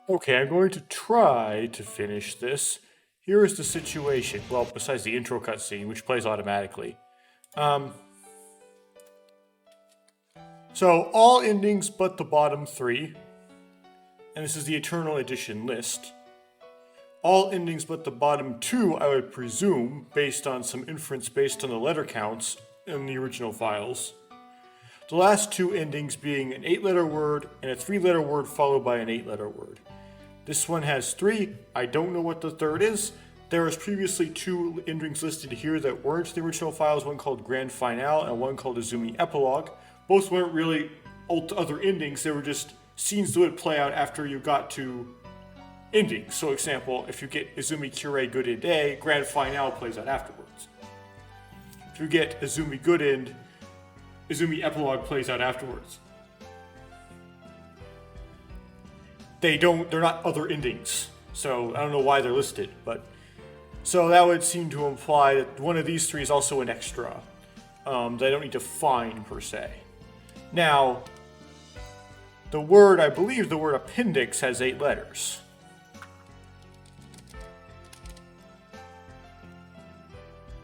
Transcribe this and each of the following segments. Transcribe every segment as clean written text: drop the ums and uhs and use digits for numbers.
Okay, I'm going to try to finish this. Here is the situation. Well, besides the intro cutscene, which plays automatically. Um, so, all endings but the bottom three, and this is the Eternal Edition list. All endings but the bottom two, I would presume, based on some inference based on the letter counts in the original files. The last two endings being an 8-letter word and a 3-letter word followed by an 8-letter word. This one has 3. I don't know what the third is. There was previously 2 endings listed here that weren't in the original files, one called Grand Finale and one called Izumi Epilogue. Both weren't really other endings, they were just scenes that would play out after you got to endings. So, example, if you get Izumi Cure Good End A, Grand Finale plays out afterwards. If you get Izumi Good End, Izumi Epilogue plays out afterwards. They're not other endings. So I don't know why they're listed, but so that would seem to imply that one of these 3 is also an extra that I don't need to find per se. Now, I believe the word appendix has 8 letters.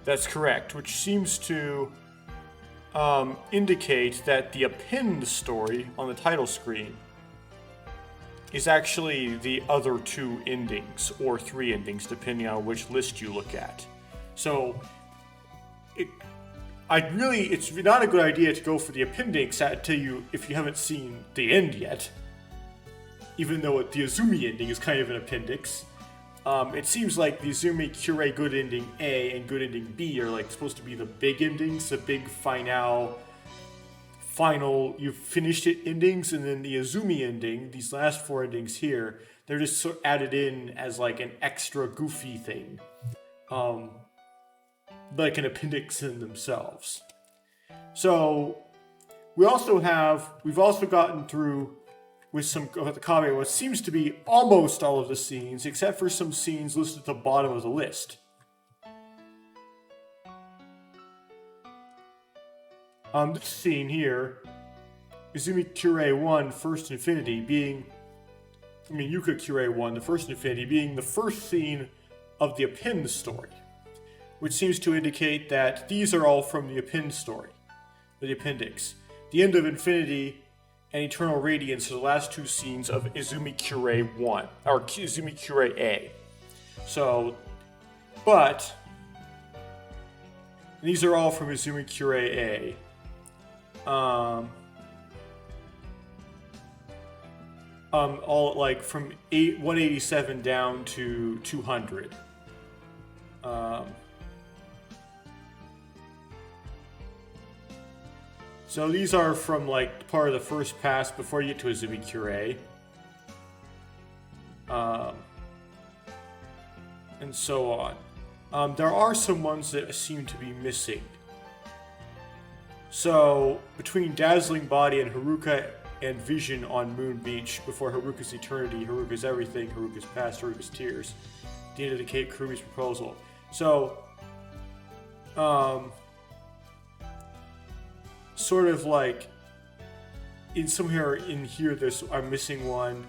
That's correct, which seems to indicate that the append story on the title screen is actually the other 2 endings, or 3 endings, depending on which list you look at. So, it's not a good idea to go for the appendix if you haven't seen the end yet. Even though the Izumi ending is kind of an appendix. It seems like the Izumi Cure Good Ending A and Good Ending B are supposed to be the big endings, the big final, you've finished it endings, and then the Izumi ending, these last 4 endings here, they're just sort of added in as an extra goofy thing. Like an appendix in themselves. So, we've also gotten through with some of the comment what seems to be almost all of the scenes, except for some scenes listed at the bottom of the list. This scene here, Izumi Cure 1, First Infinity, Yuka Cure 1, the First Infinity, being the first scene of the Append story, which seems to indicate that these are all from the Append story, the appendix. The end of Infinity and Eternal Radiance are the last 2 scenes of Izumi Cure 1, or Izumi Cure A. So, but these are all from Izumi Cure A. All from 187 down to 200. So these are from part of the first pass before you get to Izumi Cure. And so on. There are some ones that seem to be missing. So, between Dazzling Body and Haruka and Vision on Moon Beach, before Haruka's Eternity, Haruka's Everything, Haruka's Past, Haruka's Tears, the end of the Kate Kurumi's Proposal. So, sort of in somewhere in here, I'm missing one.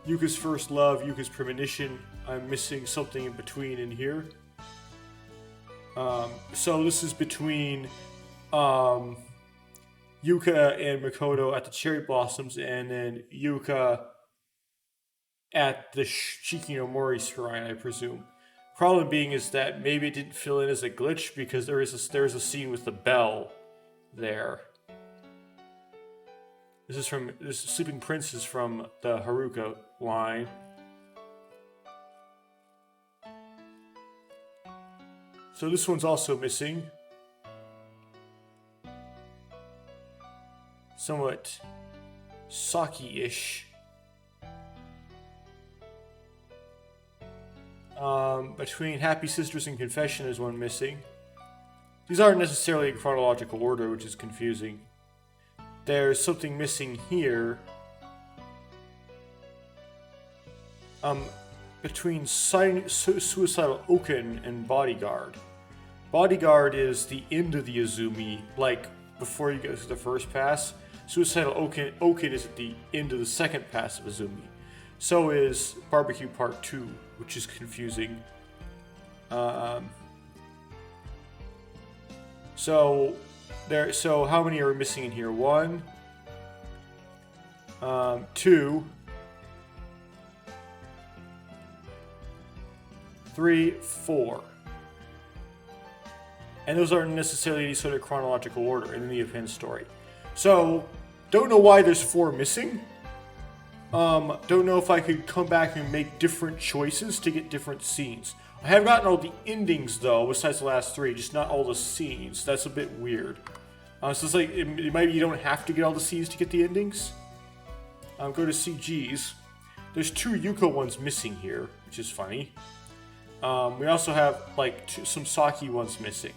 Yuka's First Love, Yuka's Premonition, I'm missing something in between in here. So this is between Yuka and Makoto at the Cherry Blossoms, and then Yuka at the Shikinomori Shrine, I presume. Problem being is that maybe it didn't fill in as a glitch because there's a scene with the bell there. This Sleeping Prince is from the Haruka line. So this one's also missing. Somewhat Saki-ish. Between Happy Sisters and Confession is one missing. These aren't necessarily in chronological order, which is confusing. There's something missing here. Between Suicidal Oken and Bodyguard. Bodyguard is the end of the Izumi, before you get to the first pass. Suicidal Oken is at the end of the second pass of Izumi. So is Barbecue Part 2, which is confusing. So how many are missing in here? 1, 2, 3, 4. And those aren't necessarily any sort of chronological order in the Append story. So, don't know why there's 4 missing. Don't know if I could come back and make different choices to get different scenes. I have gotten all the endings though, besides the last 3, just not all the scenes. That's a bit weird. So it's like, it might be you don't have to get all the scenes to get the endings. Go to CGs. There's 2 Yuka ones missing here, which is funny. We also have like some Saki ones missing.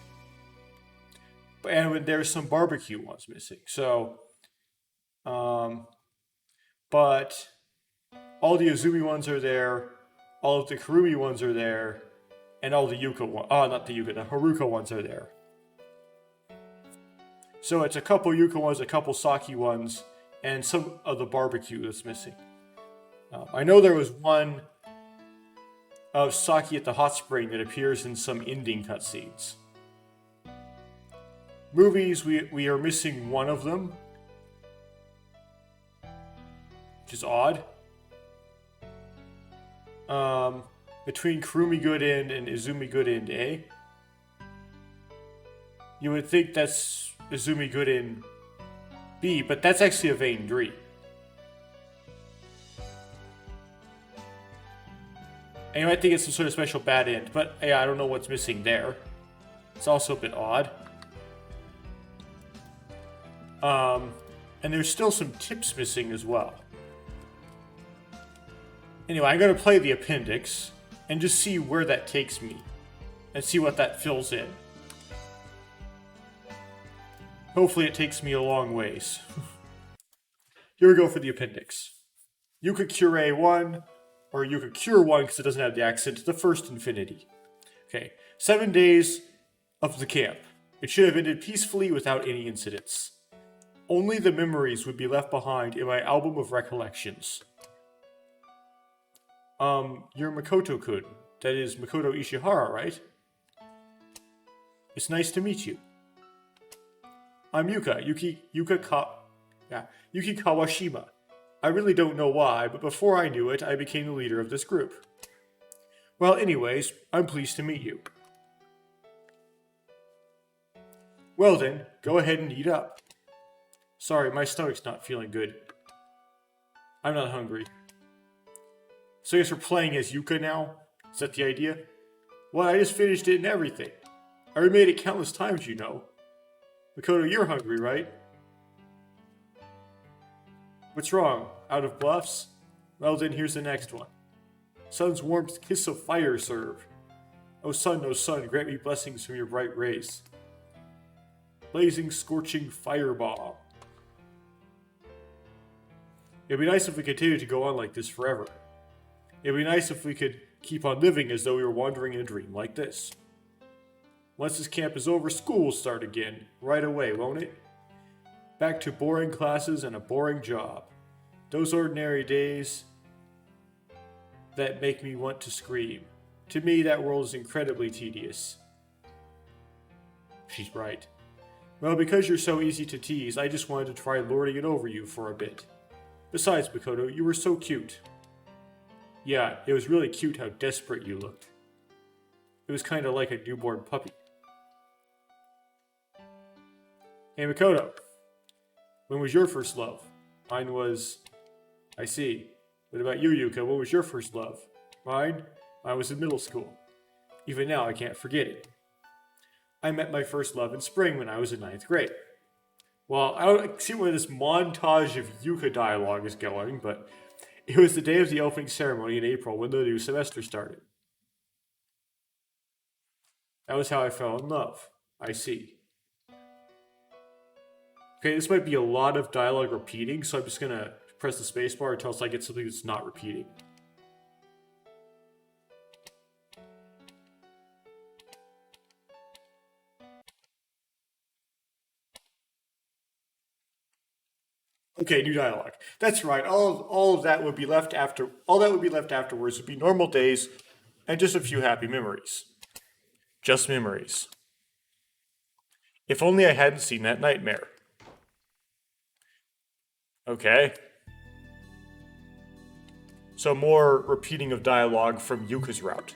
And there's some barbecue ones missing. So, but all the Izumi ones are there, all of the Kurumi ones are there, and all the Yuka ones, not the Yuka, the Haruka ones are there. So it's a couple Yuka ones, a couple Saki ones, and some of the barbecue that's missing. I know there was one of Saki at the hot spring that appears in some ending cutscenes. Movies, we are missing one of them, which is odd. Between Kurumi Good End and Izumi Good End A. You would think that's Izumi Good End B, but that's actually a Vein Dream. And you might think it's some sort of special bad end, but yeah, I don't know what's missing there. It's also a bit odd. And there's still some tips missing as well. Anyway, I'm going to play the appendix and just see where that takes me and see what that fills in. Hopefully it takes me a long ways. Here we go for the appendix. Yuka Cure 1, or Yuka Cure 1 because it doesn't have the accent, the first infinity. Okay, 7 days of the camp. It should have ended peacefully without any incidents. Only the memories would be left behind in my album of recollections. You're Makoto-kun. That is Makoto Ishihara, right? It's nice to meet you. I'm Yuka. Yuki Kawashima. I really don't know why, but before I knew it, I became the leader of this group. Well, anyways, I'm pleased to meet you. Well then, go ahead and eat up. Sorry, my stomach's not feeling good. I'm not hungry. So I guess we're playing as Yuka now? Is that the idea? Well, I just finished it and everything. I remade it countless times, you know. Makoto, you're hungry, right? What's wrong? Out of bluffs? Well then, here's the next one. Sun's warmth, kiss of fire serve. O sun, grant me blessings from your bright rays. Blazing, scorching fireball. It'd be nice if we continued to go on like this forever. It'd be nice if we could keep on living as though we were wandering in a dream like this. Once this camp is over, school will start again, right away, won't it? Back to boring classes and a boring job. Those ordinary days that make me want to scream. To me, that world is incredibly tedious. She's right. Well, because you're so easy to tease, I just wanted to try lording it over you for a bit. Besides, Makoto, you were so cute. Yeah, it was really cute how desperate you looked. It was kind of like a newborn puppy. Hey, Makoto. When was your first love? Mine was... I see. What about you, Yuka? What was your first love? Mine? I was in middle school. Even now, I can't forget it. I met my first love in spring when I was in 9th grade. Well, I don't see where this montage of Yuka dialogue is going, but it was the day of the opening ceremony in April when the new semester started. That was how I fell in love. I see. Okay, this might be a lot of dialogue repeating, so I'm just going to press the spacebar until I get something that's not repeating. Okay, new dialogue. That's right. All of that would be left after. All that would be left afterwards would be normal days, and just a few happy memories. Just memories. If only I hadn't seen that nightmare. Okay. So more repeating of dialogue from Yuka's route.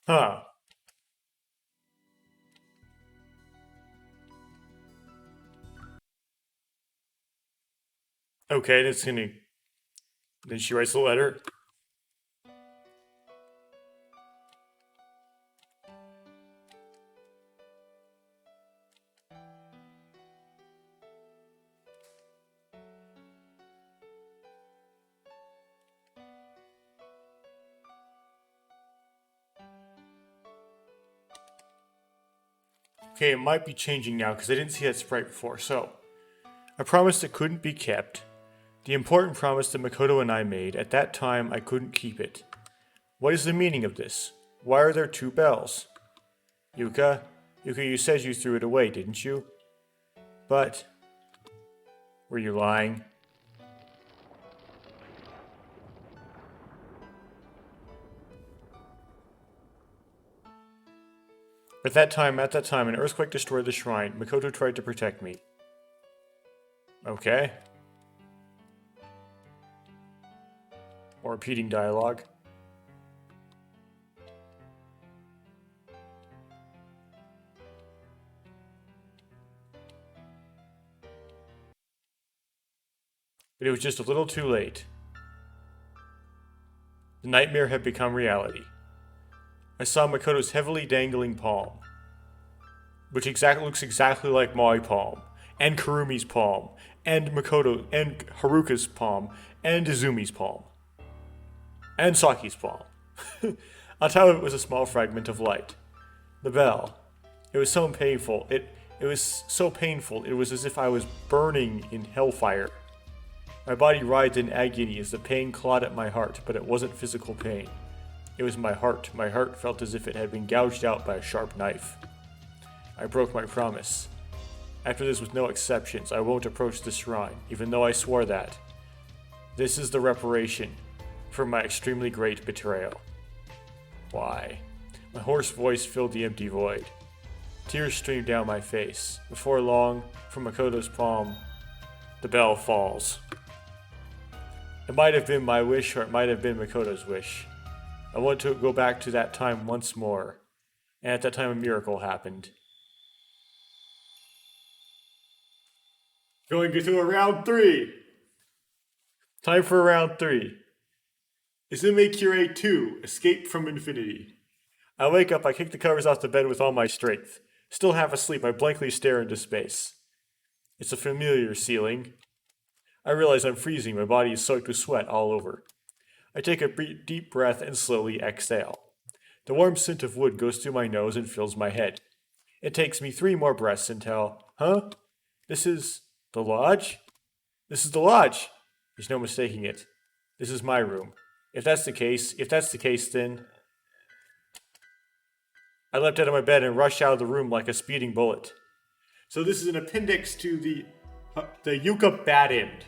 Huh. Okay, that's gonna. Then she writes a letter. Okay, it might be changing now because I didn't see that sprite before. So, a promise that couldn't be kept. The important promise that Makoto and I made. At that time, I couldn't keep it. What is the meaning of this? Why are there two bells? Yuka, you said you threw it away, didn't you? But, were you lying? At that time, an earthquake destroyed the shrine. Makoto tried to protect me. Okay. More repeating dialogue. But it was just a little too late. The nightmare had become reality. I saw Makoto's heavily dangling palm, which looks exactly like my palm, and Kurumi's palm, and Makoto, and Haruka's palm, and Izumi's palm, and Saki's palm. On top of it was a small fragment of light. The bell. It was so painful. It was so painful. It was as if I was burning in hellfire. My body writhed in agony as the pain clawed at my heart, but it wasn't physical pain. It was my heart. My heart felt as if it had been gouged out by a sharp knife. I broke my promise. After this, with no exceptions, I won't approach the shrine, even though I swore that. This is the reparation for my extremely great betrayal. Why? My hoarse voice filled the empty void. Tears streamed down my face. Before long, from Makoto's palm, the bell falls. It might have been my wish, or it might have been Makoto's wish. I want to go back to that time once more, and at that time a miracle happened. Going to round 3. Time for round 3. Izumi Cure 2, Escape from Infinity. I wake up, I kick the covers off the bed with all my strength. Still half asleep, I blankly stare into space. It's a familiar ceiling. I realize I'm freezing, my body is soaked with sweat all over. I take a deep breath and slowly exhale. The warm scent of wood goes through my nose and fills my head. It takes me 3 more breaths until, this is the lodge? This is the lodge! There's no mistaking it. This is my room. If that's the case, then... I leapt out of my bed and rushed out of the room like a speeding bullet. So this is an appendix to the Yuka bad end,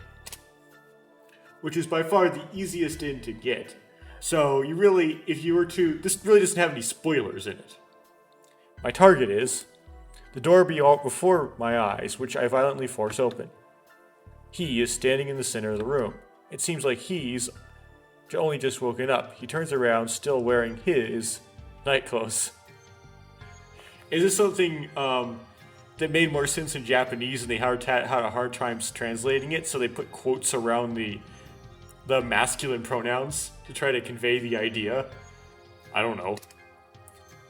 which is by far the easiest end to get. So you really, if you were to, this really doesn't have any spoilers in it. My target is the door before my eyes, which I violently force open. He is standing in the center of the room. It seems like he's only just woken up. He turns around, still wearing his night clothes. Is this something that made more sense in Japanese and they had a hard time translating it, so they put quotes around the masculine pronouns to try to convey the idea? I don't know.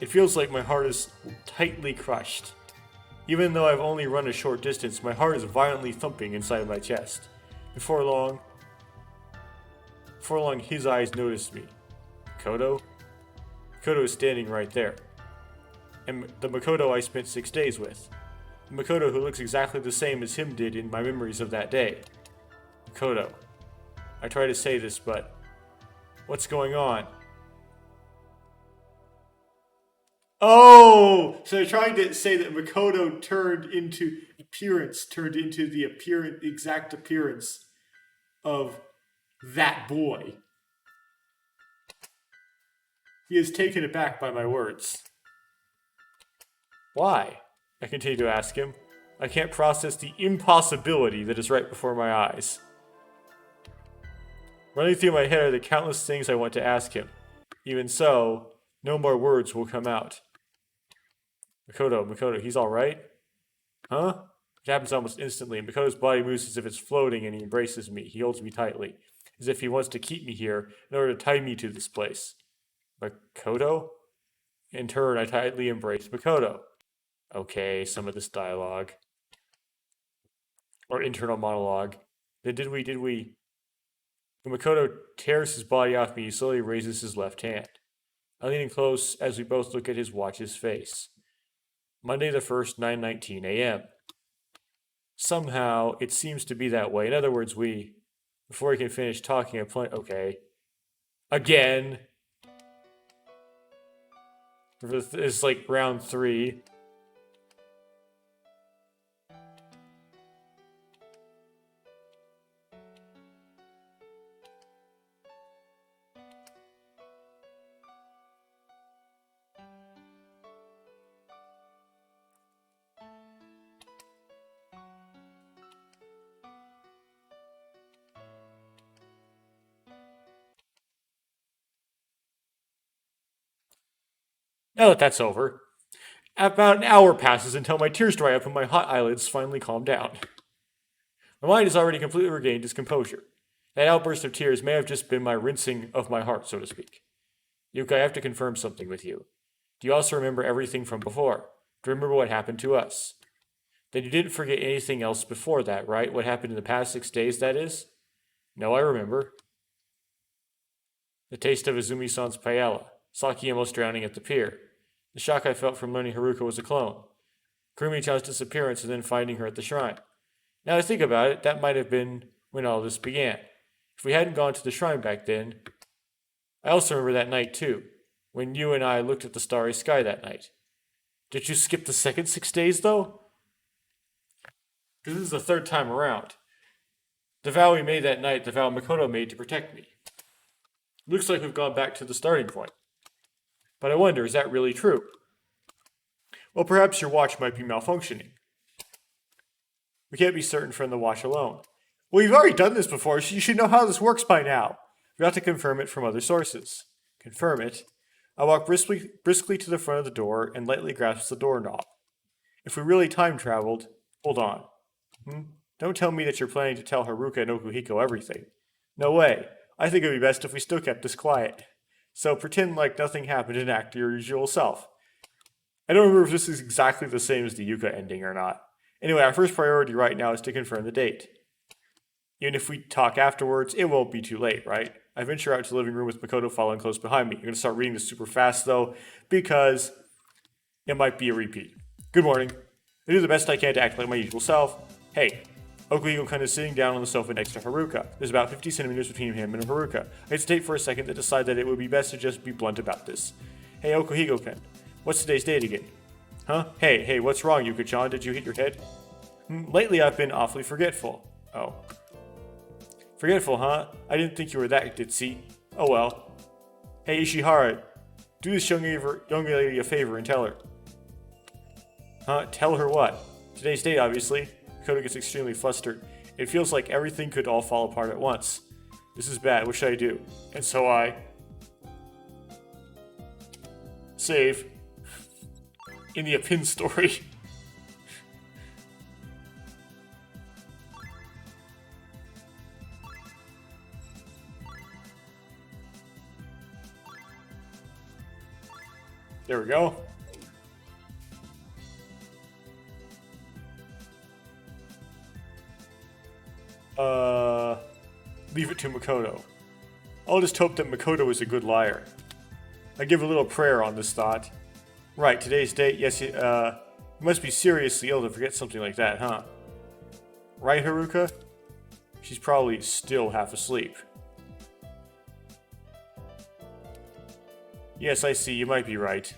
It feels like my heart is tightly crushed. Even though I've only run a short distance, my heart is violently thumping inside my chest. Before long, his eyes noticed me. Makoto? Makoto is standing right there. And the Makoto I spent 6 days with. The Makoto who looks exactly the same as him did in my memories of that day. Makoto. I try to say this, but what's going on? Oh! So they're trying to say that Makoto turned into the exact appearance of that boy. He is taken aback by my words. Why? I continue to ask him. I can't process the impossibility that is right before my eyes. Running through my head are the countless things I want to ask him. Even so, no more words will come out. Makoto, he's alright? Huh? It happens almost instantly, and Makoto's body moves as if it's floating, and he embraces me. He holds me tightly, as if he wants to keep me here in order to tie me to this place. Makoto? In turn, I tightly embrace Makoto. Okay, some of this dialogue. Or internal monologue. Then did we... When Makoto tears his body off me, he slowly raises his left hand. I lean in close as we both look at his watch's face. Monday the 1st, 9:19 a.m. Somehow, it seems to be that way. In other words, before he can finish talking, okay. Again! It's like round 3. Now that that's over, about an hour passes until my tears dry up and my hot eyelids finally calm down. My mind has already completely regained its composure. That outburst of tears may have just been my rinsing of my heart, so to speak. Yuka, I have to confirm something with you. Do you also remember everything from before? Do you remember what happened to us? Then you didn't forget anything else before that, right? What happened in the past 6 days, that is? No, I remember. The taste of Izumi-san's paella. Saki almost drowning at the pier. The shock I felt from learning Haruka was a clone. Kurumi-chan's disappearance and then finding her at the shrine. Now I think about it, that might have been when all this began. If we hadn't gone to the shrine back then... I also remember that night too, when you and I looked at the starry sky that night. Did you skip the second 6 days though? Because this is the third time around. The vow we made that night, the vow Makoto made to protect me. Looks like we've gone back to the starting point. But I wonder, is that really true? Well, perhaps your watch might be malfunctioning. We can't be certain from the watch alone. Well, you've already done this before, so you should know how this works by now. We ought to confirm it from other sources. Confirm it? I walk briskly to the front of the door and lightly grasp the doorknob. If we really time traveled... Hold on. Don't tell me that you're planning to tell Haruka and Okuhiko everything. No way. I think it would be best if we still kept this quiet. So pretend like nothing happened and act your usual self. I don't remember if this is exactly the same as the Yuka ending or not. Anyway, our first priority right now is to confirm the date. Even if we talk afterwards, it won't be too late, right? I venture out to the living room with Makoto following close behind me. I'm going to start reading this super fast, though, because it might be a repeat. Good morning. I do the best I can to act like my usual self. Hey. Okuhiko-kun is sitting down on the sofa next to Haruka. There's about 50 centimeters between him and Haruka. I hesitate for a second to decide that it would be best to just be blunt about this. Hey, Okuhiko-kun. What's today's date again? Huh? Hey, what's wrong, Yuka-chan? Did you hit your head? Lately I've been awfully forgetful. Oh. Forgetful, huh? I didn't think you were that ditzy. Oh well. Hey, Ishihara. Do this young lady a favor and tell her. Huh? Tell her what? Today's date, obviously. Makoto gets extremely flustered. It feels like everything could all fall apart at once. This is bad. What should I do? And so I save in the Append story. There we go. Leave it to Makoto. I'll just hope that Makoto is a good liar. I give a little prayer on this thought. Right, today's date, yes, you must be seriously ill to forget something like that, huh? Right, Haruka? She's probably still half asleep. Yes, I see, you might be right.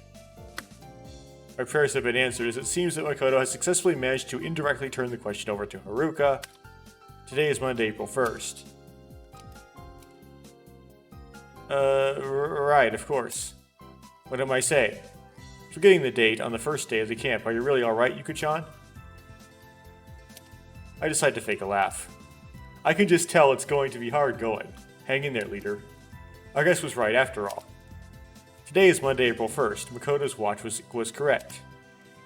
My prayers have been answered, as it seems that Makoto has successfully managed to indirectly turn the question over to Haruka. Today is Monday, April 1st. Right, of course. What am I saying? Forgetting the date on the first day of the camp, are you really alright, Yuka-chan? I decide to fake a laugh. I can just tell it's going to be hard going. Hang in there, leader. Our guess was right after all. Today is Monday, April 1st. Makoto's watch was correct.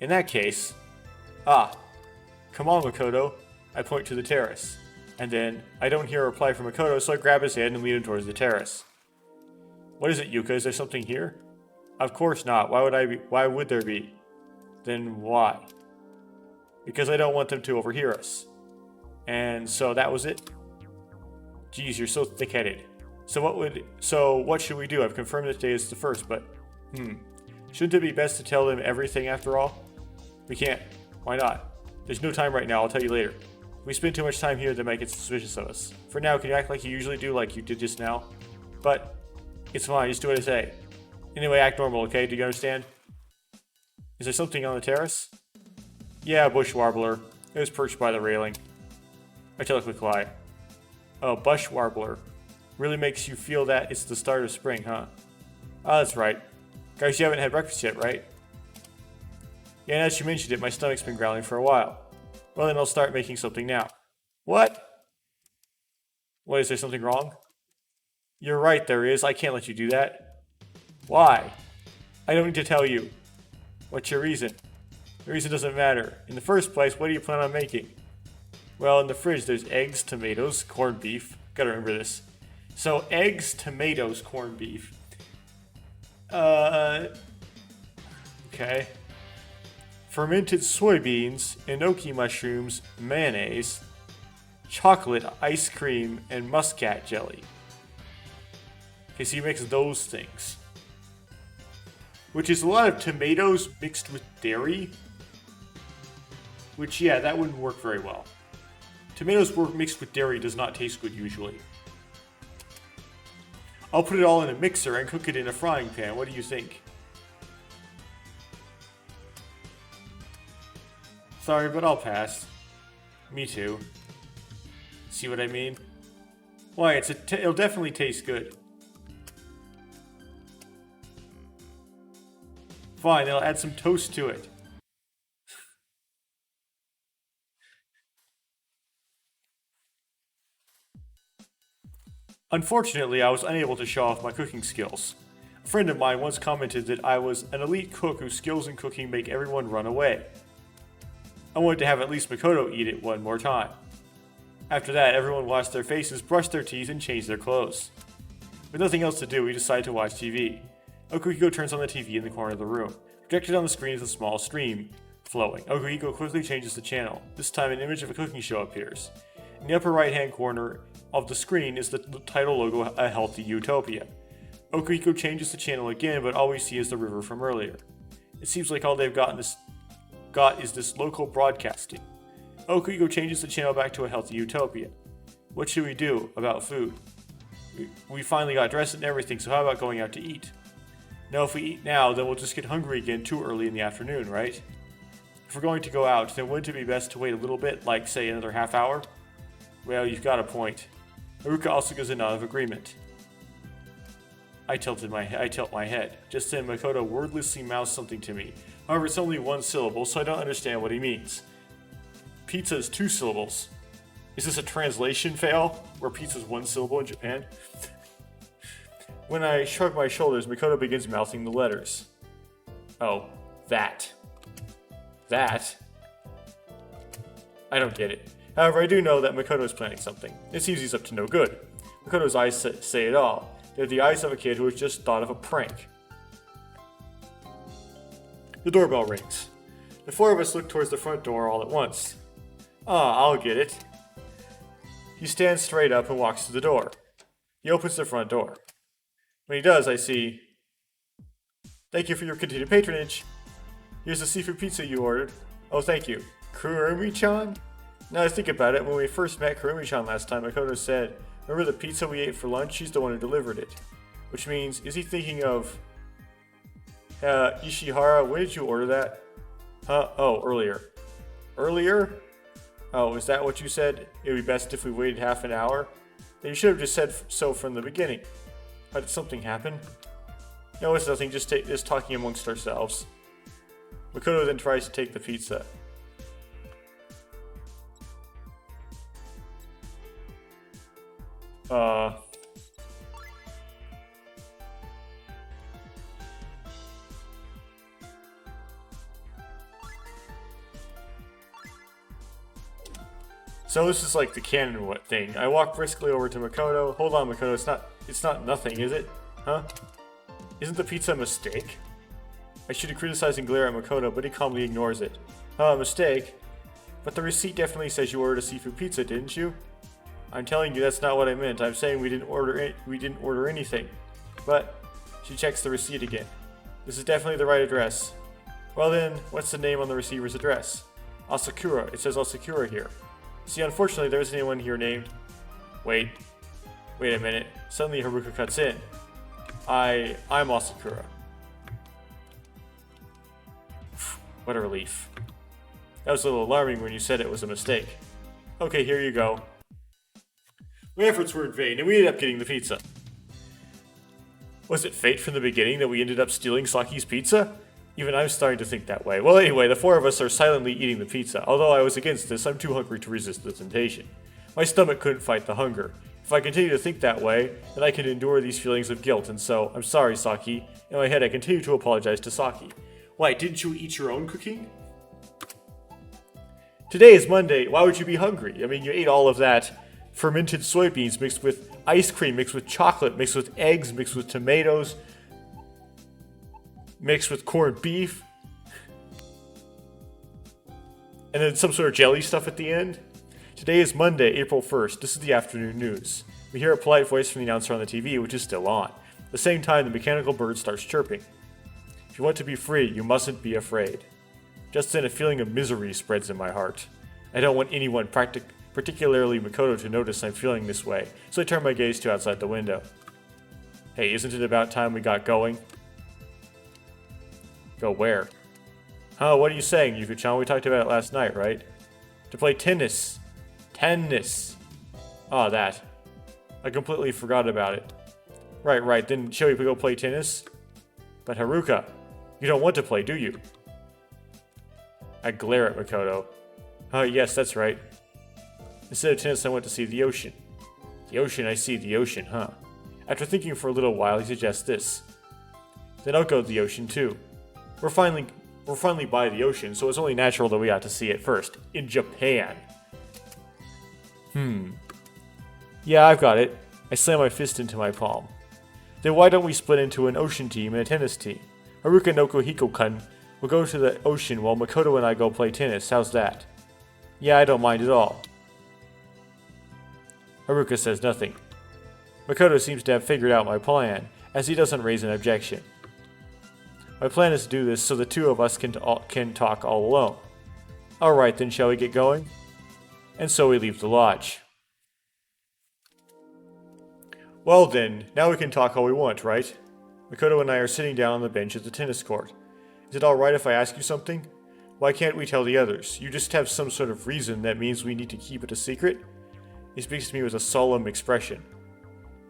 In that case... Ah. Come on, Makoto. I point to the terrace. And then, I don't hear a reply from Makoto, so I grab his hand and lead him towards the terrace. What is it, Yuka? Is there something here? Of course not. Why would there be? Then why? Because I don't want them to overhear us. And so that was it? Geez, you're so thick-headed. So what should we do? I've confirmed that today is the first, but... Shouldn't it be best to tell them everything after all? We can't. Why not? There's no time right now, I'll tell you later. If we spend too much time here, they might get suspicious of us. For now, can you act like you usually do, like you did just now? But... It's fine, just do what I say. Anyway, act normal, okay? Do you understand? Is there something on the terrace? Yeah, a bush warbler. It was perched by the railing. I tell a quick lie. Oh, bush warbler. Really makes you feel that it's the start of spring, huh? Ah, that's right. Guys, you haven't had breakfast yet, right? Yeah, now that you mentioned it, my stomach's been growling for a while. Well, then I'll start making something now. What? What, is there something wrong? You're right, there is. I can't let you do that. Why? I don't need to tell you. What's your reason? The reason doesn't matter. In the first place, what do you plan on making? Well, in the fridge, there's eggs, tomatoes, corned beef. Gotta remember this. So, eggs, tomatoes, corned beef. Okay. Fermented soybeans, enoki mushrooms, mayonnaise, chocolate, ice cream, and muscat jelly. Okay, so he makes those things. Which is a lot of tomatoes mixed with dairy. Which, yeah, that wouldn't work very well. Tomatoes mixed with dairy does not taste good usually. I'll put it all in a mixer and cook it in a frying pan. What do you think? Sorry, but I'll pass. Me too. See what I mean? Why, it'll definitely taste good. Fine, then I'll add some toast to it. Unfortunately, I was unable to show off my cooking skills. A friend of mine once commented that I was an elite cook whose skills in cooking make everyone run away. I wanted to have at least Makoto eat it one more time. After that, everyone washed their faces, brushed their teeth, and changed their clothes. With nothing else to do, we decided to watch TV. Okuhiko turns on the TV in the corner of the room. Projected on the screen is a small stream flowing. Okuhiko quickly changes the channel. This time an image of a cooking show appears. In the upper right hand corner of the screen is the title logo, A Healthy Utopia. Okuhiko changes the channel again, but all we see is the river from earlier. It seems like all they've got is this local broadcasting. Okuhiko changes the channel back to A Healthy Utopia. What should we do about food? We finally got dressed and everything, so how about going out to eat? No, if we eat now, then we'll just get hungry again too early in the afternoon, right? If we're going to go out, then wouldn't it be best to wait a little bit, like, say, another half hour? Well, you've got a point. Haruka also gives a nod of agreement. I tilt my head. Just then, Makoto wordlessly mouths something to me. However, it's only one syllable, so I don't understand what he means. Pizza is 2 syllables. Is this a translation fail, where pizza's one syllable in Japan? When I shrug my shoulders, Makoto begins mouthing the letters. Oh, that. That? I don't get it. However, I do know that Makoto is planning something. It seems he's up to no good. Makoto's eyes say it all. They're the eyes of a kid who has just thought of a prank. The doorbell rings. The four of us look towards the front door all at once. I'll get it. He stands straight up and walks to the door. He opens the front door. When he does, I see... Thank you for your continued patronage. Here's the seafood pizza you ordered. Oh, thank you. Kurumi-chan? Now I think about it, when we first met Kurumi-chan last time, Makoto said, remember the pizza we ate for lunch? She's the one who delivered it. Which means, is he thinking of... Ishihara, when did you order that? Huh? Oh, earlier. Earlier? Oh, is that what you said? It would be best if we waited half an hour? Then you should have just said so from the beginning. How did something happen? No, it's nothing, just talking amongst ourselves. Makoto then tries to take the pizza. So this is like the canon thing. I walk briskly over to Makoto. Hold on, Makoto, it's not nothing, is it? Huh? Isn't the pizza a mistake? I should criticize and glare at Makoto, but he calmly ignores it. A mistake? But the receipt definitely says you ordered a seafood pizza, didn't you? I'm telling you that's not what I meant. I'm saying we didn't order anything. But she checks the receipt again. This is definitely the right address. Well then, what's the name on the receiver's address? Asakura. It says Asakura here. See, unfortunately, there isn't anyone here named... Wait a minute. Suddenly Haruka cuts in. I'm Asakura. What a relief. That was a little alarming when you said it was a mistake. Okay, here you go. My efforts were in vain, and we ended up getting the pizza. Was it fate from the beginning that we ended up stealing Saki's pizza? Even I'm starting to think that way. Well, anyway, the four of us are silently eating the pizza. Although I was against this, I'm too hungry to resist the temptation. My stomach couldn't fight the hunger. If I continue to think that way, then I can endure these feelings of guilt, and so, I'm sorry, Saki. In my head, I continue to apologize to Saki. Why, didn't you eat your own cooking? Today is Monday. Why would you be hungry? I mean, you ate all of that fermented soybeans mixed with ice cream, mixed with chocolate, mixed with eggs, mixed with tomatoes, mixed with corned beef, and then some sort of jelly stuff at the end. Today is Monday, April 1st. This is the afternoon news. We hear a polite voice from the announcer on the TV, which is still on. At the same time, the mechanical bird starts chirping. If you want to be free, you mustn't be afraid. Just then, a feeling of misery spreads in my heart. I don't want anyone, particularly Makoto, to notice I'm feeling this way, so I turn my gaze to outside the window. Hey, isn't it about time we got going? Go where? Huh, what are you saying, Yuka-chan? We talked about it last night, right? To play tennis. Tennis. Ah, that. I completely forgot about it. Right, then shall we go play tennis? But Haruka, you don't want to play, do you? I glare at Makoto. Oh, yes, that's right. Instead of tennis, I went to see the ocean. The ocean, I see, the ocean, huh? After thinking for a little while, he suggests this. Then I'll go to the ocean, too. We're finally by the ocean, so it's only natural that we ought to see it first. In Japan. Yeah, I've got it. I slam my fist into my palm. Then why don't we split into an ocean team and a tennis team? Haruka no Kohiko-kun will go to the ocean while Makoto and I go play tennis. How's that? Yeah, I don't mind at all. Haruka says nothing. Makoto seems to have figured out my plan, as he doesn't raise an objection. My plan is to do this so the two of us can talk all alone. Alright then, shall we get going? And so we leave the lodge. Well then, now we can talk all we want, right? Makoto and I are sitting down on the bench at the tennis court. Is it alright if I ask you something? Why can't we tell the others? You just have some sort of reason that means we need to keep it a secret? He speaks to me with a solemn expression.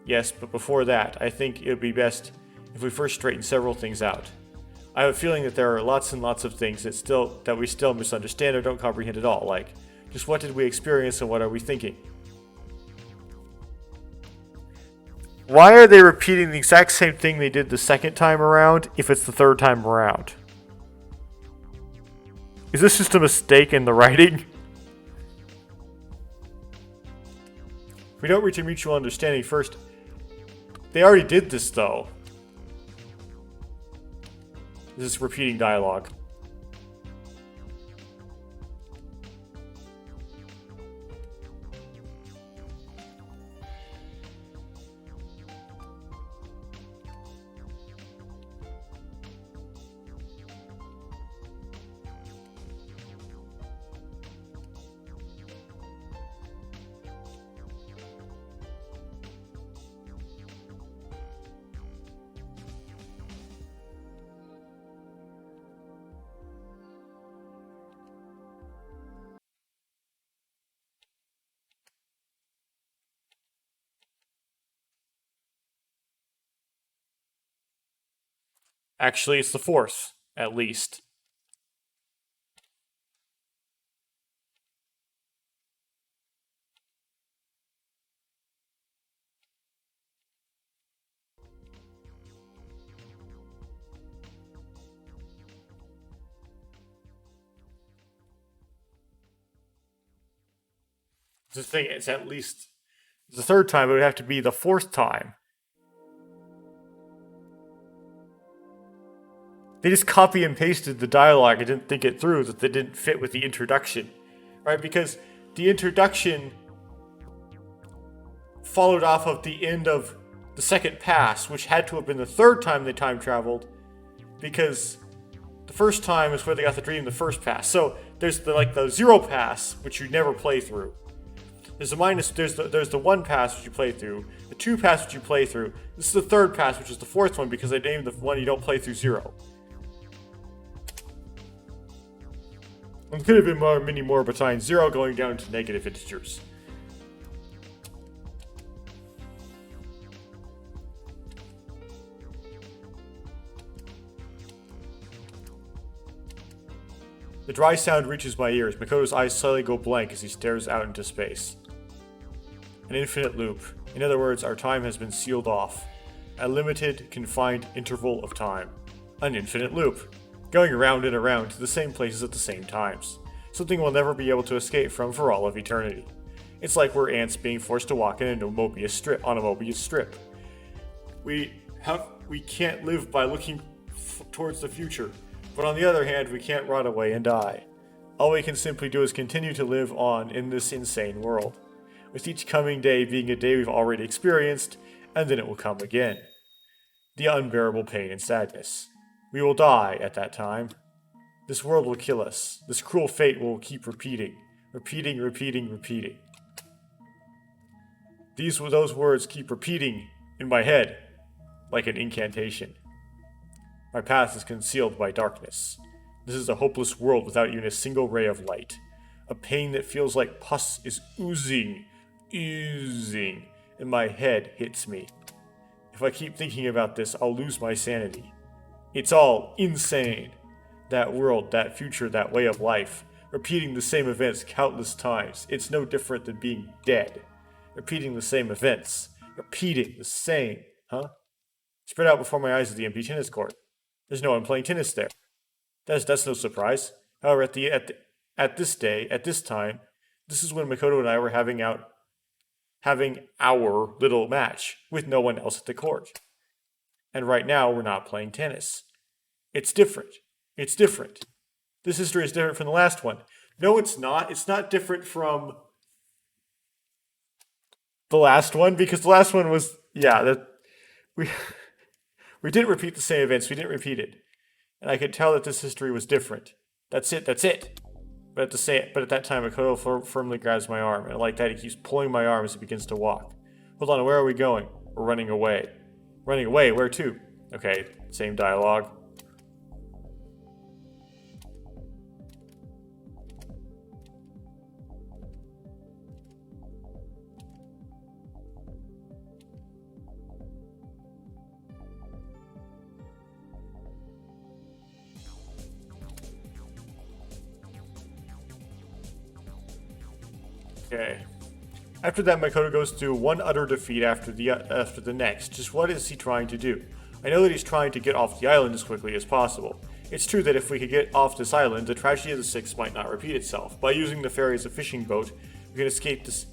Yes, but before that, I think it would be best if we first straighten several things out. I have a feeling that there are lots and lots of things that we still misunderstand or don't comprehend at all, like, Just what did we experience and what are we thinking? Why are they repeating the exact same thing they did the second time around if it's the third time around? Is this just a mistake in the writing? If we don't reach a mutual understanding first... They already did this, though. This is repeating dialogue. Actually, it's the fourth, at least. The thing is, at least the third time, it would have to be the fourth time. They just copy and pasted the dialogue and didn't think it through, that they didn't fit with the introduction. Right? Because the introduction followed off of the end of the second pass, which had to have been the third time they time traveled, because the first time is where they got the dream, the first pass. So there's the zero pass, which you never play through. There's the one pass which you play through, the two pass which you play through. This is the third pass, which is the fourth one, because they named the one you don't play through zero. It could have been many more besides zero going down to negative integers. The dry sound reaches my ears. Makoto's eyes suddenly go blank as he stares out into space. An infinite loop. In other words, our time has been sealed off. A limited, confined interval of time. An infinite loop. Going around and around to the same places at the same times. Something we'll never be able to escape from for all of eternity. It's like we're ants being forced to walk in a Mobius strip. We can't live by looking towards the future, but on the other hand, we can't rot away and die. All we can simply do is continue to live on in this insane world, with each coming day being a day we've already experienced, and then it will come again. The unbearable pain and sadness. We will die at that time. This world will kill us. This cruel fate will keep repeating. Repeating. Those words keep repeating in my head, like an incantation. My path is concealed by darkness. This is a hopeless world without even a single ray of light. A pain that feels like pus is oozing, and my head hits me. If I keep thinking about this, I'll lose my sanity. It's all insane. That world, that future, that way of life. Repeating the same events countless times. It's no different than being dead. Repeating the same events. Repeating the same, Spread out before my eyes is the empty tennis court. There's no one playing tennis there. That's no surprise. However, at this time, this is when Makoto and I were having our little match with no one else at the court. And right now, we're not playing tennis. It's different. This history is different from the last one. No, it's not. It's not different from the last one, because the last one was, we didn't repeat the same events. We didn't repeat it. And I could tell that this history was different. That's it. But at that time, Makoto firmly grabs my arm, and like that, he keeps pulling my arm as he begins to walk. Hold on, where are we going? We're running away. Running away? Where to? Okay, same dialogue. Okay. After that, Makoto goes through one utter defeat after the next. Just what is he trying to do? I know that he's trying to get off the island as quickly as possible. It's true that if we could get off this island, the tragedy of the Six might not repeat itself. By using the ferry as a fishing boat, we can escape this...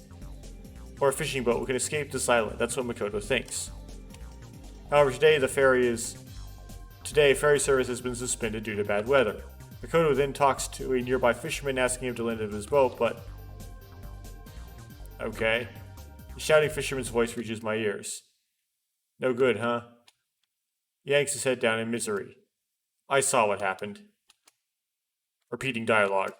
Or a fishing boat, we can escape this island. That's what Makoto thinks. However, Today, ferry service has been suspended due to bad weather. Makoto then talks to a nearby fisherman asking him to lend him his boat, but... Okay. The shouting fisherman's voice reaches my ears. No good, huh? He yanks his head down in misery. I saw what happened. Repeating dialogue.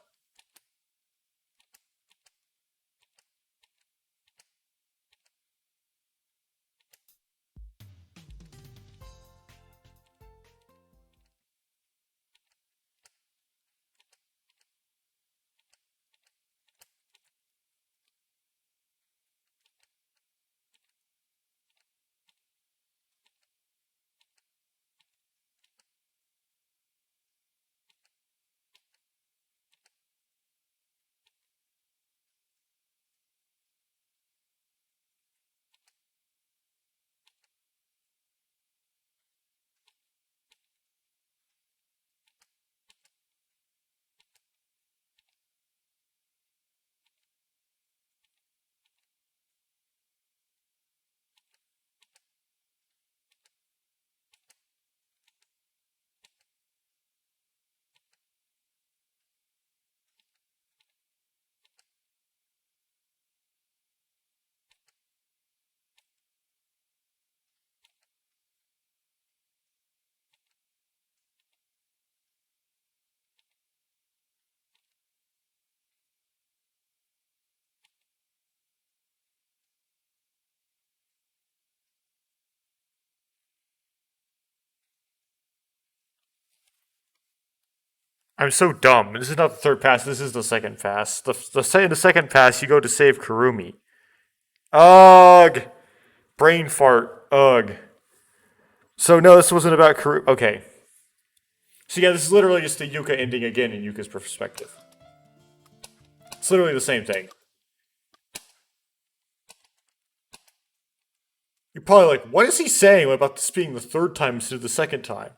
I'm so dumb. This is not the third pass, this is the second pass. The second pass, you go to save Kurumi. Ugh! Brain fart. Ugh. So no, this wasn't about Kurumi. Okay. So yeah, this is literally just the Yuka ending again in Yuka's perspective. It's literally the same thing. You're probably like, what is he saying about this being the third time instead of the second time?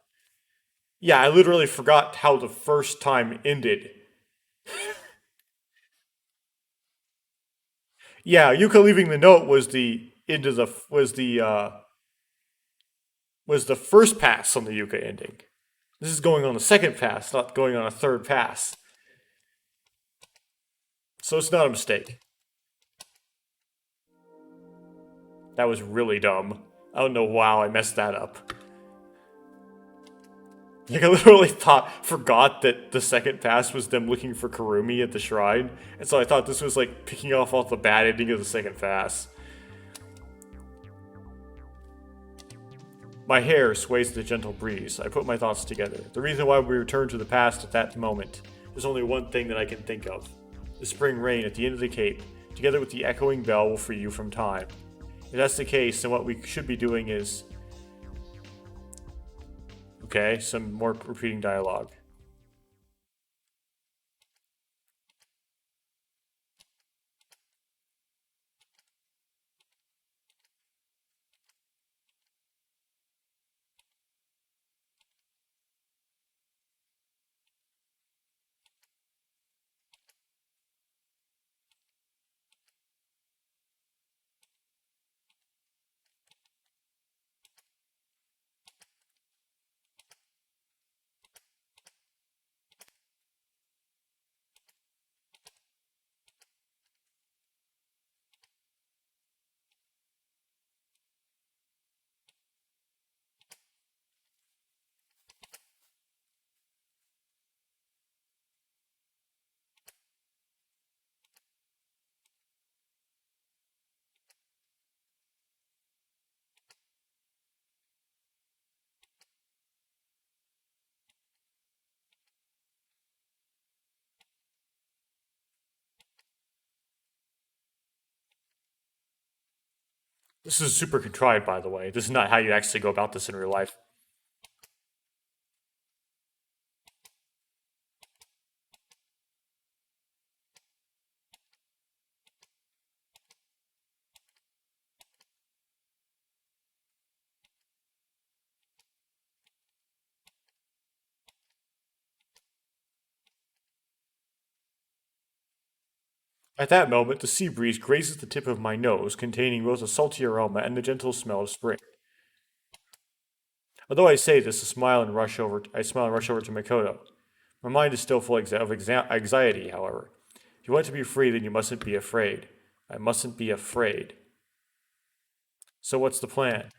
Yeah, I literally forgot how the first time ended. Yeah, Yuka leaving the note was the end of the was the first pass on the Yuka ending. This is going on the second pass, not going on a third pass. So it's not a mistake. That was really dumb. I don't know how I messed that up. Like, I literally forgot that the second pass was them looking for Kurumi at the shrine. And so I thought this was like picking off all the bad ending of the second pass. My hair sways in the gentle breeze. I put my thoughts together. The reason why we returned to the past at that moment. There's only one thing that I can think of. The spring rain at the end of the cape, together with the echoing bell, will free you from time. If that's the case, then what we should be doing is... Okay, some more repeating dialogue. This is super contrived, by the way. This is not how you actually go about this in real life. At that moment, the sea breeze grazes the tip of my nose, containing both a salty aroma and the gentle smell of spring. Although I say this, I smile and rush over to Makoto. My mind is still full of anxiety, however. If you want to be free, then you mustn't be afraid. I mustn't be afraid. So what's the plan?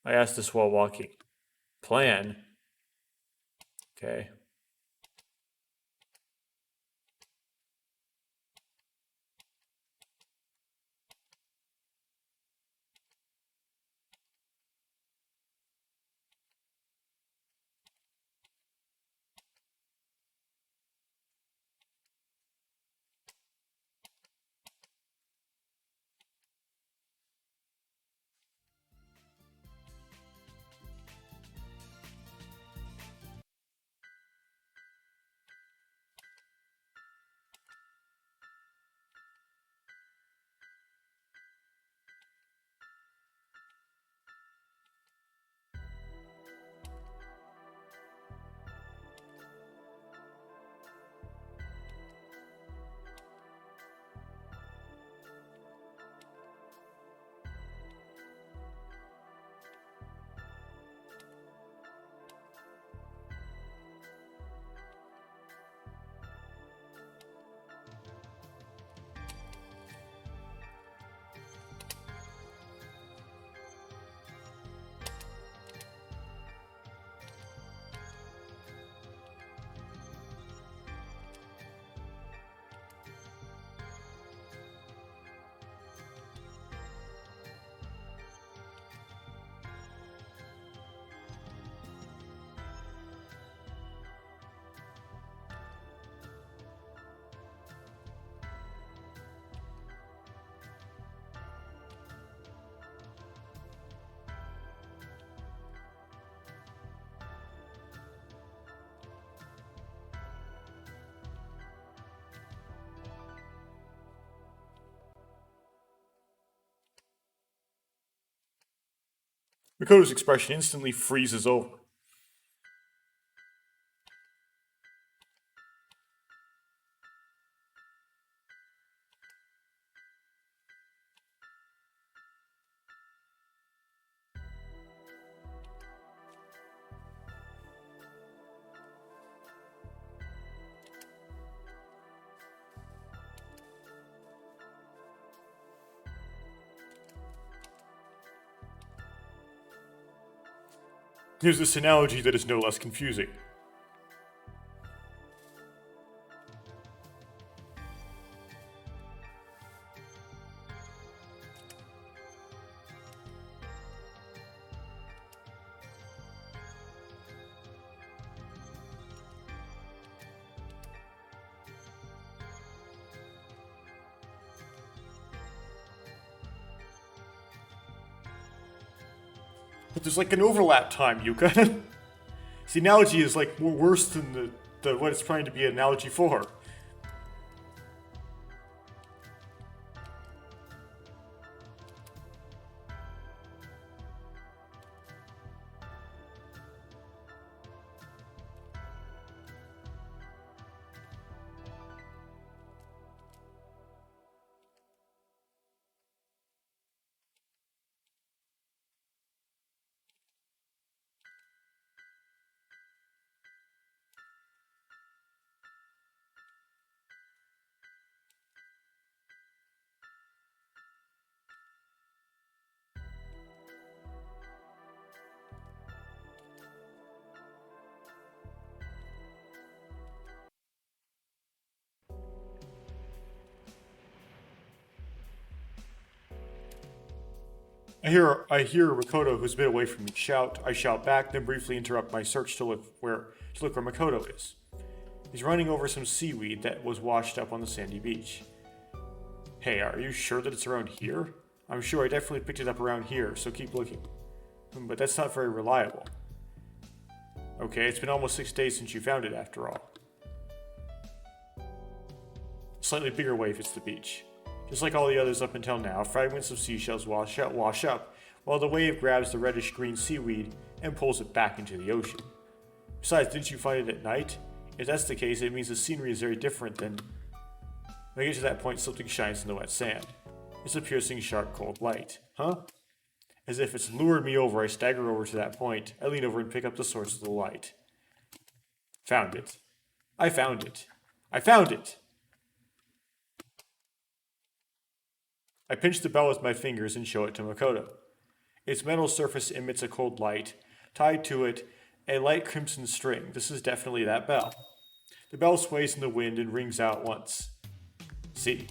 I asked this while walking. Plan? Okay. Makoto's expression instantly freezes over. Here's this analogy that is no less confusing. But there's like an overlap time, Yuka. The analogy is like more worse than the what it's trying to be an analogy for. I hear Makoto, who's a bit away from me, shout. I shout back, then briefly interrupt my search to look where Makoto is. He's running over some seaweed that was washed up on the sandy beach. Hey, are you sure that it's around here? I'm sure I definitely picked it up around here, so keep looking. But that's not very reliable. Okay, it's been almost 6 days since you found it after all. A slightly bigger wave hits the beach. Just like all the others up until now, fragments of seashells wash up, while the wave grabs the reddish-green seaweed and pulls it back into the ocean. Besides, didn't you find it at night? If that's the case, it means the scenery is very different than When I get to that point, something shines in the wet sand. It's a piercing, sharp, cold light. Huh? As if it's lured me over, I stagger over to that point. I lean over and pick up the source of the light. Found it. I found it. I found it! I pinch the bell with my fingers and show it to Makoto. Its metal surface emits a cold light. Tied to it, a light crimson string. This is definitely that bell. The bell sways in the wind and rings out once. See.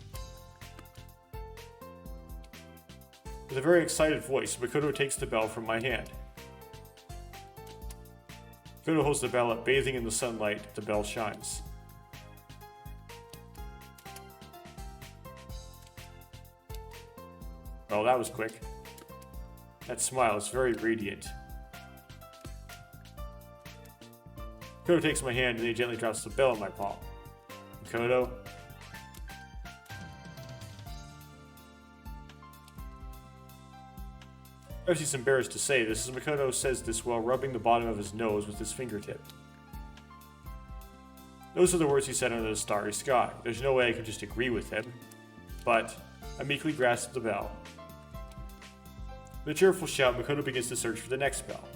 With a very excited voice, Makoto takes the bell from my hand. Makoto holds the bell up, bathing in the sunlight. The bell shines. Oh, that was quick. That smile is very radiant. Makoto takes my hand and he gently drops the bell in my palm. Makoto. As he's embarrassed to say this, as Makoto says this while rubbing the bottom of his nose with his fingertip. Those are the words he said under the starry sky. There's no way I could just agree with him. But I meekly grasp the bell. With a cheerful shout, Makoto begins to search for the next bell.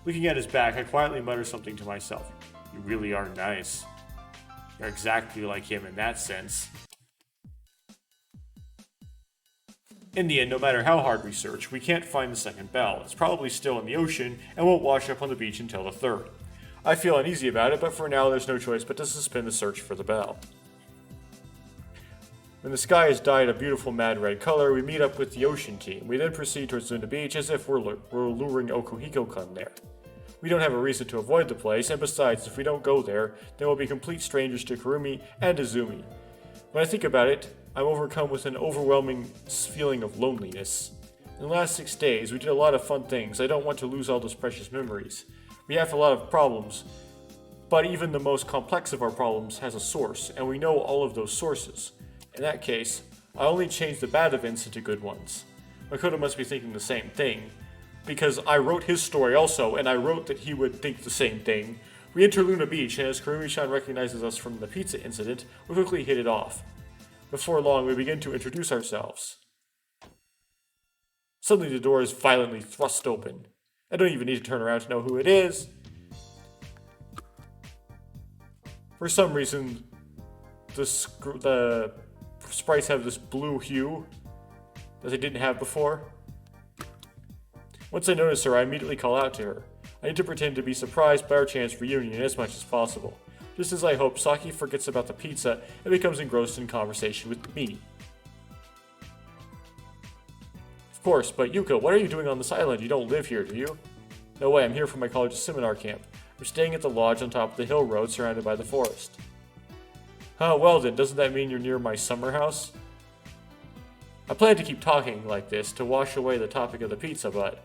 Looking at his back, I quietly mutter something to myself. You really are nice. You're exactly like him in that sense. In the end, no matter how hard we search, we can't find the second bell. It's probably still in the ocean and won't wash up on the beach until the third. I feel uneasy about it, but for now there's no choice but to suspend the search for the bell. When the sky is dyed a beautiful mad red color, we meet up with the ocean team. We then proceed towards Luna Beach as if we're luring Okuhiko-kun there. We don't have a reason to avoid the place, and besides, if we don't go there, then we'll be complete strangers to Kurumi and Izumi. When I think about it, I'm overcome with an overwhelming feeling of loneliness. In the last 6 days, we did a lot of fun things. I don't want to lose all those precious memories. We have a lot of problems, but even the most complex of our problems has a source, and we know all of those sources. In that case, I only change the bad events into good ones. Makoto must be thinking the same thing, because I wrote his story also, and I wrote that he would think the same thing. We enter Luna Beach, and as Kurumi-chan recognizes us from the pizza incident, we quickly hit it off. Before long, we begin to introduce ourselves. Suddenly, the door is violently thrust open. I don't even need to turn around to know who it is. For some reason, the sprites have this blue hue that they didn't have before. Once I notice her, I immediately call out to her. I need to pretend to be surprised by our chance reunion as much as possible. Just as I hope, Saki forgets about the pizza and becomes engrossed in conversation with me. Of course, but Yuka, what are you doing on this island? You don't live here, do you? No way, I'm here for my college's seminar camp. We're staying at the lodge on top of the hill road surrounded by the forest. Huh, well then, doesn't that mean you're near my summer house? I plan to keep talking like this to wash away the topic of the pizza, but...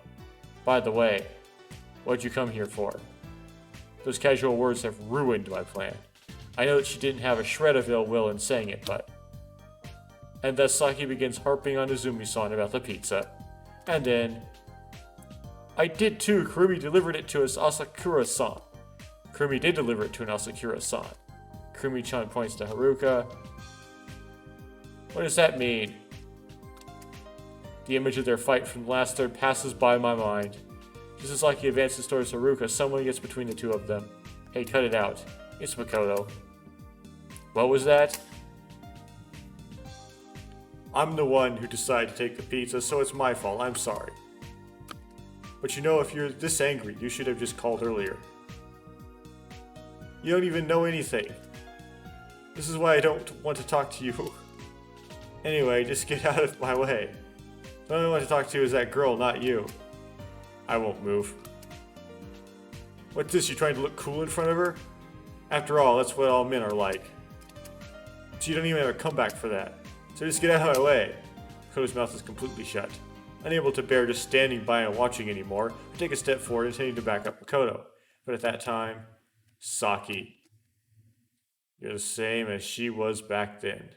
By the way, what'd you come here for? Those casual words have ruined my plan. I know that she didn't have a shred of ill will in saying it, but... And thus Saki begins harping on Izumi-san about the pizza. And then... I did too, Kurumi delivered it to us Asakura-san. Kurumi did deliver it to an Asakura-san. Kurumi-chan points to Haruka. What does that mean? The image of their fight from the last third passes by my mind. Just as Saki advances towards Haruka, someone gets between the two of them. Hey, cut it out. It's Makoto. What was that? I'm the one who decided to take the pizza, so it's my fault. I'm sorry. But you know, if you're this angry, you should have just called earlier. You don't even know anything. This is why I don't want to talk to you. Anyway, just get out of my way. The only one I want to talk to is that girl, not you. I won't move. What's this, you trying to look cool in front of her? After all, that's what all men are like. So you don't even have a comeback for that. So just get out of my way. Makoto's mouth is completely shut. Unable to bear just standing by and watching anymore, I take a step forward intending to back up Makoto. But at that time, Saki. You're the same as she was back then.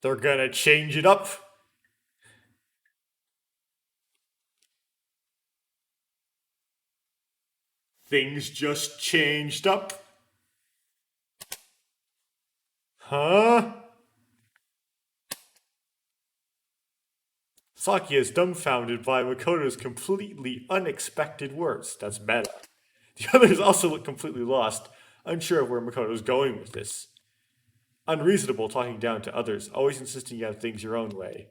They're gonna change it up. Things just changed up. Huh? Saki is dumbfounded by Makoto's completely unexpected words. That's meta. The others also look completely lost, unsure of where Makoto's going with this. Unreasonable talking down to others, always insisting you have things your own way.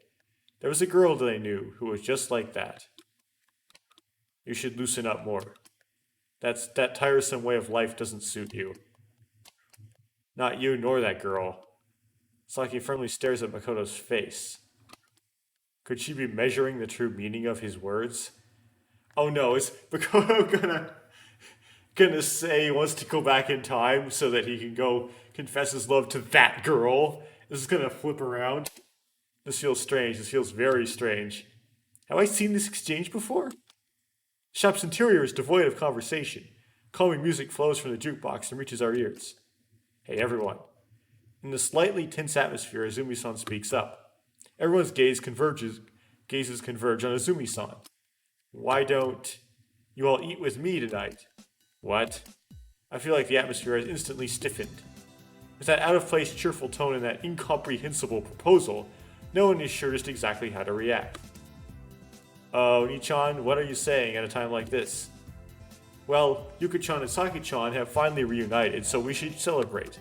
There was a girl that I knew who was just like that. You should loosen up more. That tiresome way of life doesn't suit you. Not you nor that girl. Saki firmly stares at Makoto's face. Could she be measuring the true meaning of his words? Oh no, is Makoto gonna say he wants to go back in time so that he can go confess his love to that girl? This is gonna flip around. This feels strange. This feels very strange. Have I seen this exchange before? The shop's interior is devoid of conversation. Calming music flows from the jukebox and reaches our ears. Hey everyone. In the slightly tense atmosphere, Izumi-san speaks up. Everyone's gazes converge on Izumi-san. Why don't you all eat with me tonight? What? I feel like the atmosphere has instantly stiffened. With that out-of-place cheerful tone and that incomprehensible proposal, no one is sure just exactly how to react. Oh, Ni-chan, what are you saying at a time like this? Well, Yuka-chan and Saki-chan have finally reunited, so we should celebrate.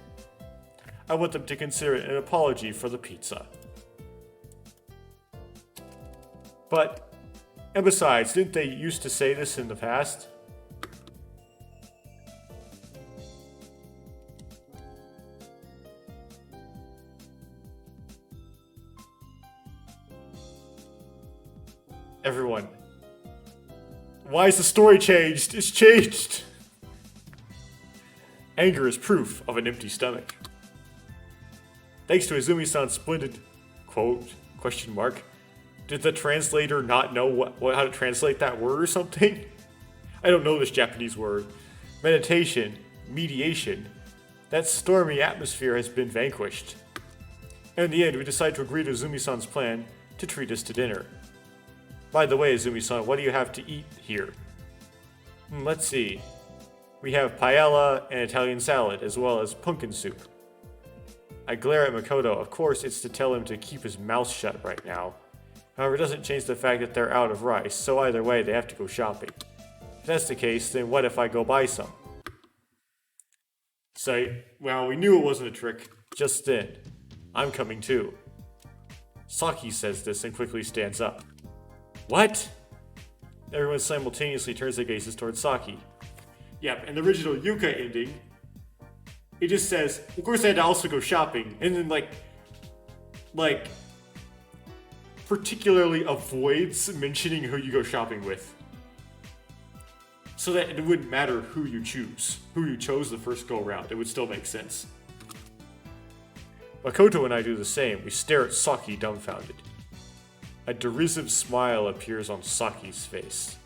I want them to consider it an apology for the pizza. And besides, didn't they used to say this in the past? Everyone. Why is the story changed? It's changed! Anger is proof of an empty stomach. Thanks to Izumi-san's splendid quote, question mark, did the translator not know how to translate that word or something? I don't know this Japanese word. Meditation, mediation. That stormy atmosphere has been vanquished. And in the end, we decide to agree to Izumi-san's plan to treat us to dinner. By the way, Izumi-san, what do you have to eat here? Let's see. We have paella and Italian salad, as well as pumpkin soup. I glare at Makoto. Of course, it's to tell him to keep his mouth shut right now. However, it doesn't change the fact that they're out of rice, so either way, they have to go shopping. If that's the case, then what if I go buy some? Say, well, we knew it wasn't a trick. Just then. I'm coming too. Saki says this and quickly stands up. What? Everyone simultaneously turns their gazes towards Saki. Yep, and the original Yuka ending, it just says, of course I had to also go shopping, and then like, particularly avoids mentioning who you go shopping with. So that it wouldn't matter who you chose the first go around, it would still make sense. Makoto and I do the same. We stare at Saki dumbfounded. A derisive smile appears on Saki's face.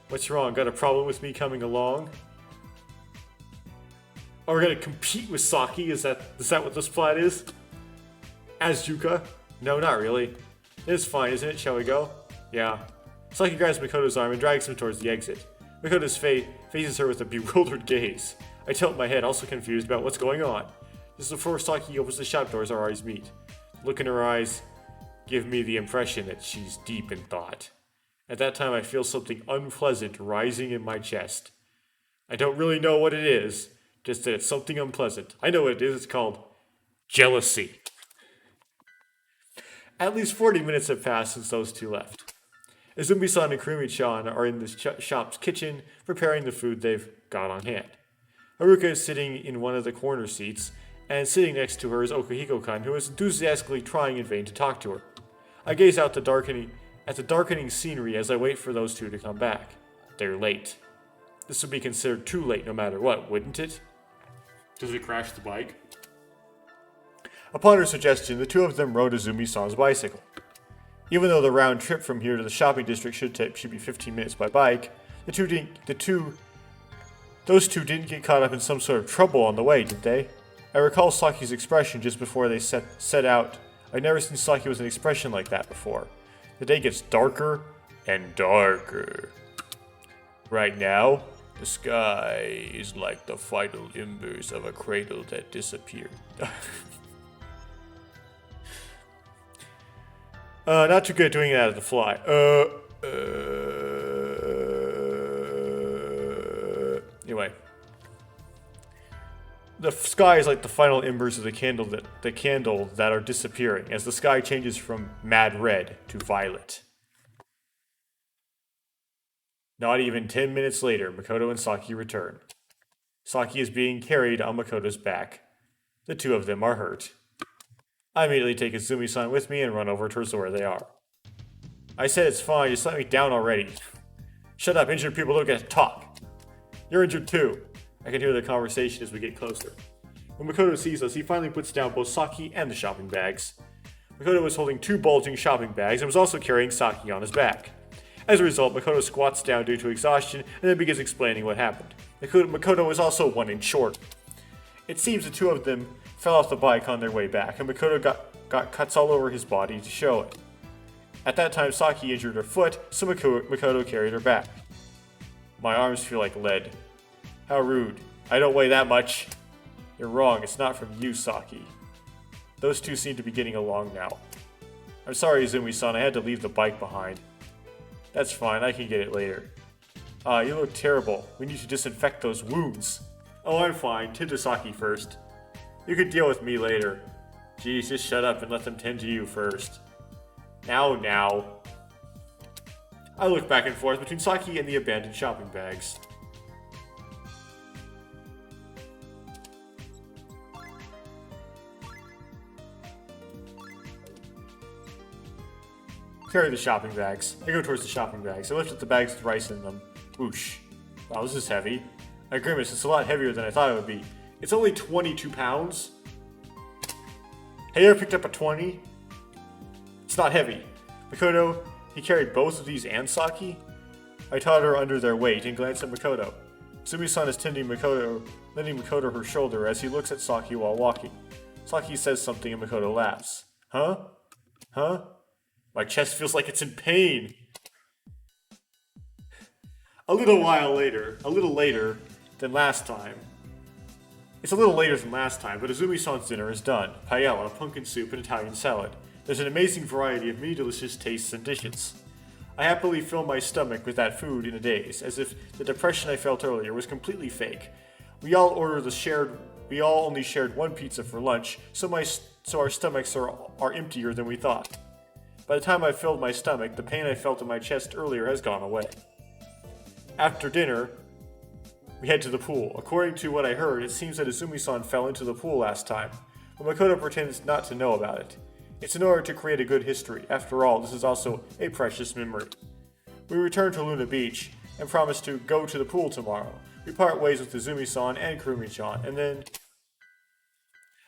What's wrong? Got a problem with me coming along? Oh, we're gonna compete with Saki? Is that what this plot is? As Yuka? No, not really. It's fine, isn't it? Shall we go? Yeah. Saki grabs Makoto's arm and drags him towards the exit. Makoto's faces her with a bewildered gaze. I tilt my head, also confused about what's going on. Just before Saki opens the shop doors, our eyes meet. The look in her eyes give me the impression that she's deep in thought. At that time, I feel something unpleasant rising in my chest. I don't really know what it is, just that it's something unpleasant. I know what it is. It's called jealousy. At least 40 minutes have passed since those two left. Izumi-san and Kurumi-chan are in the shop's kitchen preparing the food they've got on hand. Haruka is sitting in one of the corner seats, and sitting next to her is Okahiko-kan, who is enthusiastically trying in vain to talk to her. I gaze out at the darkening scenery as I wait for those two to come back. They're late. This would be considered too late no matter what, wouldn't it? Does it crash the bike? Upon her suggestion, the two of them rode Izumi-san's bicycle. Even though the round trip from here to the shopping district should be 15 minutes by bike, those two didn't get caught up in some sort of trouble on the way, did they? I recall Saki's expression just before they set out. I'd never seen Saki with an expression like that before. The day gets darker and darker. Right now, The sky is like the final embers of a cradle that disappeared. Not too good at doing that at the fly. Anyway. The sky is like the final embers of the candle that are disappearing as the sky changes from mad red to violet. Not even 10 minutes later, Makoto and Saki return. Saki is being carried on Makoto's back. The two of them are hurt. I immediately take Izumi-san with me and run over towards where they are. I said it's fine, just let me down already. Shut up, injured people don't get to talk. You're injured too. I can hear the conversation as we get closer. When Makoto sees us, he finally puts down both Saki and the shopping bags. Makoto was holding two bulging shopping bags and was also carrying Saki on his back. As a result, Makoto squats down due to exhaustion and then begins explaining what happened. Makoto was also 1 inch short. It seems the two of them fell off the bike on their way back, and Makoto got cuts all over his body to show it. At that time, Saki injured her foot, so Makoto carried her back. My arms feel like lead. How rude. I don't weigh that much. You're wrong, it's not from you, Saki. Those two seem to be getting along now. I'm sorry, Izumi-san, I had to leave the bike behind. That's fine, I can get it later. You look terrible. We need to disinfect those wounds. Oh, I'm fine. Tend to Saki first. You can deal with me later. Geez, just shut up and let them tend to you first. Now. I look back and forth between Saki and the abandoned shopping bags. Carry the shopping bags. I go towards the shopping bags. I lift up the bags with rice in them. Whoosh. Wow, this is heavy. I grimace. It's a lot heavier than I thought it would be. It's only 22 pounds. Have you ever picked up a 20? It's not heavy. Makoto, he carried both of these and Saki? I totter under their weight and glance at Makoto. Izumi-san is lending Makoto her shoulder as he looks at Saki while walking. Saki says something and Makoto laughs. Huh? My chest feels like it's in pain. A little later than last time. It's a little later than last time, but Izumi-san's dinner is done. Paella, pumpkin soup, and Italian salad. There's an amazing variety of many delicious tastes and dishes. I happily fill my stomach with that food in a daze, as if the depression I felt earlier was completely fake. We all only shared one pizza for lunch, so our stomachs are emptier than we thought. By the time I filled my stomach, the pain I felt in my chest earlier has gone away. After dinner, we head to the pool. According to what I heard, it seems that Izumi-san fell into the pool last time, but Makoto pretends not to know about it. It's in order to create a good history. After all, this is also a precious memory. We return to Luna Beach and promise to go to the pool tomorrow. We part ways with Izumi-san and Kurumi-chan, and then...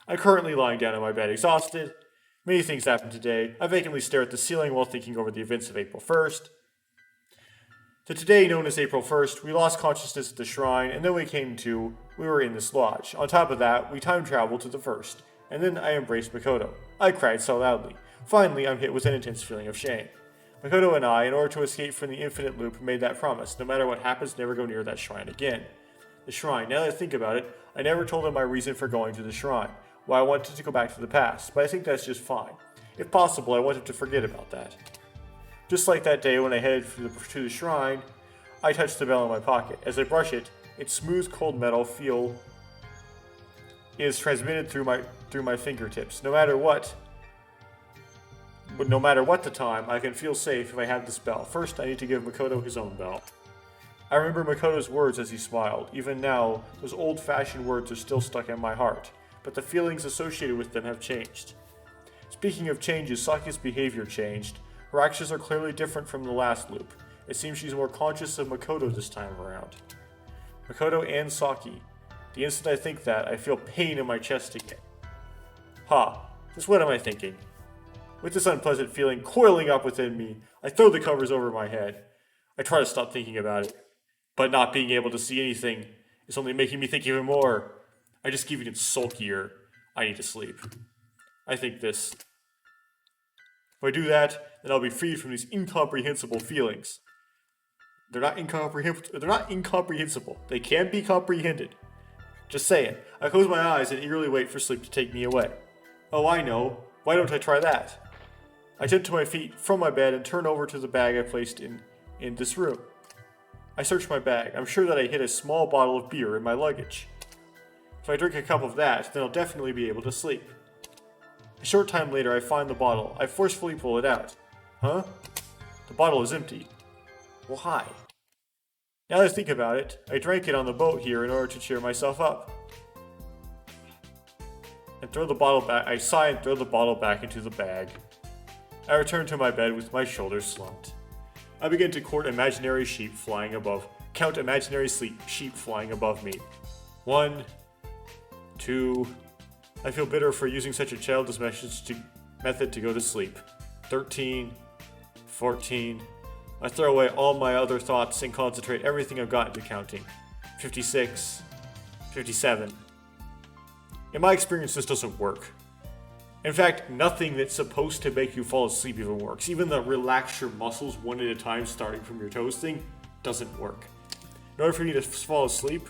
I'm currently lying down in my bed, exhausted. Many things happened today. I vacantly stare at the ceiling while thinking over the events of April 1st. The today known as April 1st, we lost consciousness at the shrine, and then we were in this lodge. On top of that, we time traveled to the 1st, and then I embraced Makoto. I cried so loudly. Finally, I'm hit with an intense feeling of shame. Makoto and I, in order to escape from the infinite loop, made that promise. No matter what happens, never go near that shrine again. The shrine, now that I think about it, I never told him my reason for going to the shrine. Why I wanted to go back to the past, but I think that's just fine. If possible, I want him to forget about that. Just like that day when I headed to the shrine, I touched the bell in my pocket. As I brush it, its smooth, cold metal feel is transmitted through my fingertips. No matter what the time, I can feel safe if I have this bell. First, I need to give Makoto his own bell. I remember Makoto's words as he smiled. Even now, those old-fashioned words are still stuck in my heart, but the feelings associated with them have changed. Speaking of changes, Saki's behavior changed. Her actions are clearly different from the last loop. It seems she's more conscious of Makoto this time around. Makoto and Saki. The instant I think that, I feel pain in my chest again. Just what am I thinking? With this unpleasant feeling coiling up within me, I throw the covers over my head. I try to stop thinking about it, but not being able to see anything is only making me think even more. I just keep getting sulkier. I need to sleep. I think this. If I do that, then I'll be freed from these incomprehensible feelings. They're not incomprehensible. They're not incomprehensible. They can be comprehended. Just saying. I close my eyes and eagerly wait for sleep to take me away. Oh, I know. Why don't I try that? I jump to my feet from my bed and turn over to the bag I placed in this room. I search my bag. I'm sure that I hid a small bottle of beer in my luggage. If I drink a cup of that, then I'll definitely be able to sleep. A short time later, I find the bottle. I forcefully pull it out. Huh? The bottle is empty. Why? Now that I think about it, I drank it on the boat here in order to cheer myself up. And throw the bottle back. I sigh and throw the bottle back into the bag. I return to my bed with my shoulders slumped. I begin to count imaginary sheep flying above me. 1, 2. I feel bitter for using such a childish method to go to sleep. 13, 14. I throw away all my other thoughts and concentrate everything I've got into counting. 56, 57. In my experience, this doesn't work. In fact, nothing that's supposed to make you fall asleep even works. Even the relax your muscles one at a time starting from your toes thing doesn't work. In order for me to fall asleep,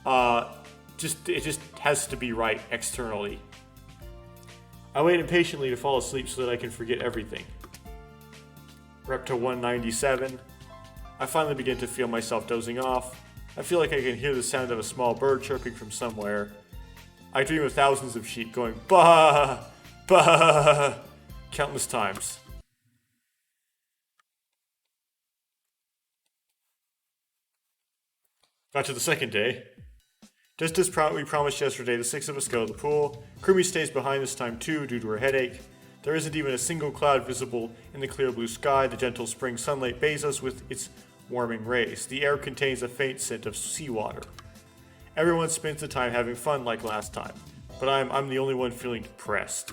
it just has to be right externally. I wait impatiently to fall asleep so that I can forget everything. We're up to 197. I finally begin to feel myself dozing off. I feel like I can hear the sound of a small bird chirping from somewhere. I dream of thousands of sheep going bah, bah, countless times. Got to the second day. Just as we promised yesterday, the 6 of us go to the pool. Krumi stays behind this time too due to her headache. There isn't even a single cloud visible in the clear blue sky. The gentle spring sunlight bathes us with its warming rays. The air contains a faint scent of seawater. Everyone spends the time having fun like last time, but I'm the only one feeling depressed.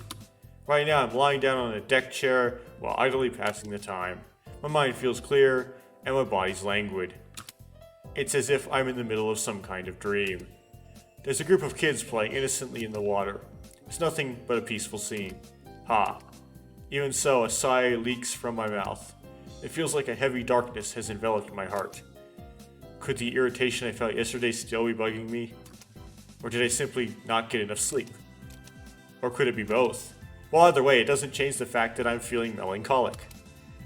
Right now I'm lying down on a deck chair while idly passing the time. My mind feels clear and my body's languid. It's as if I'm in the middle of some kind of dream. There's a group of kids playing innocently in the water. It's nothing but a peaceful scene. Ha. Even so, a sigh leaks from my mouth. It feels like a heavy darkness has enveloped my heart. Could the irritation I felt yesterday still be bugging me? Or did I simply not get enough sleep? Or could it be both? Well, either way, it doesn't change the fact that I'm feeling melancholic.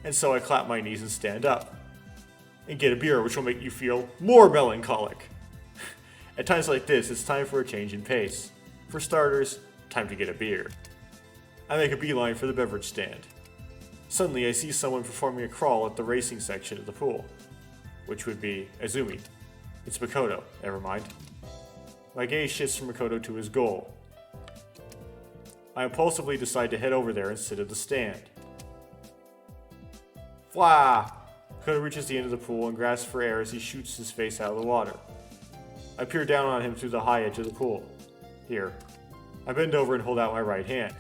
And so I clap my knees and stand up. And get a beer, which will make you feel more melancholic. At times like this, it's time for a change in pace. For starters, time to get a beer. I make a beeline for the beverage stand. Suddenly, I see someone performing a crawl at the racing section of the pool, which would be Izumi. It's Makoto, never mind. My gaze shifts from Makoto to his goal. I impulsively decide to head over there and sit at the stand. Flah! Makoto reaches the end of the pool and grasps for air as he shoots his face out of the water. I peer down on him through the high edge of the pool. Here. I bend over and hold out my right hand.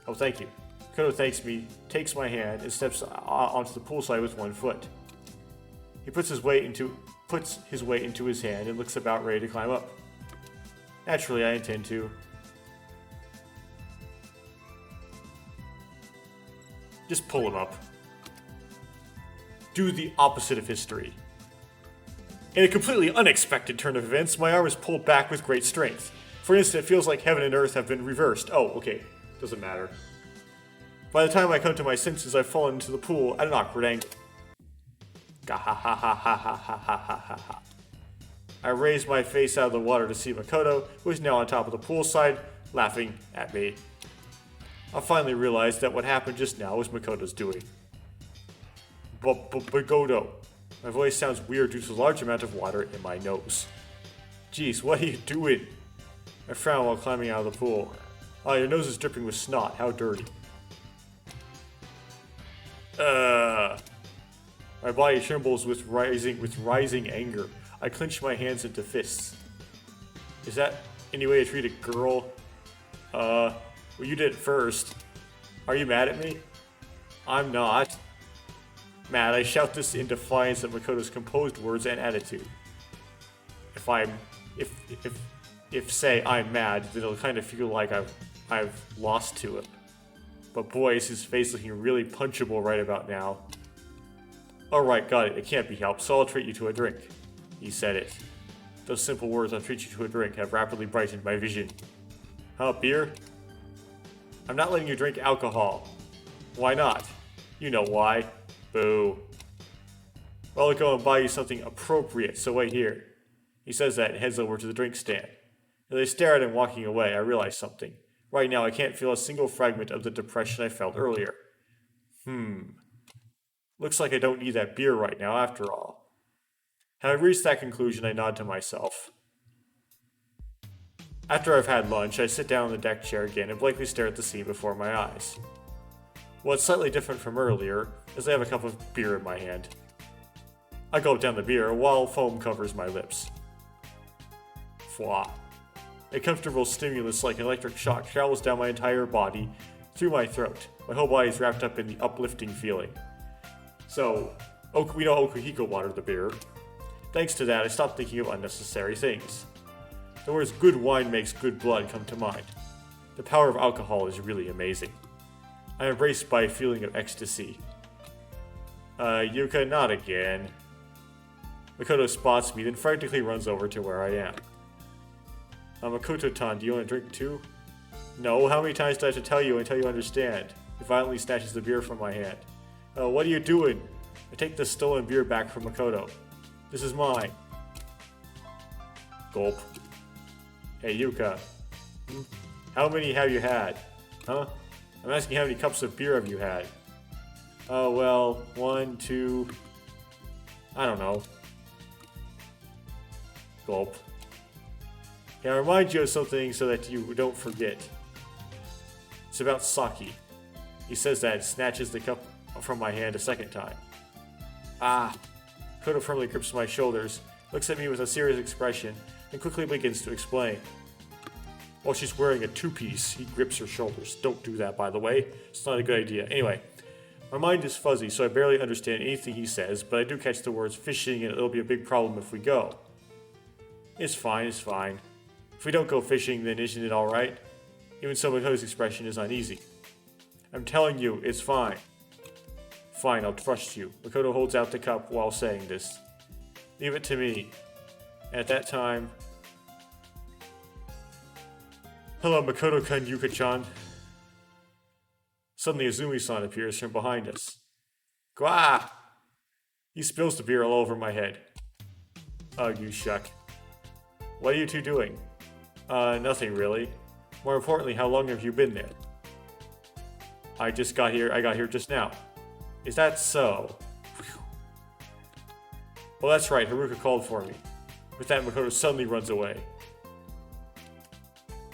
Oh, thank you. Makoto thanks me, takes my hand, and steps onto the poolside with one foot. He puts his weight into his hand and looks about ready to climb up. Naturally, I intend to. Just pull him up. Do the opposite of history. In a completely unexpected turn of events, my arm is pulled back with great strength. For an instant, it feels like heaven and earth have been reversed. Oh, okay. Doesn't matter. By the time I come to my senses, I've fallen into the pool at an awkward angle. Gahahahahahahahaha. I raise my face out of the water to see Makoto, who is now on top of the poolside, laughing at me. I finally realized that what happened just now was Makoto's doing. Makoto. My voice sounds weird due to the large amount of water in my nose. Jeez, what are you doing? I frown while climbing out of the pool. Oh, your nose is dripping with snot. How dirty. My body trembles with rising anger. I clench my hands into fists. Is that any way to treat a girl? Well, you did it first. Are you mad at me? I'm not. Mad, I shout this in defiance of Makoto's composed words and attitude. If say I'm mad, then it'll kind of feel like I've lost to him. But boy, is his face looking really punchable right about now. Alright, got it. It can't be helped, so I'll treat you to a drink. He said it. Those simple words, I'll treat you to a drink, have rapidly brightened my vision. Huh, beer? I'm not letting you drink alcohol. Why not? You know why. Boo. Well, I'll go and buy you something appropriate, so wait here. He says that and heads over to the drink stand. As I stare at him walking away, I realize something. Right now, I can't feel a single fragment of the depression I felt earlier. Looks like I don't need that beer right now, after all. Having reached that conclusion, I nod to myself. After I've had lunch, I sit down in the deck chair again and blankly stare at the scene before my eyes. What's slightly different from earlier is I have a cup of beer in my hand. I gulp down the beer while foam covers my lips. Fwa. A comfortable stimulus like an electric shock travels down my entire body, through my throat. My whole body is wrapped up in the uplifting feeling. So, we know Okuhiko watered the beer. Thanks to that, I stopped thinking of unnecessary things. The words "good wine makes good blood" come to mind. The power of alcohol is really amazing. I am embraced by a feeling of ecstasy. Yuka, not again. Makoto spots me, then frantically runs over to where I am. Makoto-tan, do you want a drink too? No, how many times do I have to tell you until you understand? He violently snatches the beer from my hand. What are you doing? I take the stolen beer back from Makoto. This is mine. Gulp. Hey, Yuka. How many have you had? Huh? I'm asking how many cups of beer have you had? Oh, well, 1, 2... I don't know. Gulp. Can I remind you of something so that you don't forget? It's about sake. He says that and snatches the cup from my hand a second time. Koto firmly grips my shoulders, looks at me with a serious expression, and quickly begins to explain. While she's wearing a two-piece, he grips her shoulders. Don't do that, by the way. It's not a good idea. Anyway, my mind is fuzzy, so I barely understand anything he says, but I do catch the words fishing, and it'll be a big problem if we go. It's fine, it's fine. If we don't go fishing, then isn't it alright? Even so, Makoto's expression is uneasy. I'm telling you, it's fine. Fine, I'll trust you. Makoto holds out the cup while saying this. Leave it to me. And at that time... Hello, Makoto-kun, Yuka-chan. Suddenly, Izumi-san appears from behind us. Gwah! He spills the beer all over my head. Ugh, you shuck. What are you two doing? Nothing really. More importantly, how long have you been there? I got here just now. Is that so? Whew. Well, that's right, Haruka called for me. With that, Makoto suddenly runs away.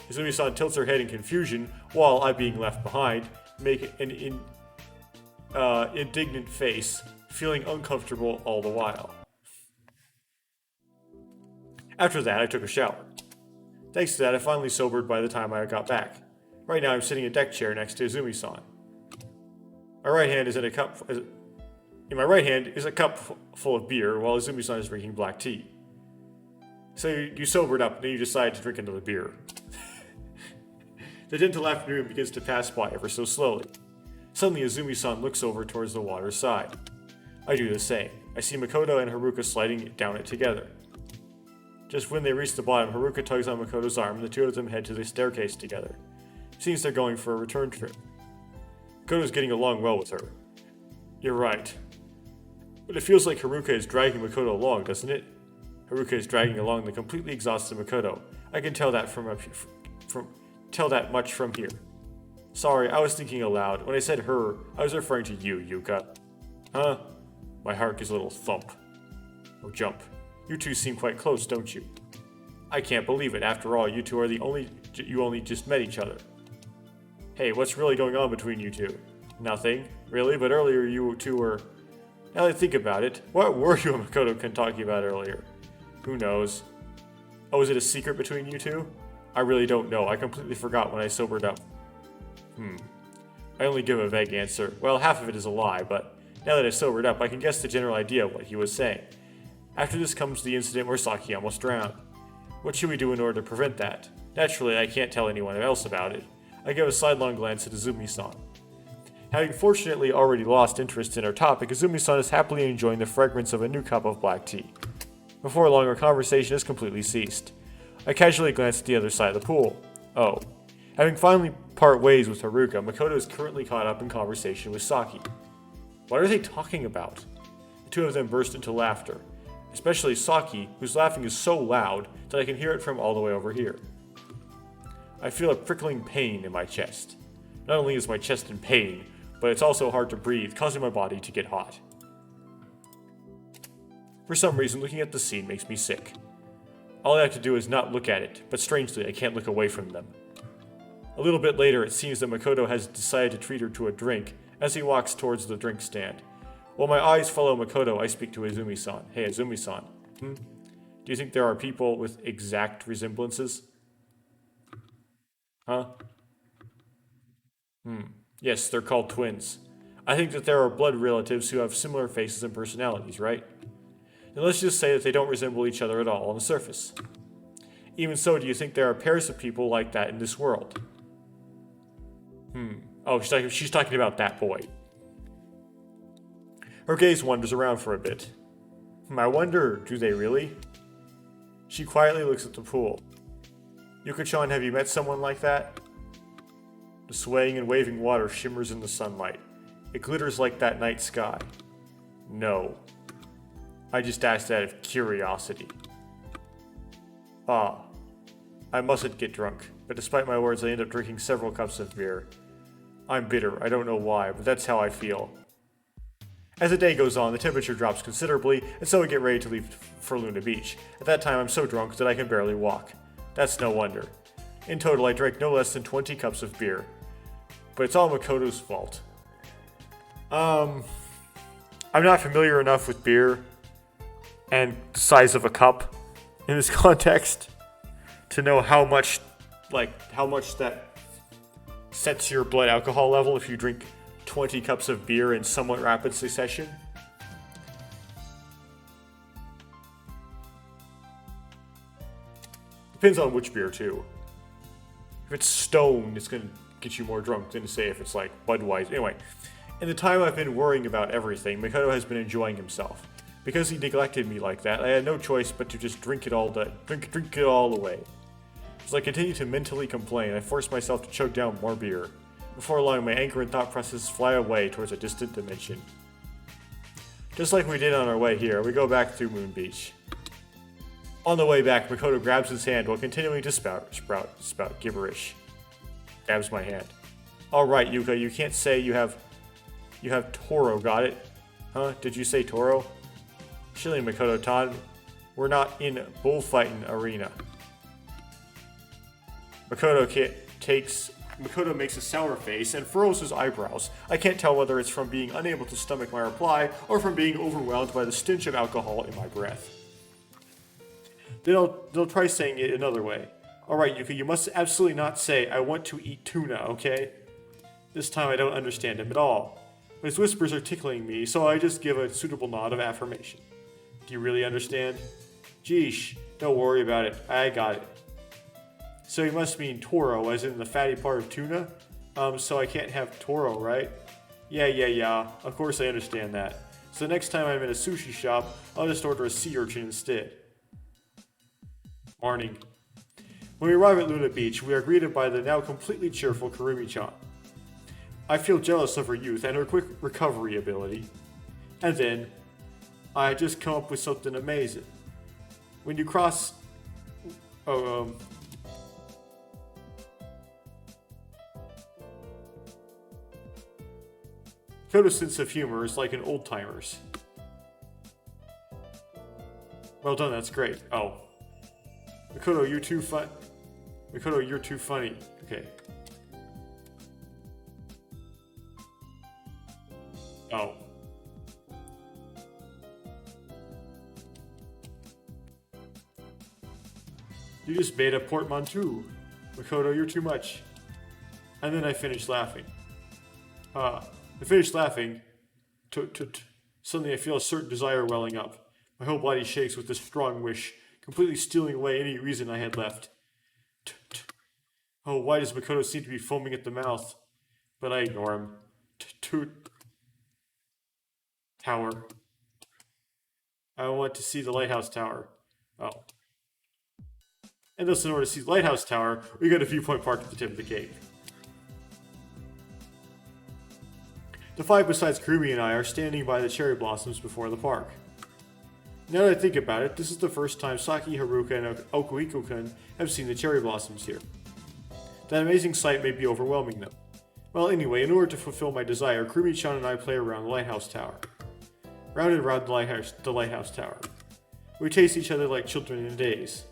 Izumi-san tilts her head in confusion, while I, being left behind, make an indignant face, feeling uncomfortable all the while. After that, I took a shower. Thanks to that, I finally sobered by the time I got back. Right now, I'm sitting in a deck chair next to Izumi-san. In my right hand is a cup full of beer, while Izumi-san is drinking black tea. So you sobered up, and then you decide to drink another beer. The gentle afternoon begins to pass by ever so slowly. Suddenly, Izumi-san looks over towards the water's side. I do the same. I see Makoto and Haruka sliding down it together. Just when they reach the bottom, Haruka tugs on Makoto's arm, and the two of them head to the staircase together. It seems they're going for a return trip. Makoto's getting along well with her. You're right. But it feels like Haruka is dragging Makoto along, doesn't it? Haruka is dragging along the completely exhausted Makoto. I can tell that much from here. Sorry, I was thinking aloud. When I said her, I was referring to you, Yuka. Huh? My heart gives a little thump. Or jump. You two seem quite close, don't you? I can't believe it. After all, you two are you only just met each other. Hey, what's really going on between you two? Nothing, really, but earlier you two were... Now that I think about it, what were you and Makoto talking about earlier? Who knows? Oh, is it a secret between you two? I really don't know. I completely forgot when I sobered up. I only give a vague answer. Well, half of it is a lie, but now that I sobered up, I can guess the general idea of what he was saying. After this comes the incident where Saki almost drowned. What should we do in order to prevent that? Naturally, I can't tell anyone else about it. I give a sidelong glance at Izumi-san. Having fortunately already lost interest in our topic, Izumi-san is happily enjoying the fragrance of a new cup of black tea. Before long, our conversation has completely ceased. I casually glance at the other side of the pool. Oh. Having finally part ways with Haruka, Makoto is currently caught up in conversation with Saki. What are they talking about? The two of them burst into laughter, especially Saki, whose laughing is so loud that I can hear it from all the way over here. I feel a prickling pain in my chest. Not only is my chest in pain, but it's also hard to breathe, causing my body to get hot. For some reason, looking at the scene makes me sick. All I have to do is not look at it, but strangely, I can't look away from them. A little bit later, it seems that Makoto has decided to treat her to a drink as he walks towards the drink stand. While my eyes follow Makoto, I speak to Izumi-san. Hey, Izumi-san. Do you think there are people with exact resemblances? Huh? Yes, they're called twins. I think that there are blood relatives who have similar faces and personalities, right? Then let's just say that they don't resemble each other at all on the surface. Even so, do you think there are pairs of people like that in this world? Oh, she's talking about that boy. Her gaze wanders around for a bit. I wonder, do they really? She quietly looks at the pool. Yuka-chan, have you met someone like that? The swaying and waving water shimmers in the sunlight. It glitters like that night sky. No. I just asked out of curiosity. Ah. I mustn't get drunk, but despite my words, I end up drinking several cups of beer. I'm bitter, I don't know why, but that's how I feel. As the day goes on, the temperature drops considerably, and so I get ready to leave for Luna Beach. At that time, I'm so drunk that I can barely walk. That's no wonder. In total, I drank no less than 20 cups of beer. But it's all Makoto's fault. I'm not familiar enough with beer and the size of a cup in this context to know how much that sets your blood alcohol level if you drink 20 cups of beer in somewhat rapid succession. Depends on which beer, too. If it's Stone, it's going to get you more drunk than, say, if it's like Budweiser. Anyway, in the time I've been worrying about everything, Makoto has been enjoying himself. Because he neglected me like that, I had no choice but to just drink it all away. As I continue to mentally complain, I force myself to choke down more beer. Before long, my anger and thought processes fly away towards a distant dimension. Just like we did on our way here, we go back through Moon Beach. On the way back, Makoto grabs his hand while continuing to spout gibberish. Grabs my hand. Alright, Yuka, you can't say you have Toro, got it? Huh? Did you say Toro? Chilling, Makoto-tan. We're not in bullfighting arena. Makoto makes a sour face and furrows his eyebrows. I can't tell whether it's from being unable to stomach my reply or from being overwhelmed by the stench of alcohol in my breath. Then they'll try saying it another way. Alright, Yuka, you must absolutely not say, I want to eat tuna, okay? This time I don't understand him at all. But his whispers are tickling me, so I just give a suitable nod of affirmation. Do you really understand? Geesh, don't worry about it. I got it. So you must mean Toro, as in the fatty part of tuna? So I can't have Toro, right? Yeah. Of course I understand that. So the next time I'm in a sushi shop, I'll just order a sea urchin instead. Morning. When we arrive at Luna Beach, we are greeted by the now completely cheerful Kurumi-chan. I feel jealous of her youth and her quick recovery ability. And then, I just come up with something amazing. When you cross... Makoto's sense of humor is like an old-timer's. Well done, that's great. Oh. Makoto, you're too funny. Okay. Oh. You just made a portmanteau. Makoto, you're too much. And then I finished laughing. I finished laughing. Suddenly I feel a certain desire welling up. My whole body shakes with this strong wish, completely stealing away any reason I had left. Oh, why does Makoto seem to be foaming at the mouth? But I ignore him. Tower. I want to see the lighthouse tower. Oh. And thus, in order to see the lighthouse tower, we go to Viewpoint Park at the tip of the cave. The five besides Kurumi and I are standing by the cherry blossoms before the park. Now that I think about it, this is the first time Saki, Haruka, and Okuhiko-kun have seen the cherry blossoms here. That amazing sight may be overwhelming them. Well, anyway, in order to fulfill my desire, Kurumi-chan and I play around the lighthouse tower. Round and round the lighthouse tower. We chase each other like children in a daze.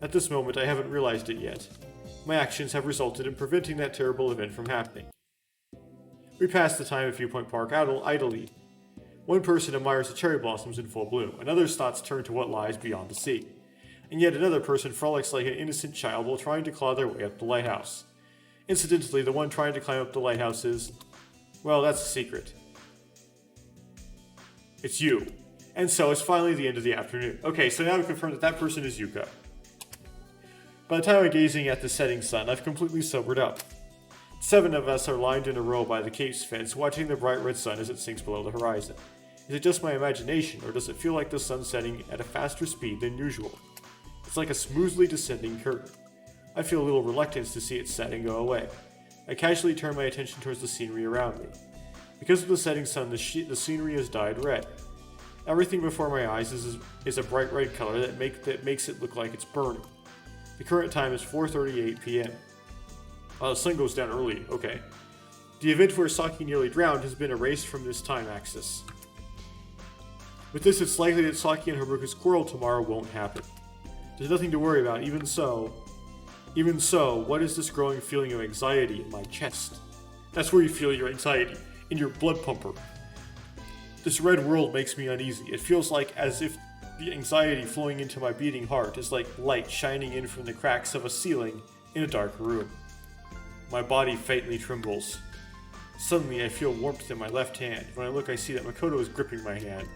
At this moment, I haven't realized it yet. My actions have resulted in preventing that terrible event from happening. We pass the time at Viewpoint Park idly. One person admires the cherry blossoms in full bloom, another's thoughts turn to what lies beyond the sea. And yet another person frolics like an innocent child while trying to claw their way up the lighthouse. Incidentally, the one trying to climb up the lighthouse is... well, that's a secret. It's you. And so it's finally the end of the afternoon. Okay, so now we've confirmed that that person is Yuka. By the time I'm gazing at the setting sun, I've completely sobered up. 7 of us are lined in a row by the cave's fence, watching the bright red sun as it sinks below the horizon. Is it just my imagination, or does it feel like the sun setting at a faster speed than usual? It's like a smoothly descending curtain. I feel a little reluctance to see it set and go away. I casually turn my attention towards the scenery around me. Because of the setting sun, the scenery is dyed red. Everything before my eyes is a bright red color that makes it look like it's burning. The current time is 4:38 p.m. The sun goes down early, okay. The event where Saki nearly drowned has been erased from this time axis. With this, it's likely that Saki and Haruka's quarrel tomorrow won't happen. There's nothing to worry about, even so, what is this growing feeling of anxiety in my chest? That's where you feel your anxiety, in your blood pumper. This red world makes me uneasy. It feels like as if the anxiety flowing into my beating heart is like light shining in from the cracks of a ceiling in a dark room. My body faintly trembles. Suddenly, I feel warmth in my left hand. When I look, I see that Makoto is gripping my hand.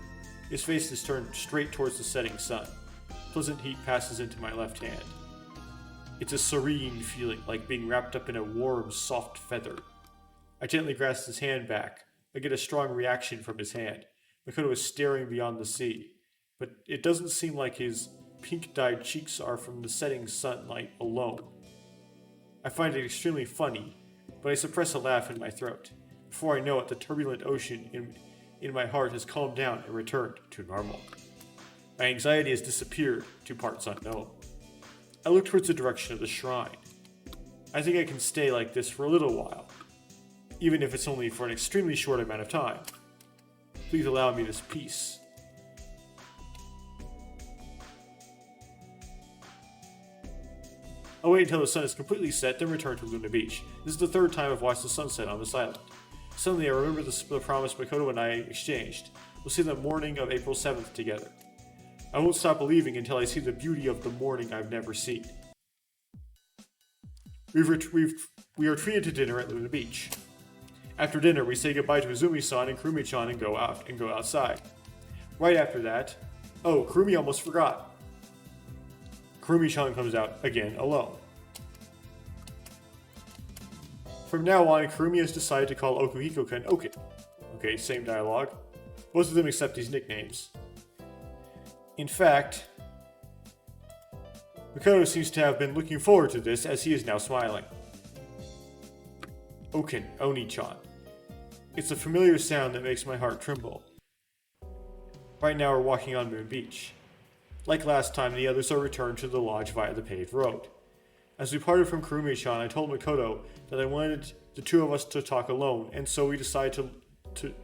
His face is turned straight towards the setting sun. Pleasant heat passes into my left hand. It's a serene feeling, like being wrapped up in a warm, soft feather. I gently grasp his hand back. I get a strong reaction from his hand. Makoto is staring beyond the sea, but it doesn't seem like his pink-dyed cheeks are from the setting sunlight alone. I find it extremely funny, but I suppress a laugh in my throat. Before I know it, the turbulent ocean in my heart has calmed down and returned to normal. My anxiety has disappeared to parts unknown. I look towards the direction of the shrine. I think I can stay like this for a little while, even if it's only for an extremely short amount of time. Please allow me this peace. I'll wait until the sun is completely set, then return to Luna Beach. This is the third time I've watched the sunset on this island. Suddenly I remember the promise Makoto and I exchanged. We'll see the morning of April 7th together. I won't stop believing until I see the beauty of the morning I've never seen. We are treated to dinner at Luna Beach. After dinner, we say goodbye to Izumi-san and Kurumi-chan and go outside. Right after that... oh, Kurumi almost forgot. Kurumi-chan comes out again alone. From now on, Kurumi has decided to call Okuhiko-kun Oken. Okay, same dialogue. Both of them accept these nicknames. In fact, Makoto seems to have been looking forward to this as he is now smiling. Oken, Oni-chan. It's a familiar sound that makes my heart tremble. Right now we're walking on Moon Beach. Like last time, the others are returned to the lodge via the paved road. As we parted from Kurumi-chan, I told Makoto that I wanted the two of us to talk alone, and so we decided to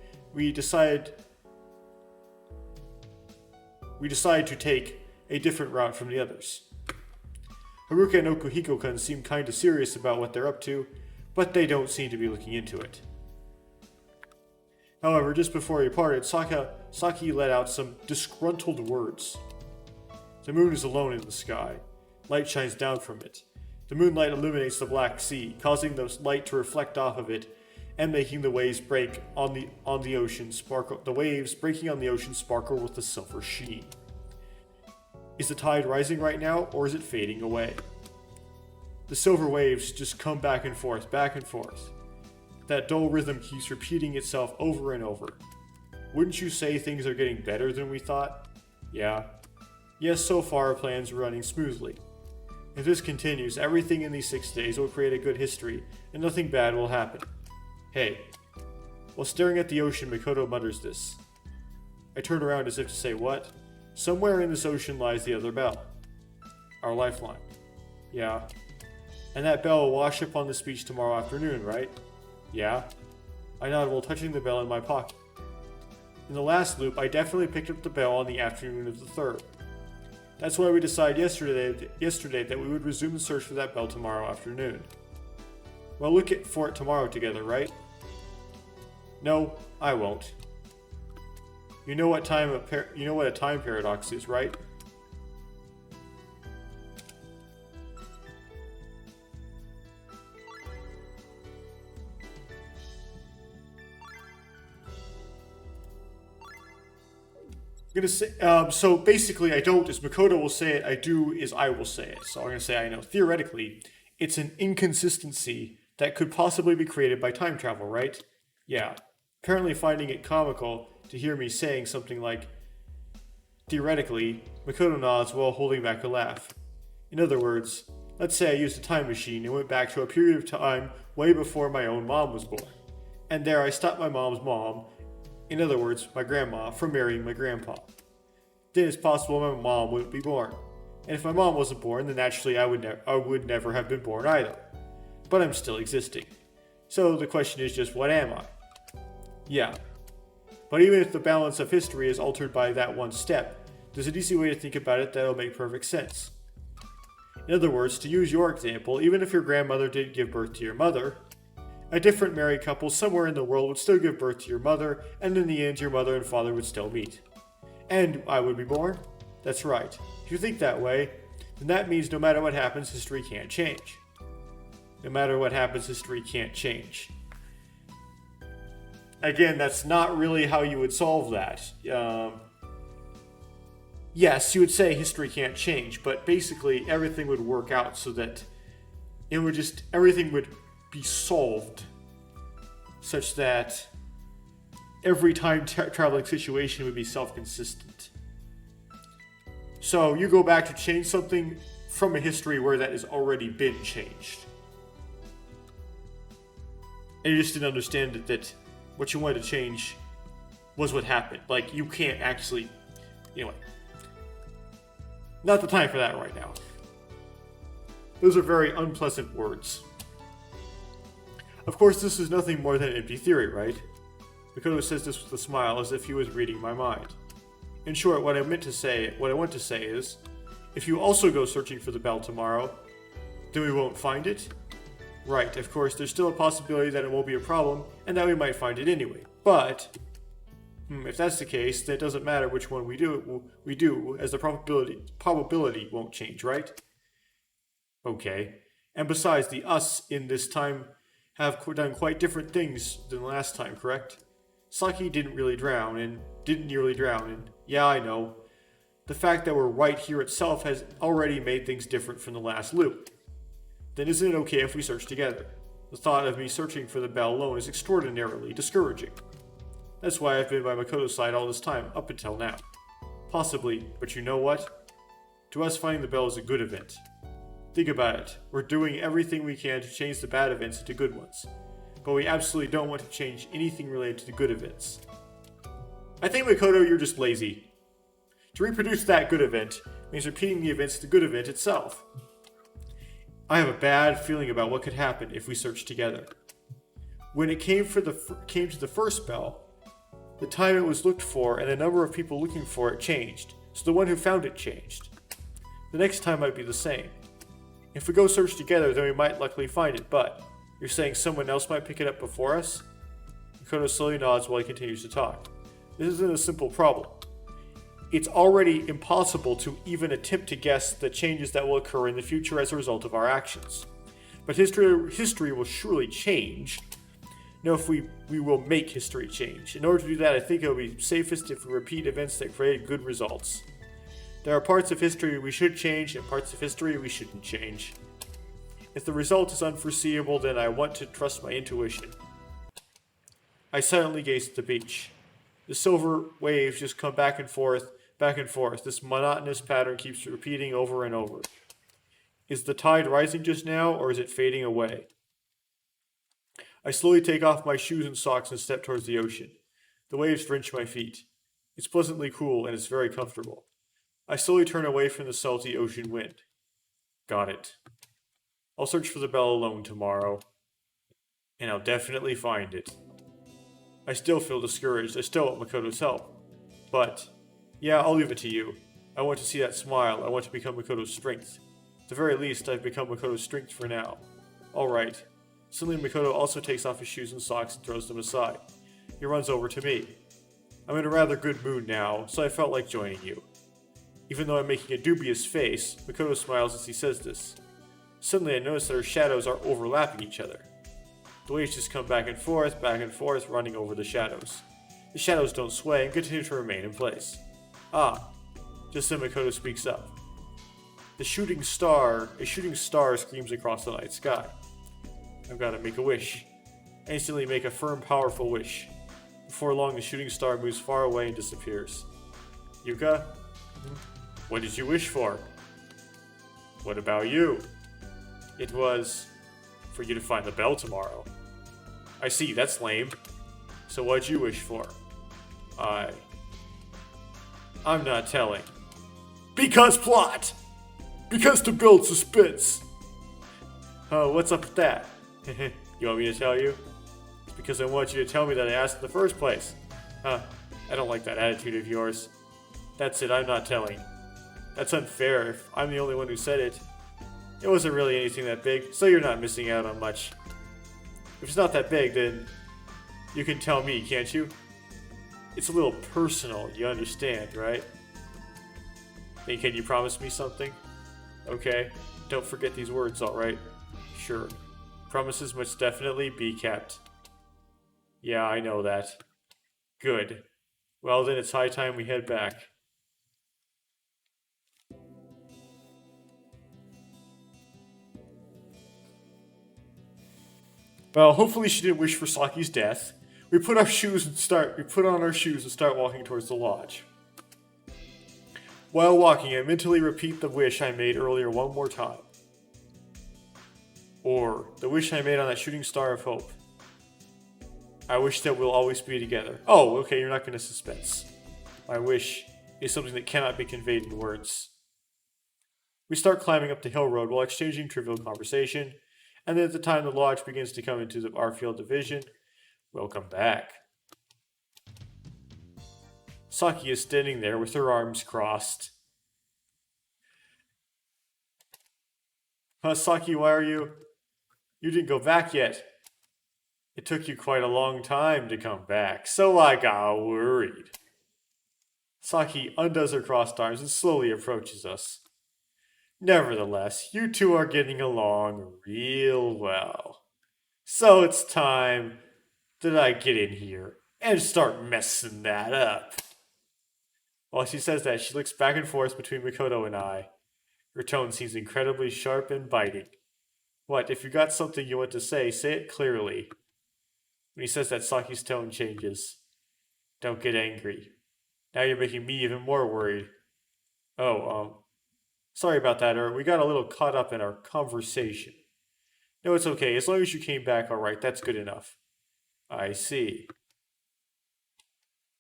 take a different route from the others. Haruka and Okuhiko-kun seem kinda serious about what they're up to, but they don't seem to be looking into it. However, just before we parted, Saki let out some disgruntled words. The moon is alone in the sky. Light shines down from it. The moonlight illuminates the Black Sea, causing the light to reflect off of it and making the waves break on the ocean sparkle. The waves breaking on the ocean sparkle with a silver sheen. Is the tide rising right now, or is it fading away? The silver waves just come back and forth, back and forth. That dull rhythm keeps repeating itself over and over. Wouldn't you say things are getting better than we thought? Yeah. Yes, so far our plans are running smoothly. If this continues, everything in these 6 days will create a good history, and nothing bad will happen. Hey. While staring at the ocean, Makoto mutters this. I turn around as if to say what? Somewhere in this ocean lies the other bell. Our lifeline. Yeah. And that bell will wash up on this beach tomorrow afternoon, right? Yeah. I nod while touching the bell in my pocket. In the last loop, I definitely picked up the bell on the afternoon of the 3rd. That's why we decided yesterday that we would resume the search for that bell tomorrow afternoon. We'll look for it tomorrow together, right? No, I won't. You know what a time paradox is, right? I'm gonna say, so basically I don't is Makoto will say it, I do is I will say it. So I'm gonna say I know. Theoretically, it's an inconsistency that could possibly be created by time travel, right? Yeah. Apparently finding it comical to hear me saying something like, theoretically, Makoto nods while holding back a laugh. In other words, let's say I used a time machine and went back to a period of time way before my own mom was born. And there I stopped my mom's mom, in other words, my grandma, from marrying my grandpa. Then it's possible my mom wouldn't be born. And if my mom wasn't born, then naturally I would never have been born either. But I'm still existing. So the question is just, what am I? Yeah. But even if the balance of history is altered by that one step, there's an easy way to think about it that'll make perfect sense. In other words, to use your example, even if your grandmother didn't give birth to your mother, a different married couple somewhere in the world would still give birth to your mother, and in the end your mother and father would still meet. And I would be born? That's right. If you think that way, then that means no matter what happens, history can't change. No matter what happens, history can't change. Again, that's not really how you would solve that. Yes, you would say history can't change, but basically everything would work out so that everything would be solved such that every time traveling situation would be self-consistent. So you go back to change something from a history where that has already been changed. And you just didn't understand that what you wanted to change was what happened. Like, you can't actually... Anyway. Not the time for that right now. Those are very unpleasant words. Of course, this is nothing more than an empty theory, right? Makoto says this with a smile, as if he was reading my mind. In short, what I want to say is, if you also go searching for the bell tomorrow, then we won't find it? Right, of course, there's still a possibility that it won't be a problem, and that we might find it anyway. But, if that's the case, then it doesn't matter which one we do, as the probability won't change, right? Okay. And besides, the us in this time have done quite different things than last time, correct? Saki didn't nearly drown, and yeah, I know. The fact that we're right here itself has already made things different from the last loop. Then isn't it okay if we search together? The thought of me searching for the bell alone is extraordinarily discouraging. That's why I've been by Makoto's side all this time, up until now. Possibly, but you know what? To us, finding the bell is a good event. Think about it. We're doing everything we can to change the bad events into good ones. But we absolutely don't want to change anything related to the good events. I think, Makoto, you're just lazy. To reproduce that good event means repeating the events of the good event itself. I have a bad feeling about what could happen if we search together. When it came to the first bell, the time it was looked for and the number of people looking for it changed, so the one who found it changed. The next time might be the same. If we go search together, then we might luckily find it, but you're saying someone else might pick it up before us? Makoto slowly nods while he continues to talk. This isn't a simple problem. It's already impossible to even attempt to guess the changes that will occur in the future as a result of our actions. But history will surely change. No, if we will make history change. In order to do that, I think it will be safest if we repeat events that create good results. There are parts of history we should change and parts of history we shouldn't change. If the result is unforeseeable, then I want to trust my intuition. I silently gaze at the beach. The silver waves just come back and forth, back and forth. This monotonous pattern keeps repeating over and over. Is the tide rising just now, or is it fading away? I slowly take off my shoes and socks and step towards the ocean. The waves drench my feet. It's pleasantly cool and it's very comfortable. I slowly turn away from the salty ocean wind. Got it. I'll search for the bell alone tomorrow. And I'll definitely find it. I still feel discouraged. I still want Makoto's help. But, yeah, I'll leave it to you. I want to see that smile. I want to become Makoto's strength. At the very least, I've become Makoto's strength for now. Alright. Suddenly Makoto also takes off his shoes and socks and throws them aside. He runs over to me. I'm in a rather good mood now, so I felt like joining you. Even though I'm making a dubious face, Makoto smiles as he says this. Suddenly I notice that our shadows are overlapping each other. The waves just come back and forth, running over the shadows. The shadows don't sway and continue to remain in place. Ah, just then Makoto speaks up. A shooting star screams across the night sky. I've got to make a wish. I instantly make a firm, powerful wish. Before long, the shooting star moves far away and disappears. Yuka? What did you wish for? What about you? It was for you to find the bell tomorrow. I see, that's lame. So what'd you wish for? I'm not telling. Because plot! Because to build suspense! Oh, what's up with that? You want me to tell you? It's because I want you to tell me that I asked in the first place. I don't like that attitude of yours. That's it, I'm not telling. That's unfair if I'm the only one who said it. It wasn't really anything that big, so you're not missing out on much. If it's not that big, then you can tell me, can't you? It's a little personal, you understand, right? Then can you promise me something? Okay, don't forget these words, alright? Sure. Promises must definitely be kept. Yeah, I know that. Good. Well then, it's high time we head back. Well, hopefully she didn't wish for Saki's death. We put on our shoes and start walking towards the lodge. While walking, I mentally repeat the wish I made earlier one more time. Or the wish I made on that shooting star of hope. I wish that we'll always be together. Oh, okay, you're not going to suspense. My wish is something that cannot be conveyed in words. We start climbing up the hill road while exchanging trivial conversation, and then at the time the lodge begins to come into our field of vision, welcome back. Saki is standing there with her arms crossed. Saki, why are you... You didn't go back yet. It took you quite a long time to come back, so I got worried. Saki undoes her crossed arms and slowly approaches us. Nevertheless, you two are getting along real well. So it's time that I get in here and start messing that up. While she says that, she looks back and forth between Makoto and I. Her tone seems incredibly sharp and biting. What, if you got something you want to say it clearly. When he says that, Saki's tone changes. Don't get angry. Now you're making me even more worried. Oh, sorry about that, we got a little caught up in our conversation. No, it's okay. As long as you came back alright, that's good enough. I see.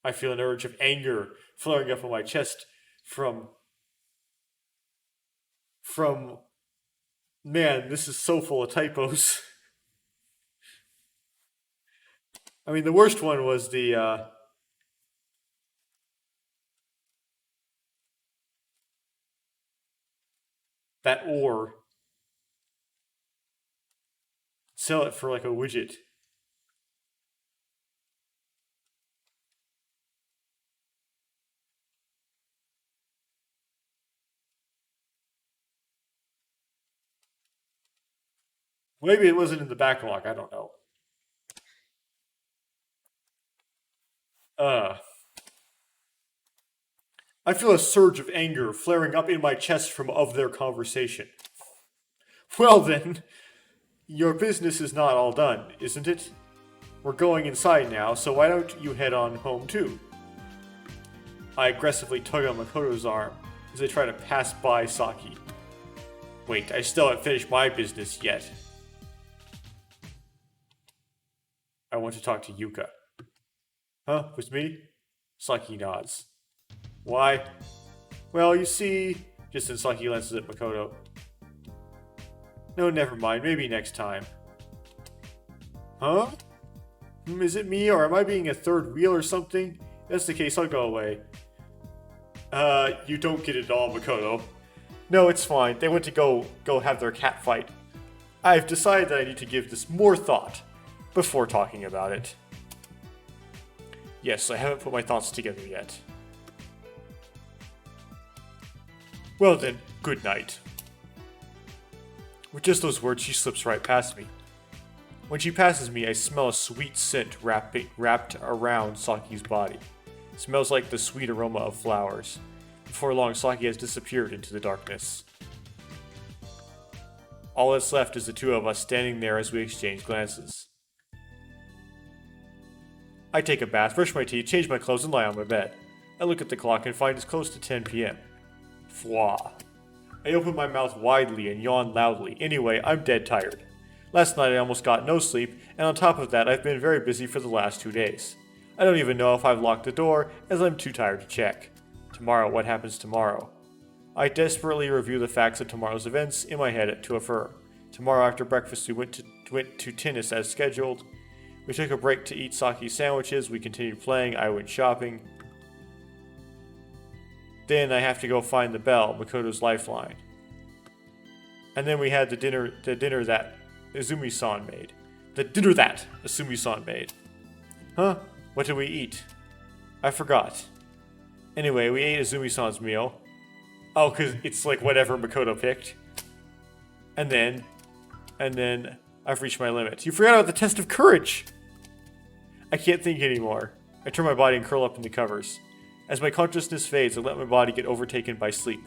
I feel an urge of anger flaring up on my chest from... Man, this is so full of typos. I mean, the worst one was the, that ore. Sell it for like a widget. Maybe it wasn't in the backlog, I don't know. I feel a surge of anger flaring up in my chest from their conversation. Well then, your business is not all done, isn't it? We're going inside now, so why don't you head on home too? I aggressively tug on Makoto's arm as I try to pass by Saki. Wait, I still haven't finished my business yet. I want to talk to Yuka. Huh? With me? Saki nods. Why? Well, you see... Just as Saki glances at Makoto. No, never mind. Maybe next time. Huh? Is it me, or am I being a third wheel or something? If that's the case, I'll go away. You don't get it all, Makoto. No, it's fine. They went to go have their cat fight. I've decided that I need to give this more thought before talking about it. Yes, I haven't put my thoughts together yet. Well then, good night. With just those words, she slips right past me. When she passes me, I smell a sweet scent wrapped around Saki's body. It smells like the sweet aroma of flowers. Before long, Saki has disappeared into the darkness. All that's left is the two of us standing there as we exchange glances. I take a bath, brush my teeth, change my clothes, and lie on my bed. I look at the clock and find it's close to 10 p.m. Fwah. I open my mouth widely and yawn loudly. Anyway, I'm dead tired. Last night I almost got no sleep, and on top of that I've been very busy for the last 2 days. I don't even know if I've locked the door, as I'm too tired to check. Tomorrow, what happens tomorrow? I desperately review the facts of tomorrow's events in my head to affirm. Tomorrow after breakfast we went to tennis as scheduled. We took a break to eat sake sandwiches, we continued playing, I went shopping. Then I have to go find the bell, Makoto's lifeline. And then we had the dinner that Izumi-san made. The dinner that Izumi-san made. Huh? What did we eat? I forgot. Anyway, we ate Izumi-san's meal. Oh, because it's like whatever Makoto picked. And then I've reached my limit. You forgot about the test of courage! I can't think anymore. I turn my body and curl up in the covers. As my consciousness fades, I let my body get overtaken by sleep.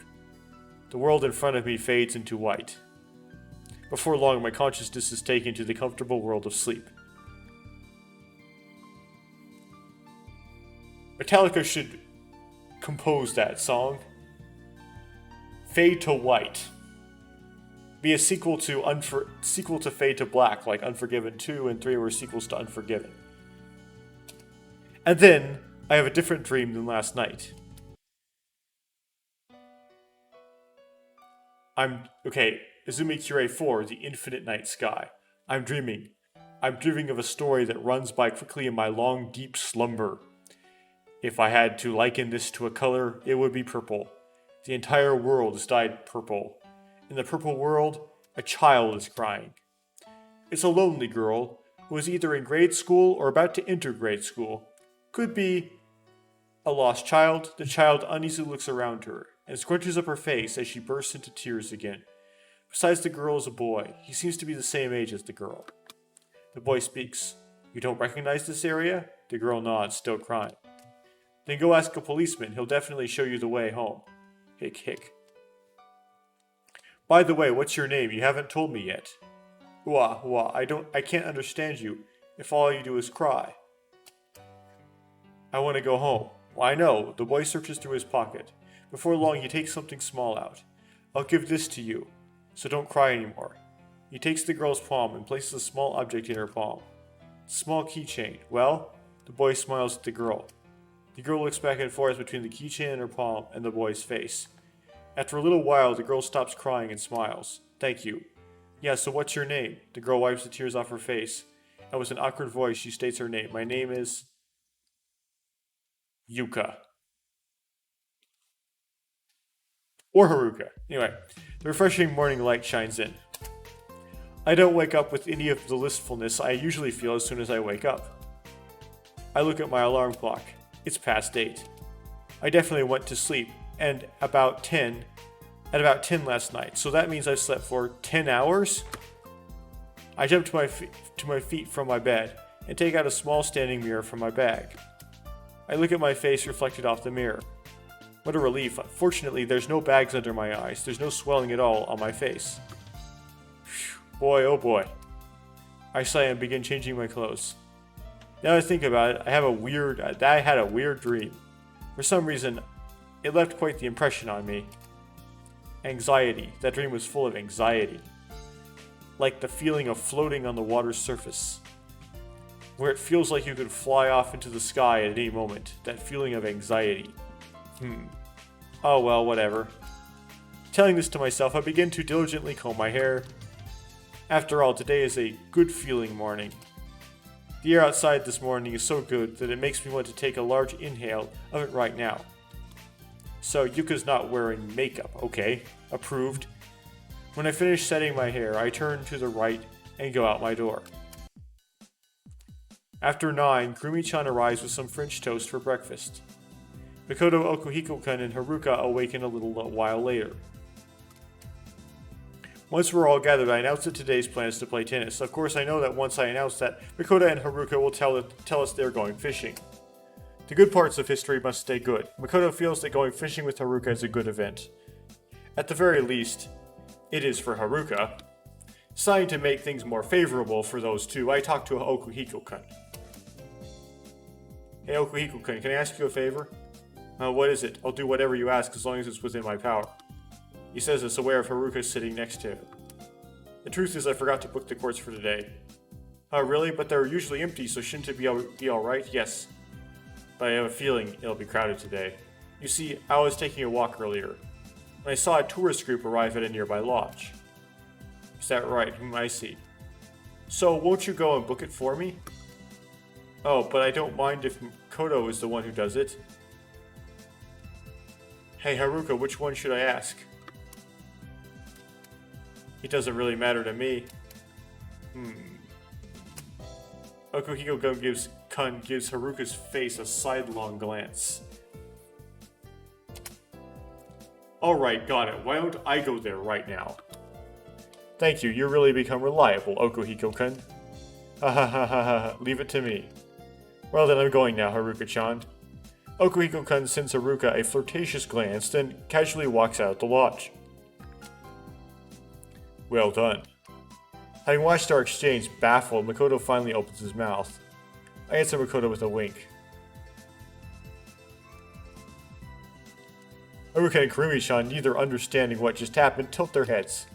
The world in front of me fades into white. Before long, my consciousness is taken to the comfortable world of sleep. Metallica should compose that song. Fade to White. Be a sequel to Fade to Black, like Unforgiven 2 and 3 were sequels to Unforgiven. And then, I have a different dream than last night. Izumi Cure 4, The Infinite Night Sky. I'm dreaming of a story that runs by quickly in my long, deep slumber. If I had to liken this to a color, it would be purple. The entire world is dyed purple. In the purple world, a child is crying. It's a lonely girl who is either in grade school or about to enter grade school. Could be a lost child. The child uneasily looks around her and scrunches up her face as she bursts into tears again. Besides the girl is a boy. He seems to be the same age as the girl. The boy speaks. You don't recognize this area? The girl nods, still crying. Then go ask a policeman. He'll definitely show you the way home. Hick, hick. By the way, what's your name? You haven't told me yet. Wah, I can't understand you if all you do is cry. I want to go home. Well, I know. The boy searches through his pocket. Before long, he takes something small out. I'll give this to you, so don't cry anymore. He takes the girl's palm and places a small object in her palm. Small keychain. Well, the boy smiles at the girl. The girl looks back and forth between the keychain in her palm and the boy's face. After a little while, the girl stops crying and smiles. Thank you. Yeah, so what's your name? The girl wipes the tears off her face, and with an awkward voice, she states her name. My name is Yuka. Or Haruka. Anyway, the refreshing morning light shines in. I don't wake up with any of the listfulness I usually feel as soon as I wake up. I look at my alarm clock. It's past 8. I definitely went to sleep, and at about 10 last night, so that means I've slept for 10 hours? I jump to my feet from my bed, and take out a small standing mirror from my bag. I look at my face reflected off the mirror. What a relief. Fortunately, there's no bags under my eyes. There's no swelling at all on my face. Whew, boy, oh boy. I sigh and begin changing my clothes. Now that I think about it, I had a weird dream. For some reason, it left quite the impression on me. Anxiety. That dream was full of anxiety. Like the feeling of floating on the water's surface. Where it feels like you could fly off into the sky at any moment. That feeling of anxiety. Oh well, whatever. Telling this to myself, I begin to diligently comb my hair. After all, today is a good feeling morning. The air outside this morning is so good that it makes me want to take a large inhale of it right now. So Yuka's not wearing makeup, okay, approved. When I finish setting my hair, I turn to the right and go out my door. After 9, Kurumi-chan arrives with some French toast for breakfast. Mikoto, Okuhiko-kun, and Haruka awaken a little while later. Once we're all gathered, I announce that today's plan is to play tennis. Of course, I know that once I announce that, Mikoto and Haruka will tell us they're going fishing. The good parts of history must stay good. Mikoto feels that going fishing with Haruka is a good event. At the very least, it is for Haruka. Deciding to make things more favorable for those two, I talk to Okuhiko-kun. Hey Okuhiko-kun, can I ask you a favor? What is it? I'll do whatever you ask as long as it's within my power. He says this, aware of Haruka sitting next to him. The truth is I forgot to book the courts for today. Really? But they're usually empty, so shouldn't it be alright? Yes. But I have a feeling it'll be crowded today. You see, I was taking a walk earlier, when I saw a tourist group arrive at a nearby lodge. Is that right? I see. So, won't you go and book it for me? Oh, but I don't mind if Kodo is the one who does it. Hey Haruka, which one should I ask? It doesn't really matter to me. Okuhiko-kun gives Haruka's face a sidelong glance. Alright, got it. Why don't I go there right now? Thank you, you really become reliable, Okuhiko-kun. Ha ha ha ha ha, leave it to me. Well then, I'm going now, Haruka-chan. Okuhiko-kun sends Haruka a flirtatious glance, then casually walks out the lodge. Well done. Having watched our exchange baffled, Mikoto finally opens his mouth. I answer Mikoto with a wink. Haruka and Kurumi-chan, neither understanding what just happened, tilt their heads.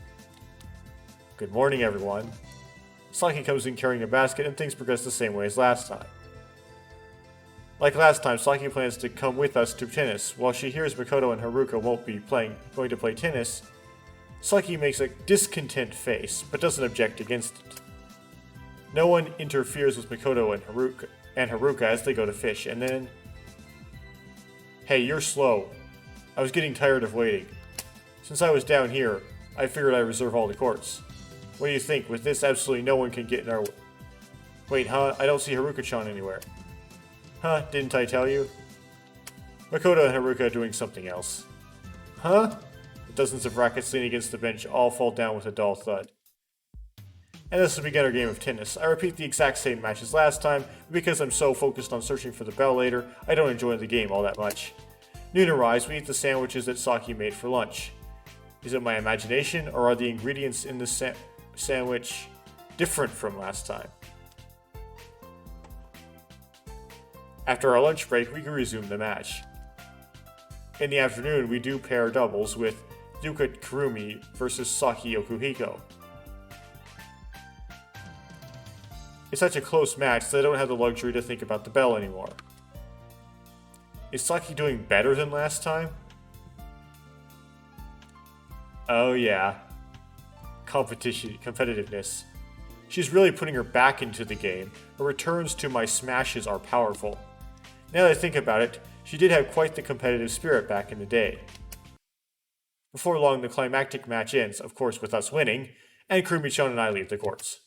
Good morning, everyone. Saki comes in carrying a basket, and things progress the same way as last time. Like last time, Saki plans to come with us to tennis. While she hears Mikoto and Haruka won't be going to play tennis, Saki makes a discontent face, but doesn't object against it. No one interferes with Mikoto and Haruka as they go to fish, and then... Hey, you're slow. I was getting tired of waiting. Since I was down here, I figured I'd reserve all the courts. What do you think? With this, absolutely no one can get in our way. Wait, huh? I don't see Haruka-chan anywhere. Huh? Didn't I tell you? Mikoto and Haruka are doing something else. Huh? Dozens of rackets leaning against the bench all fall down with a dull thud. And this will begin our game of tennis. I repeat the exact same match as last time, but because I'm so focused on searching for the bell later, I don't enjoy the game all that much. Noon arrives, we eat the sandwiches that Saki made for lunch. Is it my imagination, or are the ingredients in the sandwich different from last time? After our lunch break, we can resume the match. In the afternoon, we do pair doubles with Yuka Kurumi versus Saki Okuhiko. It's such a close match that I don't have the luxury to think about the bell anymore. Is Saki doing better than last time? Oh yeah. Competitiveness. She's really putting her back into the game. Her returns to my smashes are powerful. Now that I think about it, she did have quite the competitive spirit back in the day. Before long, the climactic match ends, of course with us winning, and Kurumi-chan and I leave the courts.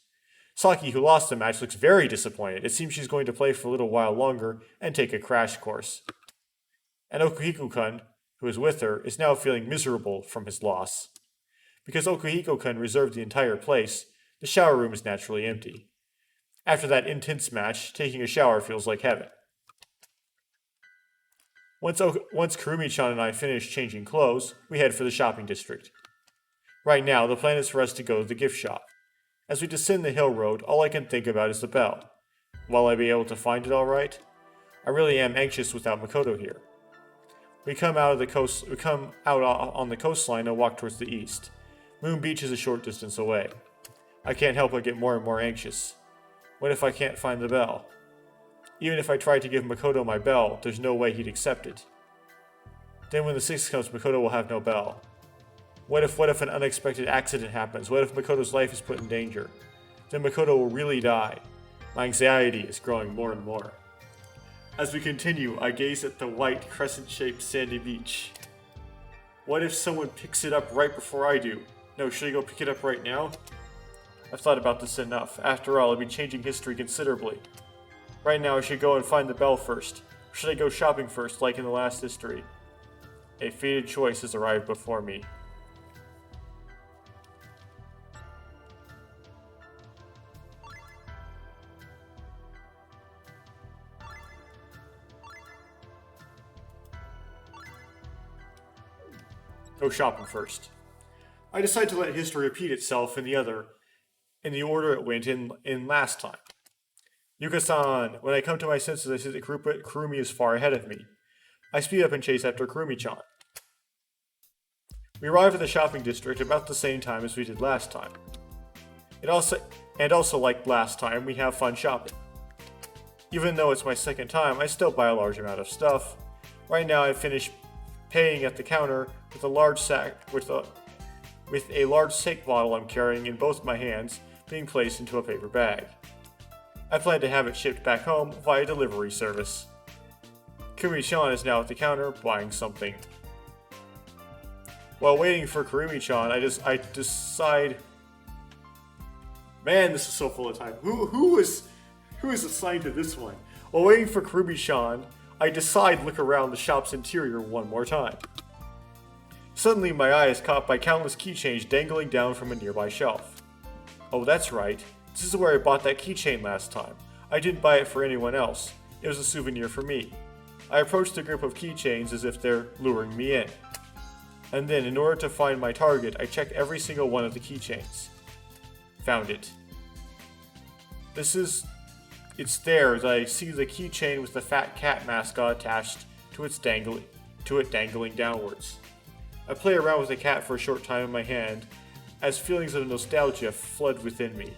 Saki, who lost the match, looks very disappointed. It seems she's going to play for a little while longer and take a crash course. And Okuhiko-kun, who is with her, is now feeling miserable from his loss. Because Okuhiko-kun reserved the entire place, the shower room is naturally empty. After that intense match, taking a shower feels like heaven. Once Kurumi-chan and I finish changing clothes, we head for the shopping district. Right now, the plan is for us to go to the gift shop. As we descend the hill road, all I can think about is the bell. will I be able to find it all right? I really am anxious without Makoto here. We come out on the coastline and walk towards the east. Moon Beach is a short distance away. I can't help but get more and more anxious. What if I can't find the bell? Even if I tried to give Makoto my bell, there's no way he'd accept it. Then when the 6th comes, Makoto will have no bell. What if an unexpected accident happens? What if Makoto's life is put in danger? Then Makoto will really die. My anxiety is growing more and more. As we continue, I gaze at the white, crescent-shaped sandy beach. What if someone picks it up right before I do? No, should I go pick it up right now? I've thought about this enough. After all, I've been changing history considerably. Right now, I should go and find the bell first. Or should I go shopping first, like in the last history? A fated choice has arrived before me. Go shopping first. I decide to let history repeat itself in the order it went in last time. Yuka-san, when I come to my senses, I see that Kurumi is far ahead of me. I speed up and chase after Kurumi-chan. We arrive at the shopping district about the same time as we did last time. Also like last time, we have fun shopping. Even though it's my second time, I still buy a large amount of stuff. Right now, I finished paying at the counter with a large steak bottle I'm carrying in both my hands, being placed into a paper bag. I plan to have it shipped back home via delivery service. Kurumi-chan is now at the counter buying something. While waiting for Kurumi-chan, I decide. Man, this is so full of time. Who is assigned to this one? While waiting for Kurumi-chan, I decide to look around the shop's interior one more time. Suddenly, my eye is caught by countless keychains dangling down from a nearby shelf. Oh, that's right. This is where I bought that keychain last time. I didn't buy it for anyone else. It was a souvenir for me. I approach the group of keychains as if they're luring me in. And then, in order to find my target, I check every single one of the keychains. Found it. It's there as I see the keychain with the fat cat mascot attached to it dangling downwards. I play around with the cat for a short time in my hand, as feelings of nostalgia flood within me.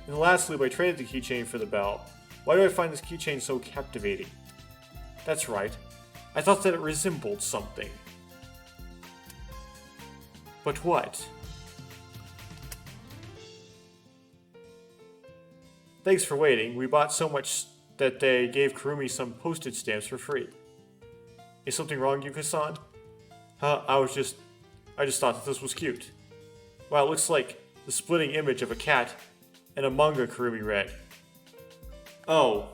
In the last loop, I traded the keychain for the bell. Why do I find this keychain so captivating? That's right. I thought that it resembled something. But what? Thanks for waiting. We bought so much that they gave Kurumi some postage stamps for free. Is something wrong, Yuka-san? I just thought that this was cute. Wow, it looks like the splitting image of a cat and a manga Kurumi read. Oh.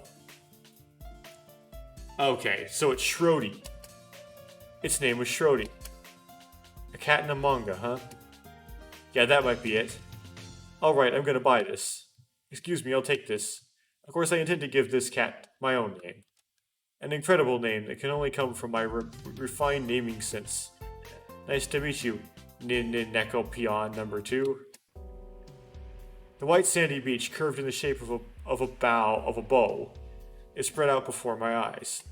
Okay, so it's Schrody. Its name was Schrody. A cat and a manga, huh? Yeah, that might be it. Alright, I'm gonna buy this. Excuse me, I'll take this. Of course, I intend to give this cat my own name. An incredible name that can only come from my refined naming sense. Nice to meet you, Neko Peon number 2. The white sandy beach, curved in the shape of a bow, is spread out before my eyes.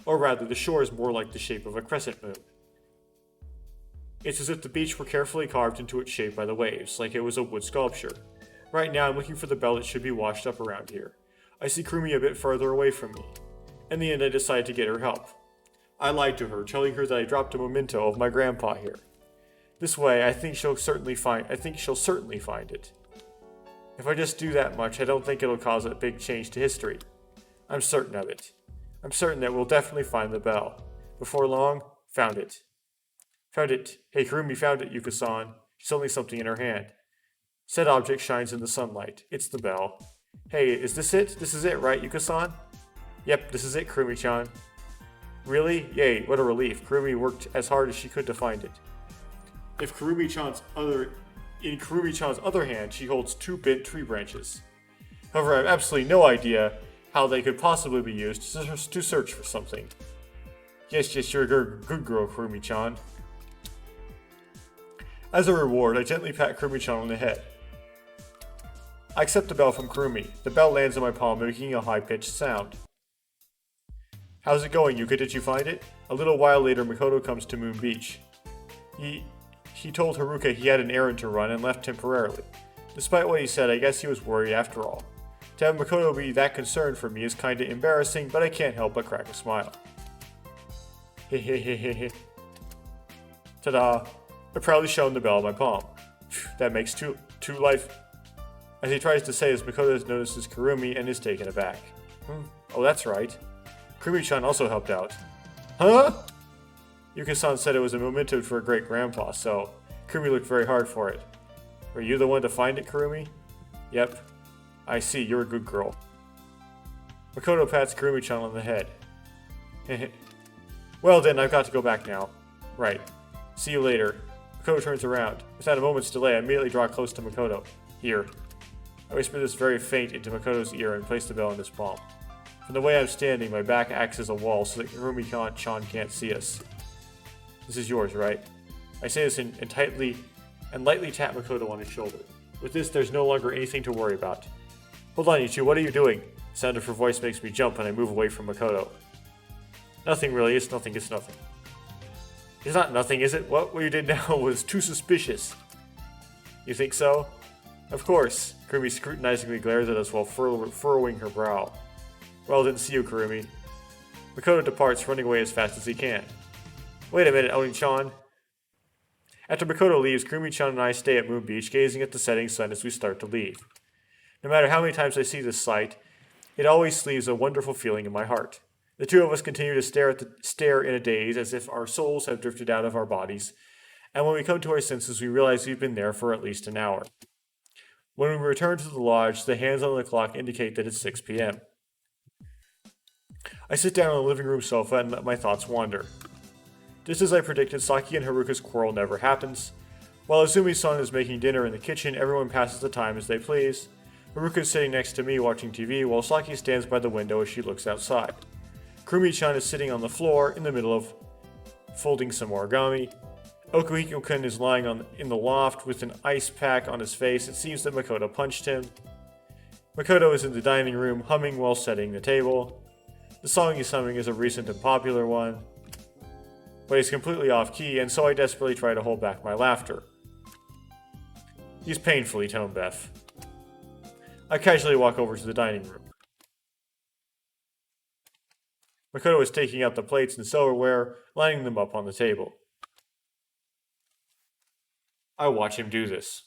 Or rather, the shore is more like the shape of a crescent moon. It's as if the beach were carefully carved into its shape by the waves, like it was a wood sculpture. Right now, I'm looking for the bell that should be washed up around here. I see Kurumi a bit farther away from me. In the end, I decide to get her help. I lied to her, telling her that I dropped a memento of my grandpa here. This way, I think she'll certainly find it. If I just do that much, I don't think it'll cause a big change to history. I'm certain of it. I'm certain that we'll definitely find the bell. Before long, found it. Found it. Hey, Kurumi found it, Yuka-san. She's holding something in her hand. Said object shines in the sunlight. It's the bell. Hey, is this it? This is it, right, Yuka-san? Yep, this is it, Kurumi-chan. Really? Yay, what a relief. Kurumi worked as hard as she could to find it. In Kurumi-chan's other hand, she holds 2 bent tree branches. However, I have absolutely no idea how they could possibly be used to search for something. Yes, you're a good girl, Kurumi-chan. As a reward, I gently pat Kurumi-chan on the head. I accept the bell from Kurumi. The bell lands in my palm, making a high-pitched sound. How's it going, Yuka? Did you find it? A little while later, Makoto comes to Moon Beach. He told Haruka he had an errand to run and left temporarily. Despite what he said, I guess he was worried after all. To have Makoto be that concerned for me is kinda embarrassing, but I can't help but crack a smile. Hehehehe. Ta-da! I proudly show him the bell in my palm. That makes two life. As he tries to say this, Makoto notices Kurumi and is taken aback. Oh, that's right. Kurumi-chan also helped out. Huh? Yuka-san said it was a memento for a great-grandpa, so Kurumi looked very hard for it. Were you the one to find it, Kurumi? Yep. I see, you're a good girl. Makoto pats Kurumi-chan on the head. Well then, I've got to go back now. Right. See you later. Makoto turns around. Without a moment's delay, I immediately draw close to Makoto. Here. I whisper this very faint into Makoto's ear and place the bell in his palm. From the way I'm standing, my back acts as a wall so that Kurumi-chan can't see us. This is yours, right? I say this and lightly tap Makoto on his shoulder. With this, there's no longer anything to worry about. Hold on, you two, what are you doing? The sound of her voice makes me jump and I move away from Makoto. Nothing really, it's nothing. It's not nothing, is it? What you did now was too suspicious. You think so? Of course. Kurumi scrutinizingly glares at us while furrowing her brow. Well, didn't see you, Kurumi. Makoto departs, running away as fast as he can. Wait a minute, Oni-chan. After Makoto leaves, Kurumi-chan and I stay at Moon Beach, gazing at the setting sun as we start to leave. No matter how many times I see this sight, it always leaves a wonderful feeling in my heart. The two of us continue to stare in a daze as if our souls have drifted out of our bodies, and when we come to our senses, we realize we've been there for at least an hour. When we return to the lodge, the hands on the clock indicate that it's 6 p.m. I sit down on the living room sofa and let my thoughts wander. Just as I predicted, Saki and Haruka's quarrel never happens. While Izumi-san is making dinner in the kitchen, everyone passes the time as they please. Haruka is sitting next to me watching TV, while Saki stands by the window as she looks outside. Kurumi-chan is sitting on the floor in the middle of folding some origami. Okuhiko-kun is lying in the loft with an ice pack on his face. It seems that Makoto punched him. Makoto is in the dining room, humming while setting the table. The song he's humming is a recent and popular one, but he's completely off-key, and so I desperately try to hold back my laughter. He's painfully tone-deaf. I casually walk over to the dining room. Makoto is taking out the plates and silverware, lining them up on the table. I watch him do this.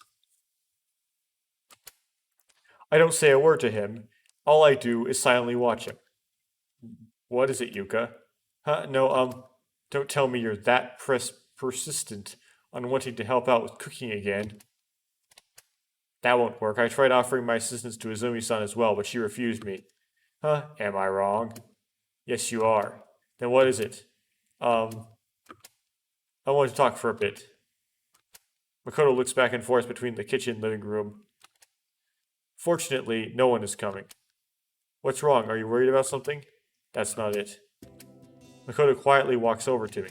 I don't say a word to him. All I do is silently watch him. What is it, Yuka? Huh? No, don't tell me you're that persistent on wanting to help out with cooking again. That won't work. I tried offering my assistance to Izumi-san as well, but she refused me. Huh? Am I wrong? Yes, you are. Then what is it? I want to talk for a bit. Makoto looks back and forth between the kitchen and living room. Fortunately, no one is coming. What's wrong? Are you worried about something? That's not it. Makoto quietly walks over to me.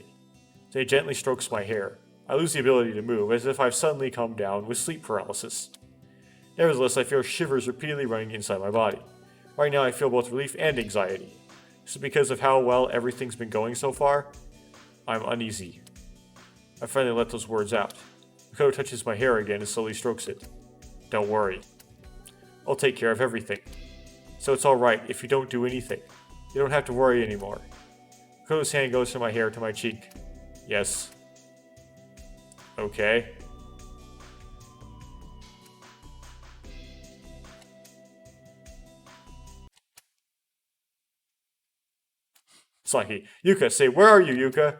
They gently strokes my hair. I lose the ability to move, as if I've suddenly come down with sleep paralysis. Nevertheless, I feel shivers repeatedly running inside my body. Right now, I feel both relief and anxiety. Is it because of how well everything's been going so far? I'm uneasy. I finally let those words out. Makoto touches my hair again and slowly strokes it. Don't worry. I'll take care of everything. So it's alright if you don't do anything. You don't have to worry anymore. Makoto's hand goes from my hair to my cheek. Yes. Okay. Saki, Yuka, say, where are you, Yuka?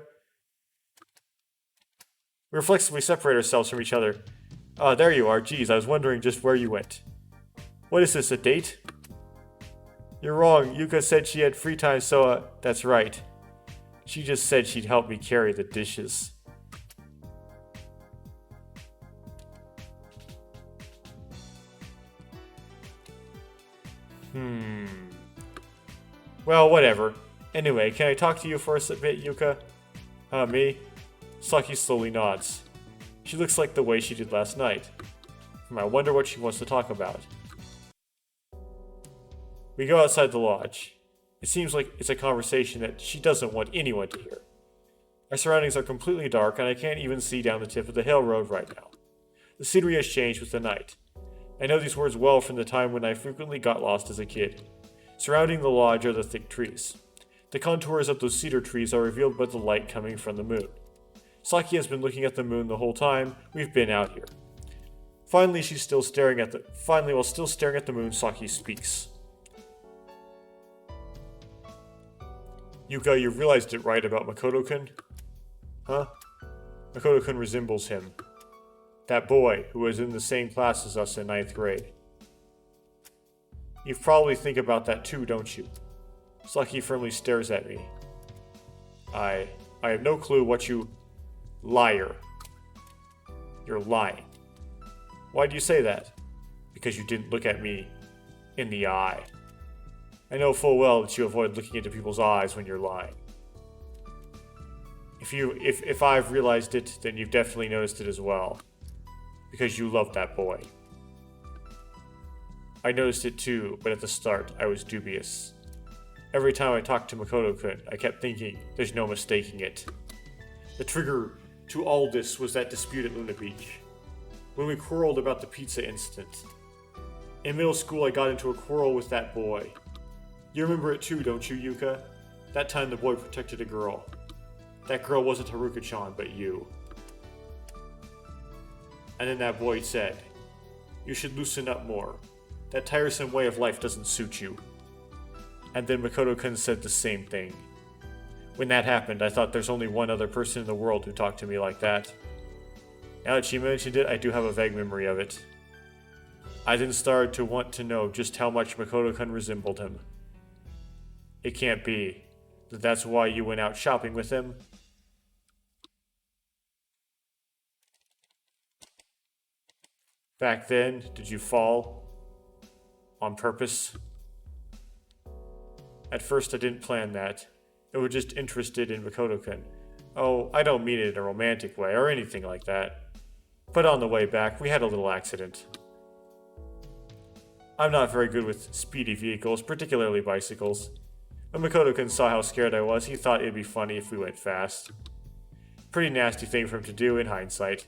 We reflexively separate ourselves from each other. Ah, there you are. Geez, I was wondering just where you went. What is this, a date? You're wrong. Yuka said she had free time, so, that's right. She just said she'd help me carry the dishes. Well, whatever. Anyway, can I talk to you for a bit, Yuka? Me? Saki slowly nods. She looks like the way she did last night. I wonder what she wants to talk about. We go outside the lodge. It seems like it's a conversation that she doesn't want anyone to hear. Our surroundings are completely dark, and I can't even see down the tip of the hill road right now. The scenery has changed with the night. I know these words well from the time when I frequently got lost as a kid. Surrounding the lodge are the thick trees. The contours of those cedar trees are revealed by the light coming from the moon. Saki has been looking at the moon the whole time we've been out here. Finally, while still staring at the moon, Saki speaks. Yuka, you realized it right about Makoto-kun? Huh? Makoto-kun resembles him. That boy who was in the same class as us in 9th grade. You probably think about that too, don't you? Saki firmly stares at me. I have no clue what you... Liar. You're lying. Why do you say that? Because you didn't look at me in the eye. I know full well that you avoid looking into people's eyes when you're lying. If I've realized it, then you've definitely noticed it as well. Because you love that boy. I noticed it too, but at the start, I was dubious. Every time I talked to Makoto-kun, I kept thinking, there's no mistaking it. The trigger to all this was that dispute at Luna Beach. When we quarreled about the pizza incident. In middle school, I got into a quarrel with that boy. You remember it too, don't you, Yuka? That time the boy protected a girl. That girl wasn't Haruka-chan, but you. And then that boy said, you should loosen up more. That tiresome way of life doesn't suit you. And then Makoto-kun said the same thing. When that happened, I thought there's only one other person in the world who talked to me like that. Now that she mentioned it, I do have a vague memory of it. I then started to want to know just how much Makoto-kun resembled him. It can't be that that's why you went out shopping with him. Back then, did you fall? On purpose? At first I didn't plan that. I was just interested in Makoto-kun. Oh, I don't mean it in a romantic way or anything like that. But on the way back, we had a little accident. I'm not very good with speedy vehicles, particularly bicycles. When Makoto-kun saw how scared I was, he thought it'd be funny if we went fast. Pretty nasty thing for him to do in hindsight.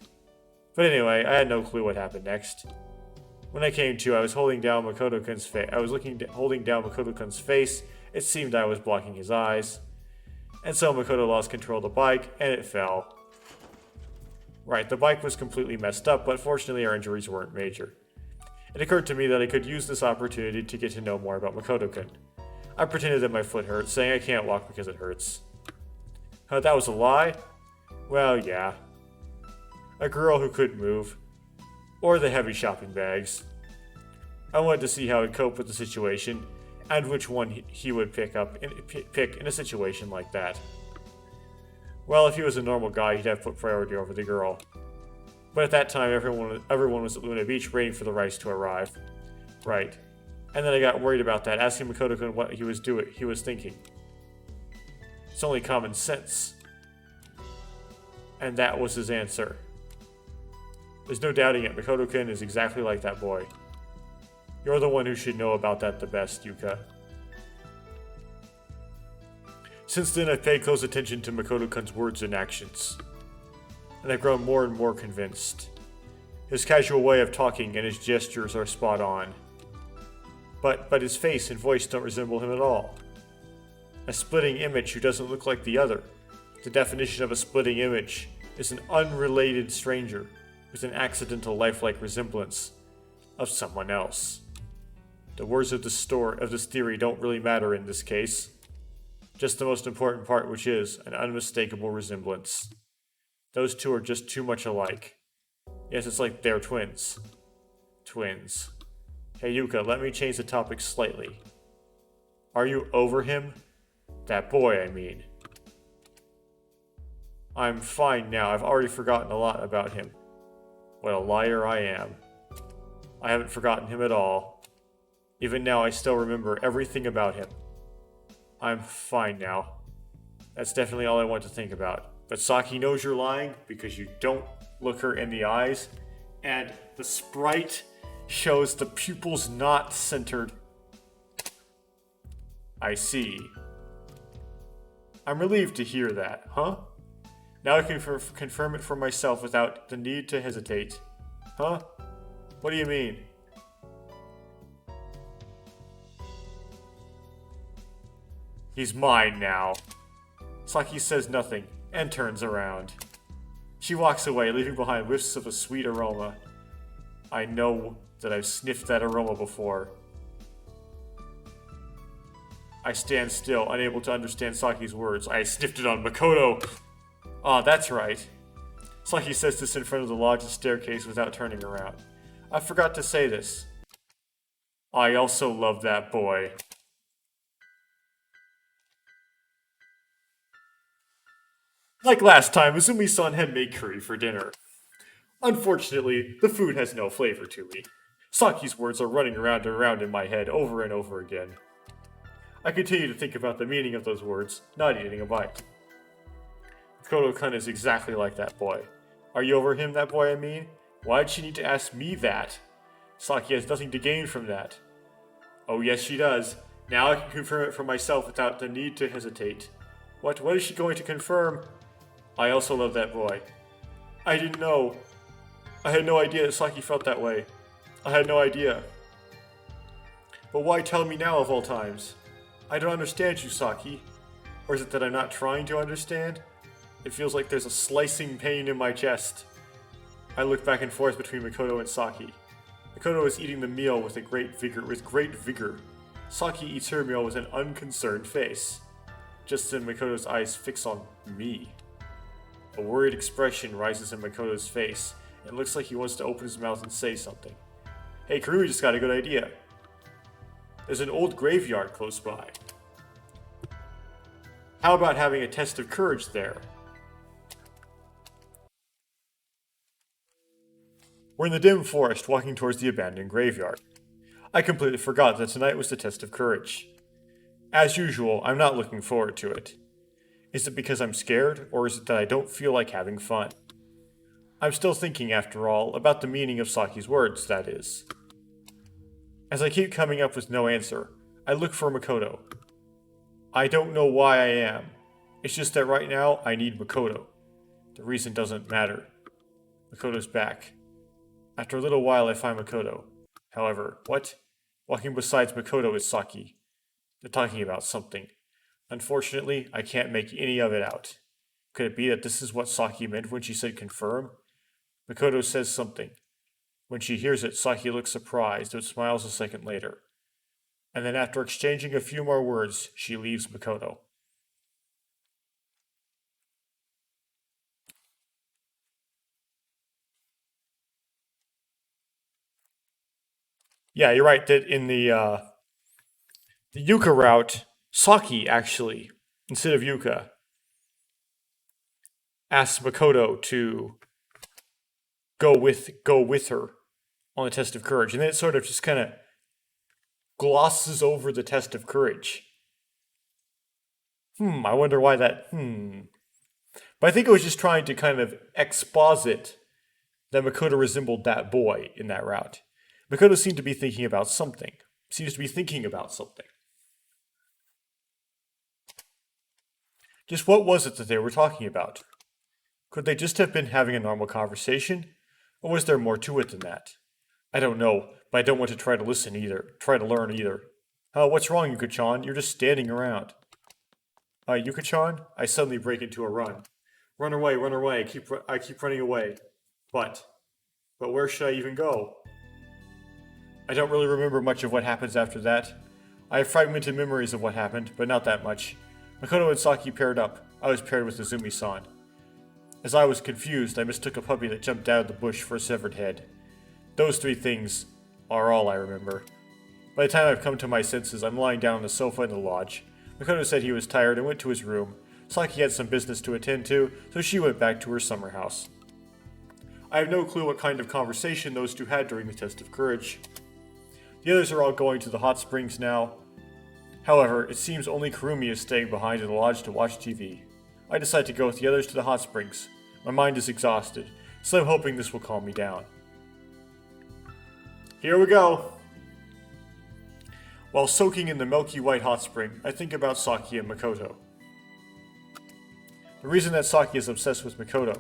But anyway, I had no clue what happened next. When I came to, I was holding down Makoto-kun's face. Holding down Makoto-kun's face. It seemed I was blocking his eyes. And so Makoto lost control of the bike, and it fell. Right, the bike was completely messed up, but fortunately our injuries weren't major. It occurred to me that I could use this opportunity to get to know more about Makoto-kun. I pretended that my foot hurt, saying I can't walk because it hurts. That was a lie? Well, yeah. A girl who couldn't move. Or the heavy shopping bags. I wanted to see how he'd cope with the situation, and which one he would pick in a situation like that. Well, if he was a normal guy, he'd have put priority over the girl. But at that time, everyone was at Luna Beach waiting for the rice to arrive. Right. And then I got worried about that, asking Makoto-kun what he was thinking. It's only common sense. And that was his answer. There's no doubting it, Makoto-kun is exactly like that boy. You're the one who should know about that the best, Yuka. Since then, I've paid close attention to Makoto-kun's words and actions. And I've grown more and more convinced. His casual way of talking and his gestures are spot on. But his face and voice don't resemble him at all. A splitting image who doesn't look like the other. The definition of a splitting image is an unrelated stranger with an accidental lifelike resemblance of someone else. The words of this theory don't really matter in this case. Just the most important part, which is an unmistakable resemblance. Those two are just too much alike. Yes, it's like they're twins. Twins. Hey Yuka, let me change the topic slightly. Are you over him? That boy, I mean. I'm fine now. I've already forgotten a lot about him. What a liar I am. I haven't forgotten him at all. Even now, I still remember everything about him. I'm fine now. That's definitely all I want to think about. But Saki knows you're lying because you don't look her in the eyes, and the sprite shows the pupils not centered. I see. I'm relieved to hear that, huh? Now I can confirm it for myself without the need to hesitate. Huh? What do you mean? He's mine now. Saki says nothing and turns around. She walks away, leaving behind whiffs of a sweet aroma. I know that I've sniffed that aroma before. I stand still, unable to understand Saki's words. I sniffed it on Makoto. Ah, that's right. Saki says this in front of the lodge's staircase without turning around. I forgot to say this. I also love that boy. Like last time, Izumi-san had made curry for dinner. Unfortunately, the food has no flavor to me. Saki's words are running around and around in my head over and over again. I continue to think about the meaning of those words, not eating a bite. Koto-kun is exactly like that boy. Are you over him, that boy, I mean? Why'd she need to ask me that? Saki has nothing to gain from that. Oh yes, she does. Now I can confirm it for myself without the need to hesitate. What is she going to confirm? I also love that boy. I didn't know. I had no idea that Saki felt that way. I had no idea. But why tell me now of all times? I don't understand you, Saki. Or is it that I'm not trying to understand? It feels like there's a slicing pain in my chest. I look back and forth between Makoto and Saki. Makoto is eating the meal with great vigor. Saki eats her meal with an unconcerned face. Just then Makoto's eyes fix on me. A worried expression rises in Makoto's face, and it looks like he wants to open his mouth and say something. Hey, Kurumi just got a good idea. There's an old graveyard close by. How about having a test of courage there? We're in the dim forest walking towards the abandoned graveyard. I completely forgot that tonight was the test of courage. As usual, I'm not looking forward to it. Is it because I'm scared, or is it that I don't feel like having fun? I'm still thinking, after all, about the meaning of Saki's words, that is. As I keep coming up with no answer, I look for Makoto. I don't know why I am. It's just that right now, I need Makoto. The reason doesn't matter. Makoto's back. After a little while, I find Makoto. However, what? Walking beside Makoto is Saki. They're talking about something. Unfortunately, I can't make any of it out. Could it be that this is what Saki meant when she said confirm? Makoto says something. When she hears it, Saki looks surprised, but smiles a second later. And then after exchanging a few more words, she leaves Makoto. Yeah, you're right that in the Yuka route, Saki actually, instead of Yuka, asks Makoto to go with her on the test of courage, and then it sort of just kind of glosses over the test of courage. I wonder why that. But I think it was just trying to kind of exposit that Makoto resembled that boy in that route. Makoto seemed to be thinking about something. Seems to be thinking about something. Just what was it that they were talking about? Could they just have been having a normal conversation? Or was there more to it than that? I don't know, but I don't want to try to listen either. Try to learn either. What's wrong, Yuka-chan? You're just standing around. Yuka-chan? I suddenly break into a run. Run away, run away. I keep running away. But where should I even go? I don't really remember much of what happens after that. I have fragmented memories of what happened, but not that much. Makoto and Saki paired up. I was paired with Izumi-san. As I was confused, I mistook a puppy that jumped out of the bush for a severed head. Those three things are all I remember. By the time I've come to my senses, I'm lying down on the sofa in the lodge. Makoto said he was tired and went to his room. Saki had some business to attend to, so she went back to her summer house. I have no clue what kind of conversation those two had during the test of courage. The others are all going to the hot springs now. However, it seems only Kurumi is staying behind in the lodge to watch TV. I decide to go with the others to the hot springs. My mind is exhausted, so I'm hoping this will calm me down. Here we go! While soaking in the milky white hot spring, I think about Saki and Makoto. The reason that Saki is obsessed with Makoto.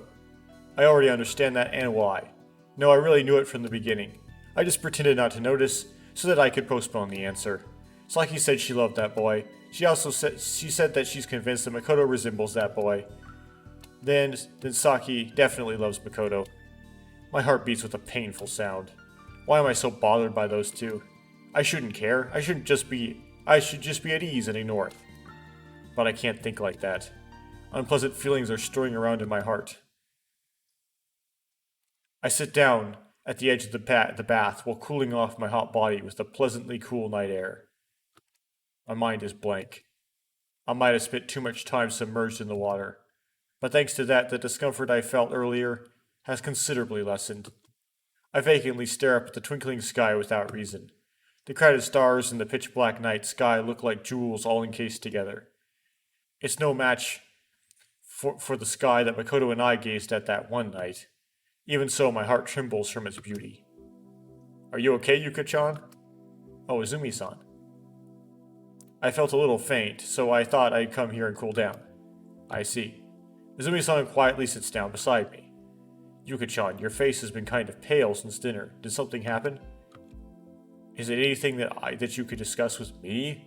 I already understand that and why. No, I really knew it from the beginning. I just pretended not to notice so that I could postpone the answer. Saki said she loved that boy. She said that she's convinced that Makoto resembles that boy. Then Saki definitely loves Makoto. My heart beats with a painful sound. Why am I so bothered by those two? I shouldn't care. I should just be at ease and ignore it. But I can't think like that. Unpleasant feelings are stirring around in my heart. I sit down at the edge of the bath while cooling off my hot body with the pleasantly cool night air. My mind is blank. I might have spent too much time submerged in the water. But thanks to that, the discomfort I felt earlier has considerably lessened. I vacantly stare up at the twinkling sky without reason. The crowded stars in the pitch-black night sky look like jewels all encased together. It's no match for the sky that Makoto and I gazed at that one night. Even so, my heart trembles from its beauty. Are you okay, Yuka-chan? Oh, Izumi-san. I felt a little faint, so I thought I'd come here and cool down. I see. Izumi-san quietly sits down beside me. Yuka-chan, your face has been kind of pale since dinner. Did something happen? Is it anything that you could discuss with me?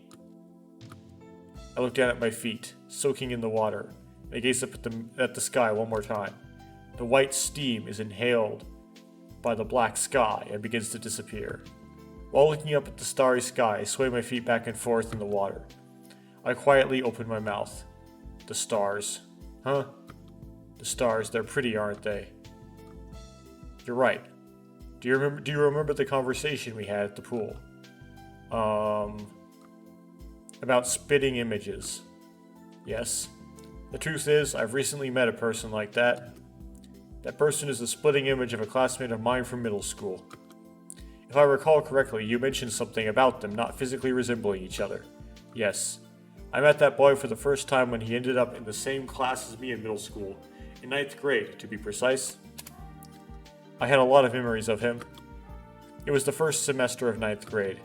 I look down at my feet, soaking in the water. I gaze up at the sky one more time. The white steam is inhaled by the black sky and begins to disappear. While looking up at the starry sky, I sway my feet back and forth in the water. I quietly open my mouth. The stars. Huh? The stars, they're pretty, aren't they? You're right. Do you remember the conversation we had at the pool? About spitting images. Yes. The truth is, I've recently met a person like that. That person is the splitting image of a classmate of mine from middle school. If I recall correctly, you mentioned something about them not physically resembling each other. Yes. I met that boy for the first time when he ended up in the same class as me in middle school. In 9th grade, to be precise. I had a lot of memories of him. It was the first semester of 9th grade.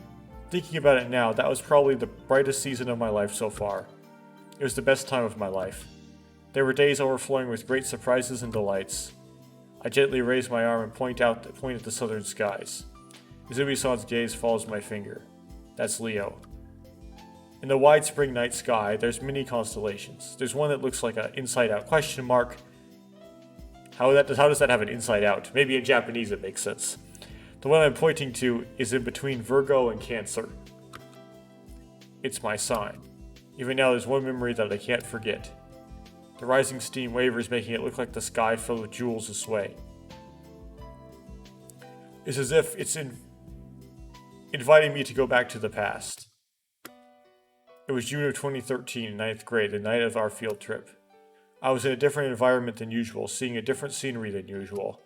Thinking about it now, that was probably the brightest season of my life so far. It was the best time of my life. There were days overflowing with great surprises and delights. I gently raise my arm and point at the southern skies. Izumi-san's gaze follows my finger. That's Leo. In the wide spring night sky, there's many constellations. There's one that looks like an inside-out question mark. How does that have an inside-out? Maybe in Japanese it makes sense. The one I'm pointing to is in between Virgo and Cancer. It's my sign. Even now there's one memory that I can't forget. The rising steam wavers, making it look like the sky filled with jewels is sway. It's as if it's inviting me to go back to the past. It was June of 2013 in 9th grade, the night of our field trip. I was in a different environment than usual, seeing a different scenery than usual.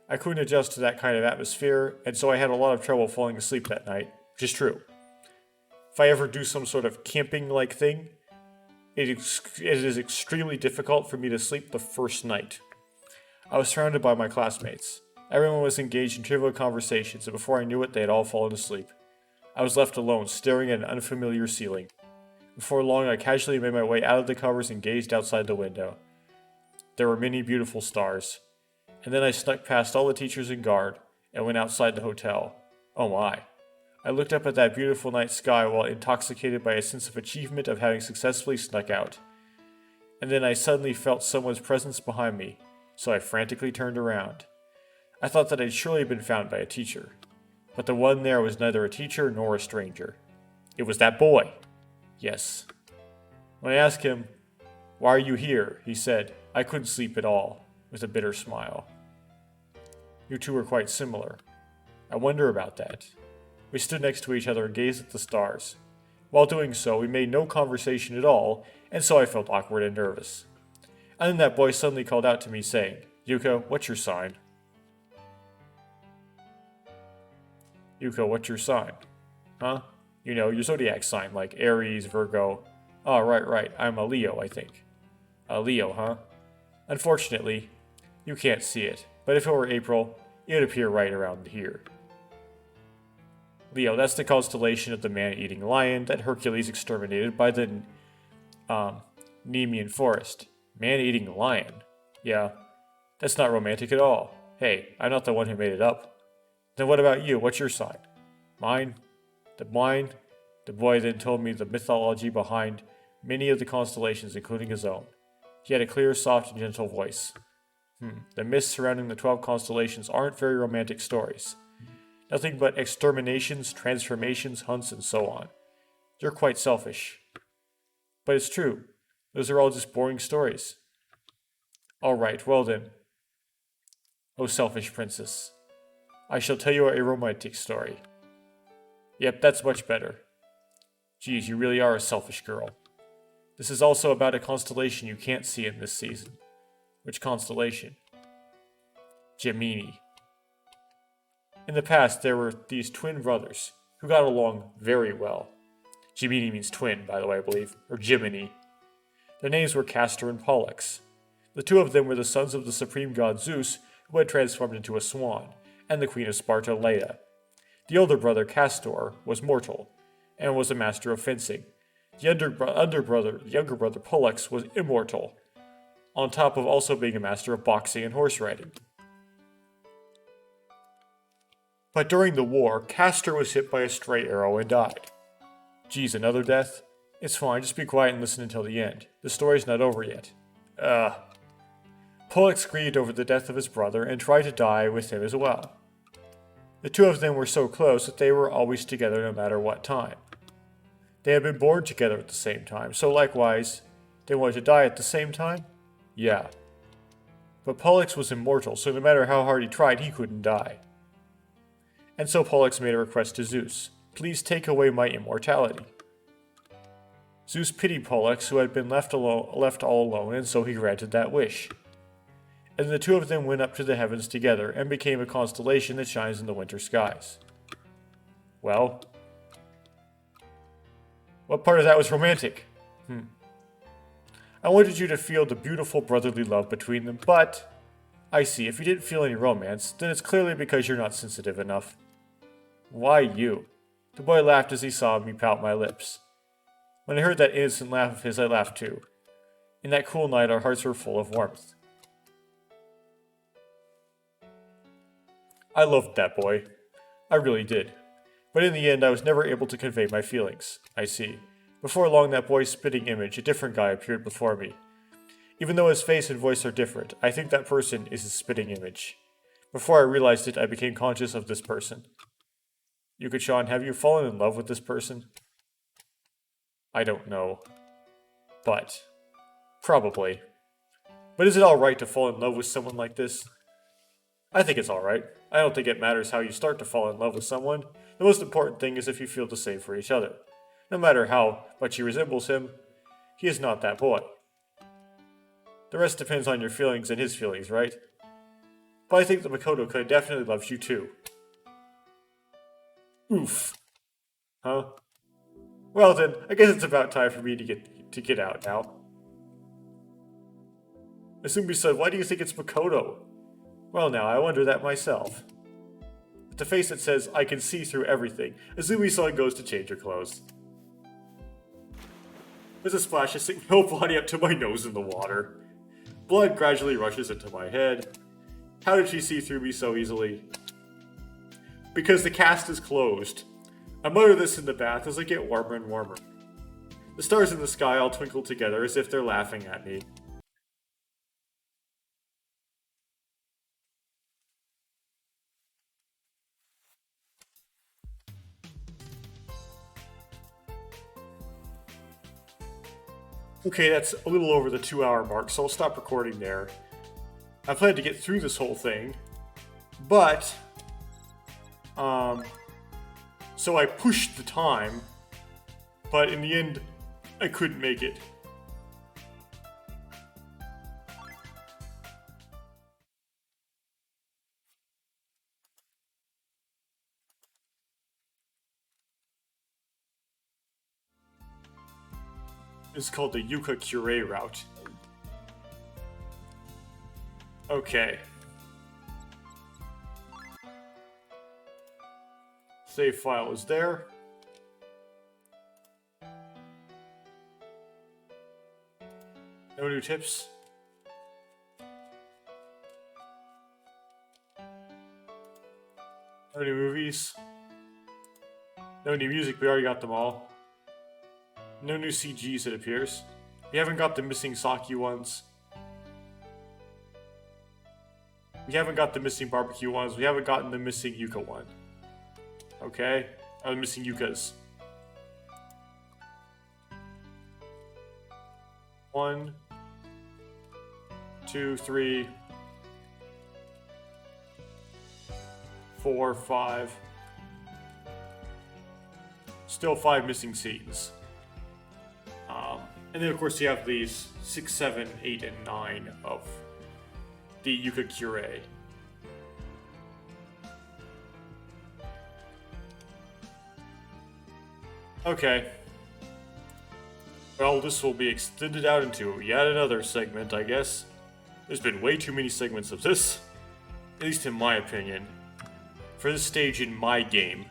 I couldn't adjust to that kind of atmosphere, and so I had a lot of trouble falling asleep that night, which is true. If I ever do some sort of camping-like thing, it is extremely difficult for me to sleep the first night. I was surrounded by my classmates. Everyone was engaged in trivial conversations, and before I knew it, they had all fallen asleep. I was left alone, staring at an unfamiliar ceiling. Before long, I casually made my way out of the covers and gazed outside the window. There were many beautiful stars. And then I snuck past all the teachers and guard, and went outside the hotel. Oh my. I looked up at that beautiful night sky while intoxicated by a sense of achievement of having successfully snuck out. And then I suddenly felt someone's presence behind me, so I frantically turned around. I thought that I'd surely been found by a teacher. But the one there was neither a teacher nor a stranger. It was that boy. Yes. When I asked him, "Why are you here?" he said, "I couldn't sleep at all," with a bitter smile. You two are quite similar. I wonder about that. We stood next to each other and gazed at the stars. While doing so, we made no conversation at all, and so I felt awkward and nervous. And then that boy suddenly called out to me saying, "Yuka, what's your sign?" Yuka, what's your sign? Huh? You know, your zodiac sign, like Aries, Virgo. Oh, right, I'm a Leo, I think. A Leo, huh? Unfortunately, you can't see it, but if it were April, it would appear right around here. Leo, that's the constellation of the man-eating lion that Hercules exterminated by the Nemean forest. Man-eating lion? Yeah, that's not romantic at all. Hey, I'm not the one who made it up. Then what about you? What's your sign? Mine? The blind? The boy then told me the mythology behind many of the constellations, including his own. He had a clear, soft, and gentle voice. The myths surrounding the 12 constellations aren't very romantic stories. Nothing but exterminations, transformations, hunts, and so on. You're quite selfish. But it's true. Those are all just boring stories. Alright, well then. O selfish princess. I shall tell you a romantic story. Yep, that's much better. Geez, you really are a selfish girl. This is also about a constellation you can't see in this season. Which constellation? Gemini. In the past, there were these twin brothers who got along very well. Gemini means twin, by the way, I believe, or Gemini. Their names were Castor and Pollux. The two of them were the sons of the supreme god Zeus, who had transformed into a swan, and the queen of Sparta, Leda. The older brother, Castor, was mortal, and was a master of fencing. The younger brother, Pollux, was immortal, on top of also being a master of boxing and horse riding. But during the war, Castor was hit by a stray arrow and died. Geez, another death? It's fine, just be quiet and listen until the end. The story's not over yet. Pollux grieved over the death of his brother and tried to die with him as well. The two of them were so close that they were always together no matter what time. They had been born together at the same time, so likewise, they wanted to die at the same time? Yeah. But Pollux was immortal, so no matter how hard he tried, he couldn't die. And so Pollux made a request to Zeus. Please take away my immortality. Zeus pitied Pollux, who had been left all alone, and so he granted that wish. And the two of them went up to the heavens together and became a constellation that shines in the winter skies. Well, what part of that was romantic? I wanted you to feel the beautiful brotherly love between them, but I see, if you didn't feel any romance, then it's clearly because you're not sensitive enough. Why you? The boy laughed as he saw me pout my lips. When I heard that innocent laugh of his, I laughed too. In that cool night, our hearts were full of warmth. I loved that boy. I really did. But in the end, I was never able to convey my feelings. I see. Before long, that boy's spitting image, a different guy, appeared before me. Even though his face and voice are different, I think that person is his spitting image. Before I realized it, I became conscious of this person. Yuka-chan, have you fallen in love with this person? I don't know. But probably. But is it alright to fall in love with someone like this? I think it's alright. I don't think it matters how you start to fall in love with someone. The most important thing is if you feel the same for each other. No matter how much he resembles him, he is not that boy. The rest depends on your feelings and his feelings, right? But I think that Makoto could have definitely loved you too. Oof. Huh? Well then, I guess it's about time for me to get out now. Izumi said, why do you think it's Makoto? Well now, I wonder that myself. With the face that says, I can see through everything, Izumi-san goes to change her clothes. There's a splash of sink my whole body up to my nose in the water. Blood gradually rushes into my head. How did she see through me so easily? Because the cast is closed. I mutter this in the bath as I get warmer and warmer. The stars in the sky all twinkle together as if they're laughing at me. Okay, that's a little over the 2-hour mark, so I'll stop recording there. I plan to get through this whole thing, but so I pushed the time, but in the end, I couldn't make it. It's called the Yuka Cure route. Okay. save file is there. No new tips. No new movies. No new music, we already got them all. No new CGs, it appears. We haven't got the missing Saki ones. We haven't got the missing barbecue ones. We haven't gotten the missing Yuka one. Okay? Oh, the missing Yukas. 1, 2, 3, 4, 5. Still 5 missing scenes. And then of course you have these 6, 7, 8, and 9 of the Yuka Cure. Okay. Well, this will be extended out into yet another segment, I guess. There's been way too many segments of this. At least in my opinion. For this stage in my game.